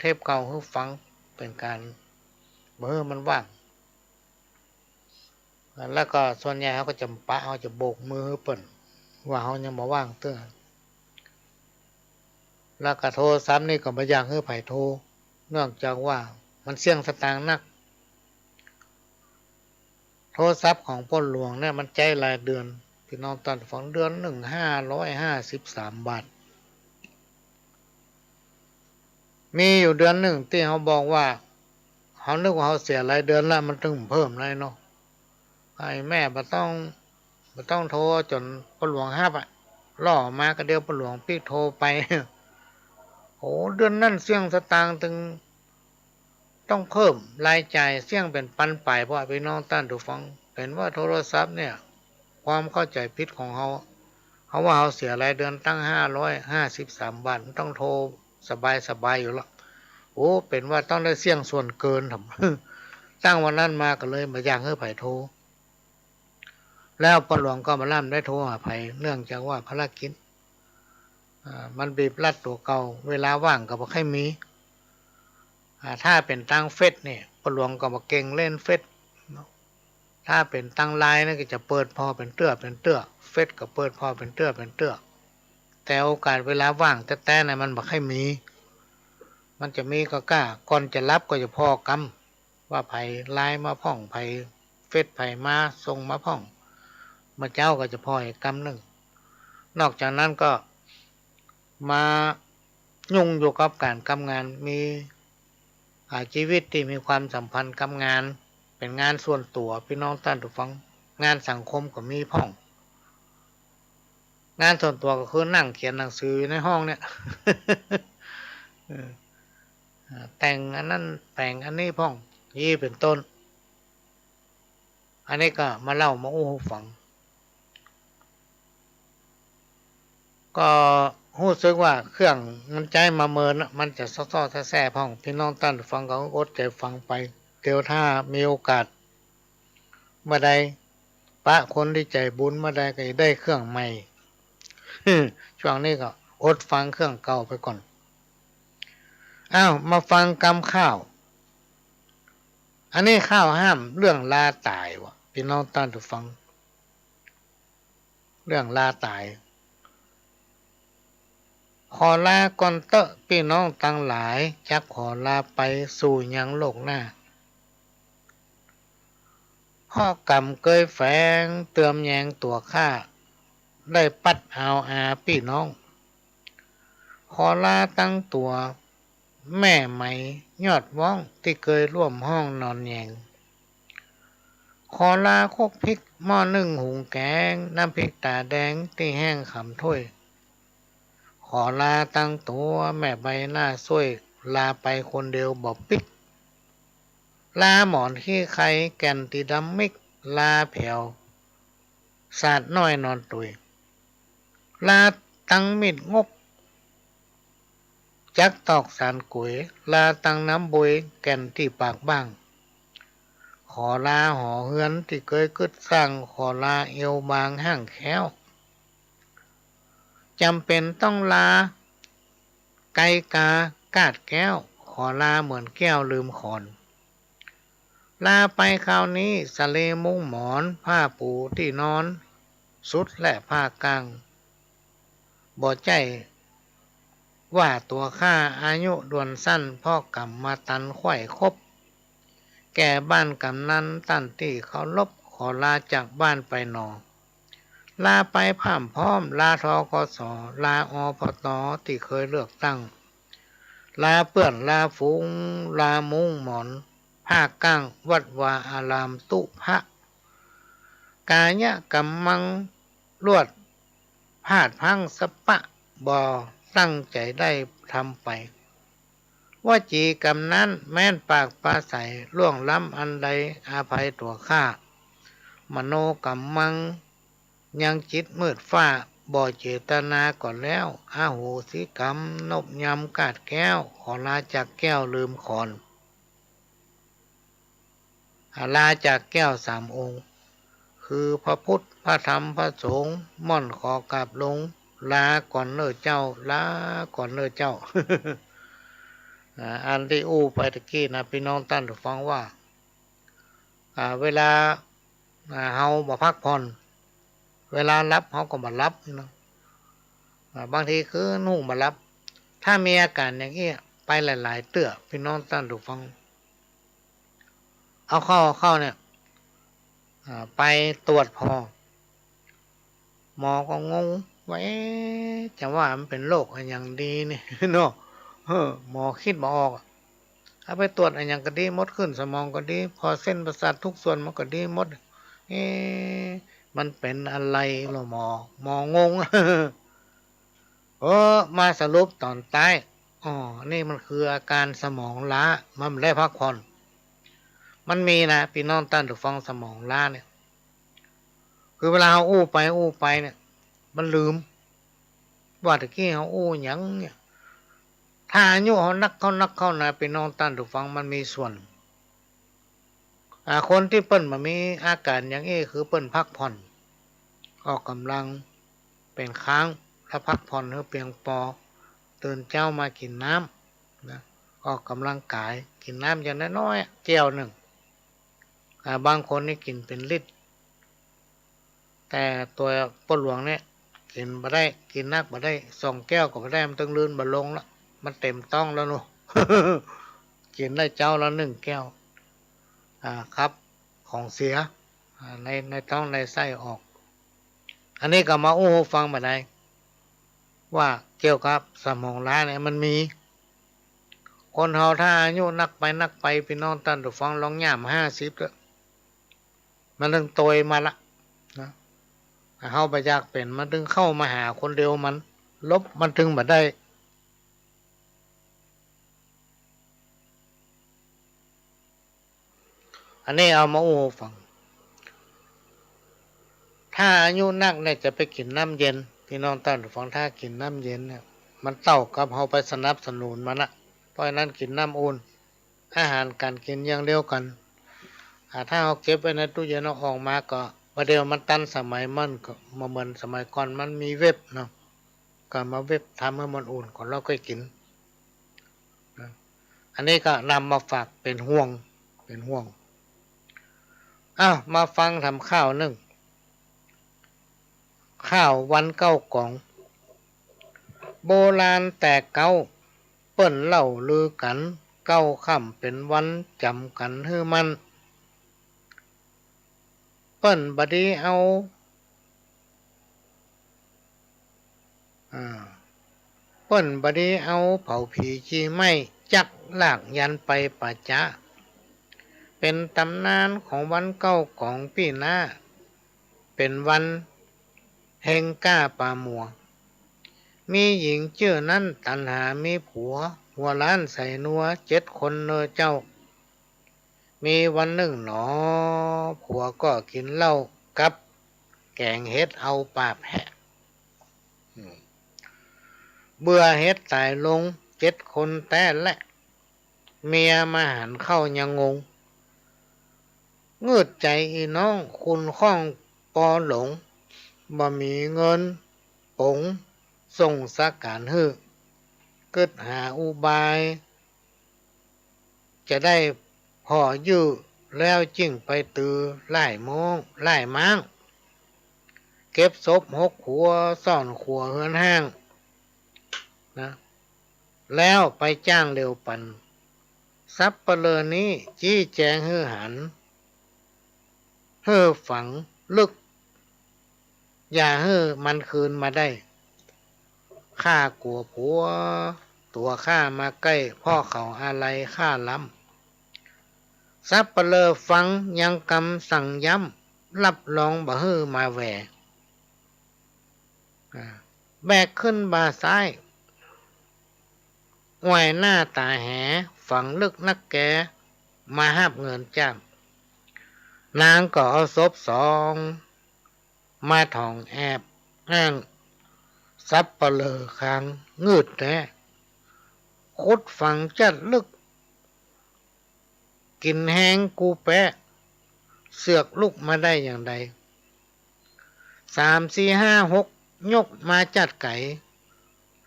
เทปเก่าให้ฟังเป็นการเมื่อมันว่างแล้วก็ส่วนใหญ่เขาก็จำปะเขาจะโบกมือเปิ้นว่าเขายังมาว่างเตื้อแล้วก็โทรซ้ำนี่ก็ไม่อยากให้ไผโทรเนื่องจากว่ามันเสี่ยงสตางค์นักโทรศัพท์ของพ่อหลวงเนี่ยมันใจรายเดือนพี่น้องตัดฝังเดือนหนึ่ง553 บาทมีอยู่เดือนหนึ่งที่เขาบอกว่าเขานึกว่าเขาเสียรายเดือนแล้วมันถึงเพิ่มเลยเนาะไอ้แม่บ่ต้องโทรจนพ่อหลวงฮับล่อมาก็เดียวพ่อหลวงพี่โทรไปโอ้เดือนนั่นเสี่ยงสตางค์ถึงต้องเพิ่มรายจ่ายเสี่ยงเป็นปันป่ายเพราะพี่น้องต้านดูฟังเป็นว่าโทรศัพท์เนี่ยความเข้าใจผิดของเขาว่าเขาเสียรายเดือนตั้ง553 บาทต้องโทรสบายอยู่แล้วโอ้เป็นว่าต้องได้เสี่ยงส่วนเกินทำตั้งวันนั้นมาก็เลยมาอยากให้ไผโทรแล้วปหลวงก็มาล่ำได้โทรหาไผเนื่องจากว่าภารกิจมันบีบรัดตัวเก่าเวลาว่างก็บ่ค่อยมีถ้าเป็นตั้งเฟซเนี่ยปหลวงก็มาเก่งเล่นเฟซถ้าเป็นตั้งไลน์นี่ก็จะเปิดพอเป็นเตื้อเฟซก็เปิดพอเป็นเตื้อแต่โอกาสเวลาว่างแต่ๆเนี่ยมันบ่ค่อยมีมันจะมีก็กล้าก่อนจะรับก็จะพอกำว่าไผไลน์มาพ่องไผเฟซไผมาส่งมาพ่องมาเจ้าก็จะพออีกกำหนึ่งนอกจากนั้นก็มายุ่งอยู่กับการทำงานมีชีวิตที่มีความสัมพันธ์กับงานเป็นงานส่วนตัวพี่น้องท่านผู้ฟังงานสังคมก็มีพ่องงานส่วนตัวก็คือนั่งเขียนหนังสือในห้องเนี่ย แต่งอันนั้นแต่งอันนี้พ่องยี่เป็นต้นอันนี้ก็มาเล่ามาอู้ฟังก็รู้สึกว่าเครื่องมันใจมาเมินมันจะซ้อแซ่พ่องพี่น้องท่านฟังก็อดใจฟังไปเดี๋ยวถ้ามีโอกาสเมื่อใดปะคนที่ใจบุญเมื่อใดก็ได้เครื่องใหม่ ช่วงนี้ก็อดฟังเครื่องเก่าไปก่อนมาฟังกำข้าวอันนี้ข้าวห้ามเรื่องลาตายวะพี่น้องท่านฟังเรื่องลาตายขอลาก่อนเตอะพี่น้องตั้งหลายจักขอลาไปสู่ยังโลกหน้าพ่อกำเกยแฝงเติมแยงตัวข้าได้ปัดเอาพี่น้องขอลาตั้งตัวแม่ไหมยอดว่องที่เคยร่วมห้องนอนแยงขอลาคกพริกหม้อนึ่งหุงแกงน้ำพริกตาแดงที่แห้งขำถ้วยขอลาตั้งตัวแม่ใบหน้าสวยลาไปคนเดียวบอกปิกลาหมอนขี้ไข่แก่นตีดำมิกลาแผ่วสาดน้อยนอนตุยลาตั้งมิดงกจักตอกสารกุยลาตั้งน้ำบุยแก่นที่ปากบ้างขอลาหอเฮือนที่เคยกึดสร้างขอลาเอวบางห้างแค้วจำเป็นต้องลาไก่กากาดแก้วขอลาเหมือนแก้วลืมขอนลาไปคราวนี้สะเลมุ้งหมอนผ้าปูที่นอนสุดและผ้ากางบ่ใจว่าตัวข้าอายุด่วนสั้นพ่อกำมาตันไข่คบแก่บ้านกำนันตันที่เขาลบขอลาจากบ้านไปหนอลาไปผ่ามพร้อมลาทกสลาอพตที่เคยเลือกตั้งลาเปื้อนลาฟุ้งลามุ้งหมอนผ้าก้างวัดวาอารามตุพระกายะกัมมังลวดพาดพังสปะบ่ตั้งใจได้ทำไปว่าจีกำนั้นแม่นปากปลาใสล่วงล้ำอันใดอาภัยตัวข้ามโนกัมมัง ยังจิตมืดฟ้าบ่เจตนาก่อนแล้วอาโหสิกรรมนบยำกาดแก้วขอลาจากแก้วลืมขอนลาจากแก้ว3 องค์คือพระพุทธพระธรรมพระสงฆ์ม่อนขอกราบลงลาก่อนเน้อเจ้าลาก่อนเน้อเจ้า อันที่อู้ไปตะกี้นะพี่น้องท่านผู้ฟังว่าเวลาเฮาบ่พักผ่อนเวลารับเฮาก็บ่รับเนาะบางทีคือนุ่งบ่รับถ้ามีอาการอย่างนี้ไปหลายๆเตื้อพี่น้องท่านผู้ฟังเอาเข้าเนี่ยไปตรวจพอหมอก็งงว่าจะว่ามันเป็นโรคอะไรอย่างดีนี่ เนาะหมอคิดบ่ออกถ้าไปตรวจอะไรอย่างก็ดีมดขึ้นสมองก็ดีพอเส้นประสาททุกส่วนมันก็ดีมดมันเป็นอะไรหรอหมองง มาสรุปตอนตายนี่มันคืออาการสมองล้ามันไม่ได้พักผ่อนมันมีนะพี่น้องท่านผู้ฟังสมองล้าเนี่ยคือเวลาเขาอู้ไปเนี่ยมันลืมว่าตะกี้เขาอู้หยังเนี่ยถ้าอายุเขานักเข้านะพี่น้องท่านผู้ฟังมันมีส่วนคนที่เปิ้นมามีอาการอย่างนี้คือเปิ้นพักผ่อนออกกำลังเป็นค้างถ้าพักผ่อนให้เพียงพอตื่นเช้ามากินน้ำนะออกกำลังกายกินน้ำอย่างน้อยๆแก้วหนึ่งบางคนนี่กินเป็นลิตรแต่ตัวป้นหลวงเนี่ยกินบ่ได้กินนักบ่ได้2 แก้วก็บ่ได้มันต้องลื่นบ่ลงละมันเต็มต้องแล้วเนาะ กินได้เจ้าละ1 แก้วครับของเสียในท้องในไส้ออกอันนี้ก็มาอู้ฟังมาได้ว่าเกี่ยวกับสมองล้าเนี่ยมันมีคนเฮาถ้าอายุนักไปพี่น้องท่านผู้ฟังลองย่ำ50แล้วมันถึงโตยมาละนะเฮาบ่อยากเป็นมันถึงเข้ามาหาคนเดียวมันลบมันถึงบ่ได้อันนี้เอามาอู้ฟังถ้าอายุนักเนี่ยจะไปกินน้ำเย็นพี่น้องท่านผู้ฟังถ้ากินน้ำเย็นเนี่ยมันเต้ากับเฮาไปสนับสนุนมันละเพราะฉะนั้นกินน้ำอุ่นอาหารการกินอย่างเดียวกันถ้าเฮาเก็บไว้ในตู้เย็นเอาออกมาก็ประเดี๋ยวมันตันสมัยมันก็มาเหมือนสมัยก่อนมันมีเว็บเนาะก็มาเว็บทำให้มันอุ่นก่อนเราค่อยกินอันนี้ก็นำมาฝากเป็นห่วงมาฟังทำข้าวนึ่งข้าววันเก้ากล่องโบราณแต่เก้าเปิ้นเล่าลือกันเก้าค่ำเป็นวันจำกันฮือมันเปิ้นบดีเอาเปิ้นบดีเอาเผาผีชีไม่จักลากยันไปป่าจ้าเป็นตำนานของวันเก้าของปีหน้าเป็นวันแห่งก้าป่ามัวมีหญิงเชื่อนั้นตันหามีผัวหัวล้านใส่นัว7 คนเนอเจ้ามีวันหนึ่งหนอผัวก็กินเหล้ากับแกงเฮ็ดเอาปาแผะเบื่อเฮ็ดตายลง7 คนแต่และเมียมาหันเข้ายังงงเงืดใจอีน้องคุณข้องปอหลงบ่มีเงินปงส่งสักการฮื้อเกิดหาอุบายจะได้พออยู่แล้วจึงไปตือไล่โมงไล่ม้างเก็บศพ6 ขัวซ่อนขัวเฮือนห้างนะแล้วไปจ้างเร็วปันซับเปลือนี้จี้แจงฮือหันฮือฝังลึกอย่าฮือมันคืนมาได้ข้ากลัวผัวตัวข้ามาใกล้พ่อเขาอะไรข้าล้ำซับเปลือฟังยังกำสั่งย้ำรับรองบ่ฮือมาแหวแบกขึ้นบ่าซ้ายไหวหน้าตาแหฝังลึกนักแกมาหับเงินจ้างนางก็เอาศพ2 มาถ่องแอบอ้างซับเปลอคางงืดแท้คุดฝังจัดลึกกินแห้งกูแปะเสือกลุกมาได้อย่างใด3 4 5 6ยกมาจัดไก่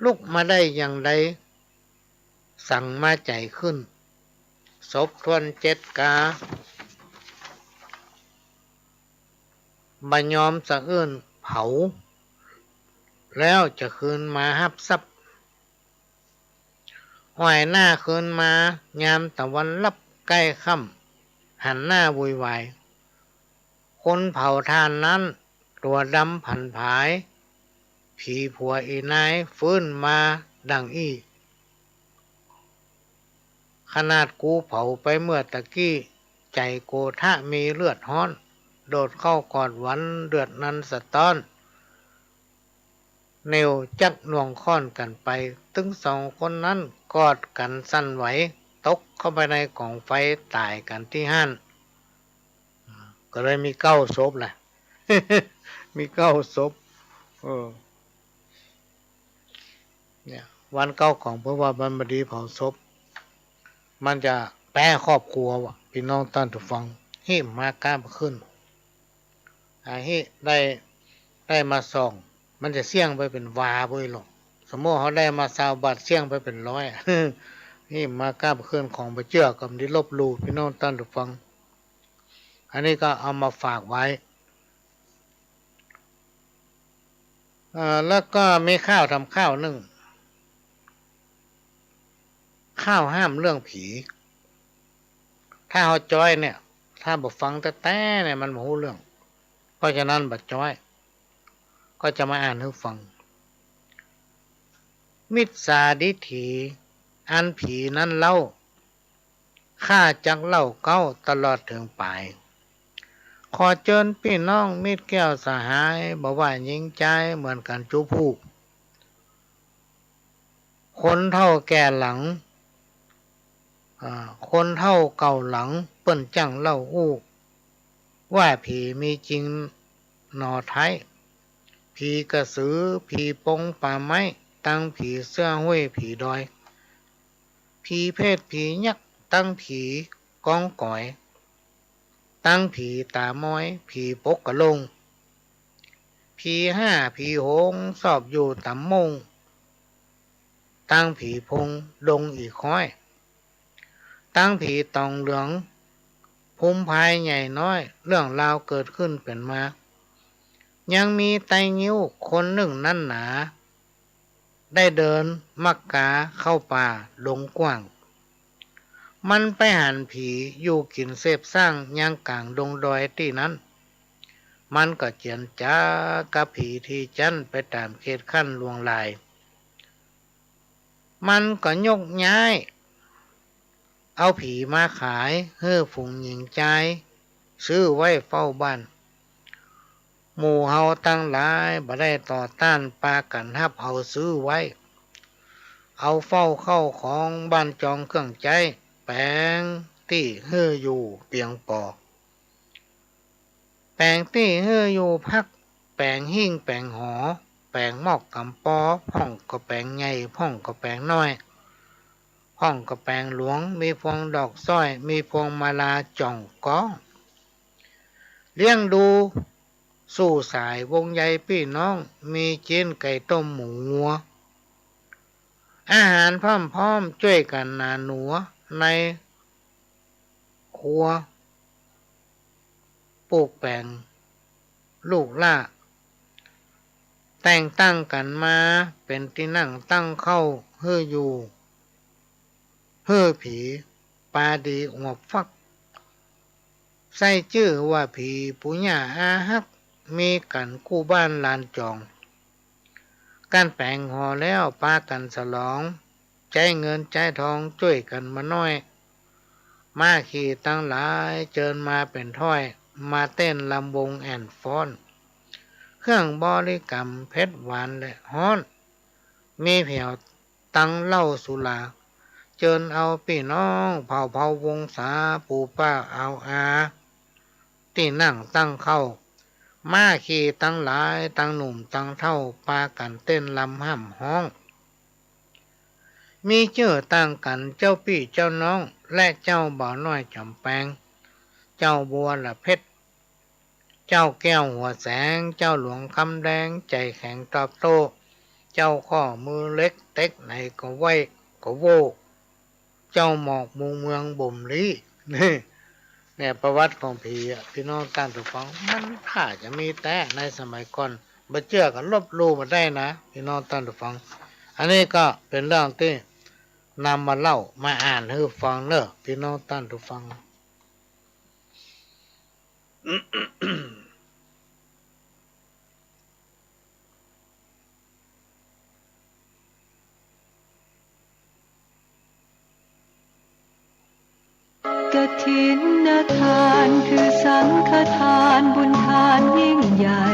ลุกมาได้อย่างใดสั่งมาใจขึ้นศพทวน7 กาบัญยอมสะอื้นเผาแล้วจะคืนมาฮับซับห้อยหน้าคืนมายามตะวันลับใกล้ค่ำหันหน้าวุ่นวายคนเผาทานนั้นตัวดำผันผายผีผัวอีนายฟื้นมาดังอี้ขนาดกูเผาไปเมื่อตะกี้ใจโกทะมีเลือดฮ้อนโดดเข้ากอดหวันเดือดนั้นสะต้อนเนวจักหน่วงค้อนกันไปถึง2 คนนั้นกอดกันสั่นไหวตกเข้าไปในกองไฟตายกันที่ห้านก็เลยมี9 ศพแหละ มี9 ศพเนี่ยวันเก้าของพระว่าบรรพดีเผาศพมันจะแปรครอบครัววะพี่น้องท่านทุกฟังหิมมาก้ามขึ้นหิได้มาส่องมันจะเสี่ยงไปเป็นวาบ่อยหรอกสมมติเขาได้มา20 บาทเสี่ยงไปเป็น100 หิมมาก้ามขึ้นของไปเจือกับที่ลบลู่พี่น้องท่านทุกฟังอันนี้ก็เอามาฝากไว้แล้วก็มีข้าวทำข้าวนึ่งข้าวห้ามเรื่องผี ถ้าเขาจ้อยเนี่ยถ้าบ่ฟังแต่เนี่ยมันบ่รู้เรื่องเพราะฉะนั้นบัดจ้อยก็จะมาอ่านให้ฟังมิจฉาดิถีอันผีนั้นเล่าข้าจักเล่าเก้าตลอดถึงปลายขอเชิญพี่น้องมิตรแก้วสหายบอกว่ายิงใจเหมือนกันจูผู้คนเท่าแก่หลังคนเท่าเก่าหลังเปิ้นจังเล่าอู้ว่าผีมีจริงหนอไทยผีกระสือผีปงป่าไม้ตั้งผีเสื้อห้วยผีดอยผีเพศผียักษ์ตั้งผีกองก่อยตั้งผีตาม้อยผีปกกะลงผี5ผีโหงสอบอยู่ตำมงตั้งผีพงดงอีกค้อยตั้งผีตองเหลืองภูมิภายใหญ่น้อยเรื่องราวเกิดขึ้นเป็นมายังมีไตงิ้วคนหนึ่งนั่นหนาได้เดินมักกาเข้าป่าดงกว้างมันไปหันผีอยู่กินเสพสร้างยังกลางดงดอยที่นั้นมันก็เจียนจ้ากับผีที่จันไปตามเขตขั้นลวงลายมันก็ยกย้ายเอาผีมาขายเฮือฝูงหญิงใจซื้อไว้เฝ้าบ้านหมู่เฮาตั้งหลายบ่ได้ต่อต้านปากันฮับเอาซื้อไว้เอาเฝ้าเข้าของบ้านจองเครื่องใจแปลงที่เฮืออยู่เปียงปอแปลงที่เฮืออยู่พักแปลงหิ่งแปลงหอแปลงหมอกกำปอพ่องก็แปลงใหญ่พ่องก็แปลงน้อยห้องกระแปงหลวงมีพวงดอกสร้อยมีพวงมาลาจ่องก้องเลี้ยงดูสู่สายวงใยพี่น้องมีเจียนไก่ต้มหมูงัวอาหารพร้อมๆช่วยกันนาหนัวในครัวปลูกแปลงลูกล่าแต่งตั้งกันมาเป็นที่นั่งตั้งเข้าเฮืออยู่เฮือผีปาดีอวบฟักใส่ชื่อว่าผีปุญญาอาฮักมีกันคู่บ้านลานจองการแปลงห่อแล้วปากันฉลองใจเงินใจทองช่วยกันมาน้อยมาขี่ตั้งหลายเจิญมาเป็นถ้อยมาเต้นลำวงแอนฟ้อนเครื่องบริกรรมเพชรหวานและฮ้อนมีแผ่วตั้งเล่าสุลาเจิญเอาพี่น้องเผ่าวงศาปู่ป้าเอาอาที่นั่งตั้งเข้า ม้าขี่ตั้งหลายตั้งหนุ่มตั้งเท่าปากันเต้นลำห่ำห้องมีเจ้อต่างกันเจ้าพี่เจ้าน้องและเจ้าบ่าวน้อยจำแปงเจ้าบัวละเพชรเจ้าแก้วหัวแสงเจ้าหลวงคำแดงใจแข็งตอบโต้เจ้าข้อมือเล็กเต็กไหนก็ไว้ก็โวเจ้าหมอกมุงเมืองบ่มลีนี่เนี่ยประวัติของผีอ่ะพี่น้องท่านผู้ฟังมันถ้าจะมีแต่ในสมัยก่อนบ่เชื่อก็ลบลู่มาได้นะพี่น้องท่านผู้ฟังอันนี้ก็เป็นเรื่องที่นำมาเล่ามาอ่านให้ฟังเนอะพี่น้องท่านผู้ฟัง กฐินทานคือสังฆทานบุญทานยิ่งใหญ่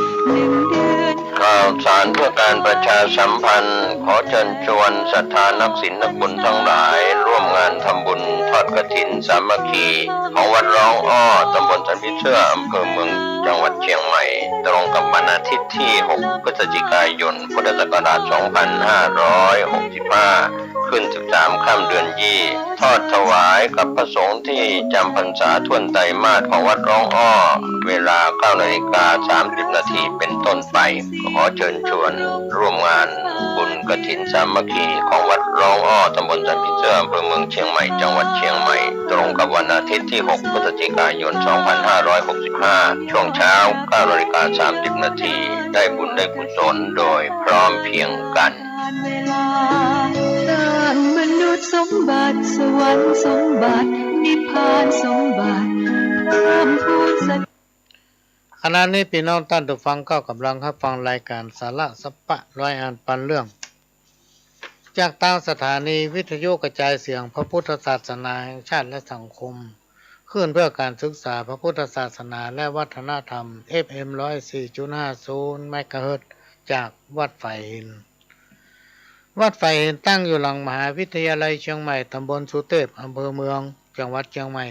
1 เดือน ข่าวสารเพื่อการประชาสัมพันธ์ขอเชิญชวนศรัทธานักศีลนักบุญทั้งหลายร่วมงานทำบุญทอดกฐินสามัคคีของวัดร้องอ้อตำบลสันพิเชื่ออำเภอเมืองจังหวัดเชียงใหม่ตรงกับวันอาทิตย์ที่ 6 พฤศจิกายน พุทธศักราช 2565 ขึ้น 13 ค่ำเดือนยี่ทอดถวายกับพระสงฆ์ที่จำพรรษาท่วนไตรมาสของวัดร้องอ้อเวลา 9:30 นาทีเป็นต้นไปขอเชิญชวนร่วมงานบุญกฐินสามัคคีของวัดร้องอ้อตำบลสันพิเชื่ออำเภอเมืองเชียงใหม่จังหวัดเชียงใหม่ตรงกับวันอาทิตย์ที่ 6 พฤศจิกายน 2565 ช่วงเช้า 9:30 นาทีได้บุญได้กุศลโดยพร้อมเพรียงกันเวลาสร้างมนุษย์สมบัติสวรรค์สมบัตินิพพานสมบัติเพิ่มพูนสักขณะนี้พี่น้องท่านผู้ฟังก็กำลังรับฟังรายการสาระสัพพะร้อยอ่านปันเรื่องจากทางสถานีวิทยุกระจายเสียงพระพุทธศาสนาแห่งชาติและสังคมขึ้นเพื่อการศึกษาพระพุทธศาสนาและวัฒนธรรม FM 104.50 เมกะเฮิรตซ์จากวัดไฝ่หินวัดไฝ่หินตั้งอยู่หลังมหาวิทยาลัยเชียงใหม่ตำบลสุเทพอำเภอเมืองจังหวัดเชียงใหม่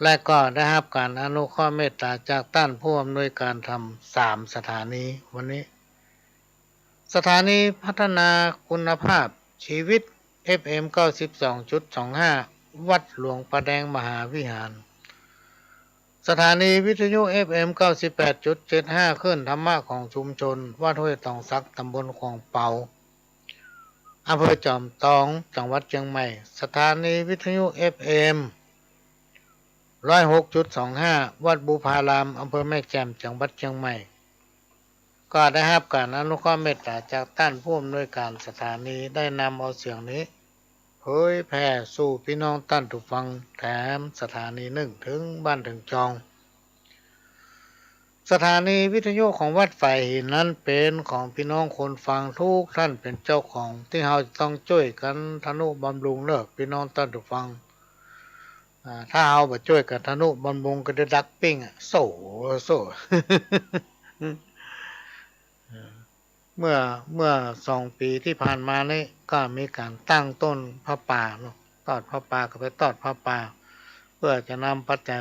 และก็ได้รับการอนุเคราะห์เมตตาจากท่านผู้อำนวยการทำ3 สถานีวันนี้สถานีพัฒนาคุณภาพชีวิต FM 92.25 วัดหลวงประแดงมหาวิหารสถานีวิทยุ FM 98.75 ขึ้นธรรมะของชุมชนวัดห้วยตองซักตำบลคลองเปาอำเภอจอมทองจังหวัดเชียงใหม่สถานีวิทยุ FM 106.25 วัดบูพารามอำเภอแม่แจ่มจังหวัดเชียงใหม่ก็ได้รับการอนุเคราะห์เมตตาจากท่านผู้อำนวยการสถานีได้นำเอาเสียงนี้เผยแพร่สู่พี่น้องท่านผู้ฟังแถมสถานี1ถึงบ้านถึงจองสถานีวิทยุของวัดไฝ่หินนั้นเป็นของพี่น้องคนฟังทุกท่านเป็นเจ้าของที่เราต้องช่วยกันทนุบำรุงเลิกพี่น้องท่านผู้ฟังถ้าเอาไปช่วยกันทนุบำรุงก็ได้ดักปิ้งโซ่เมื่อ2 ปีที่ผ่านมานี่ก็มีการตั้งต้นพระป่าเนาะตอดพระป่าก็ไปตอดพระป่าเพื่อจะนำปัจจัย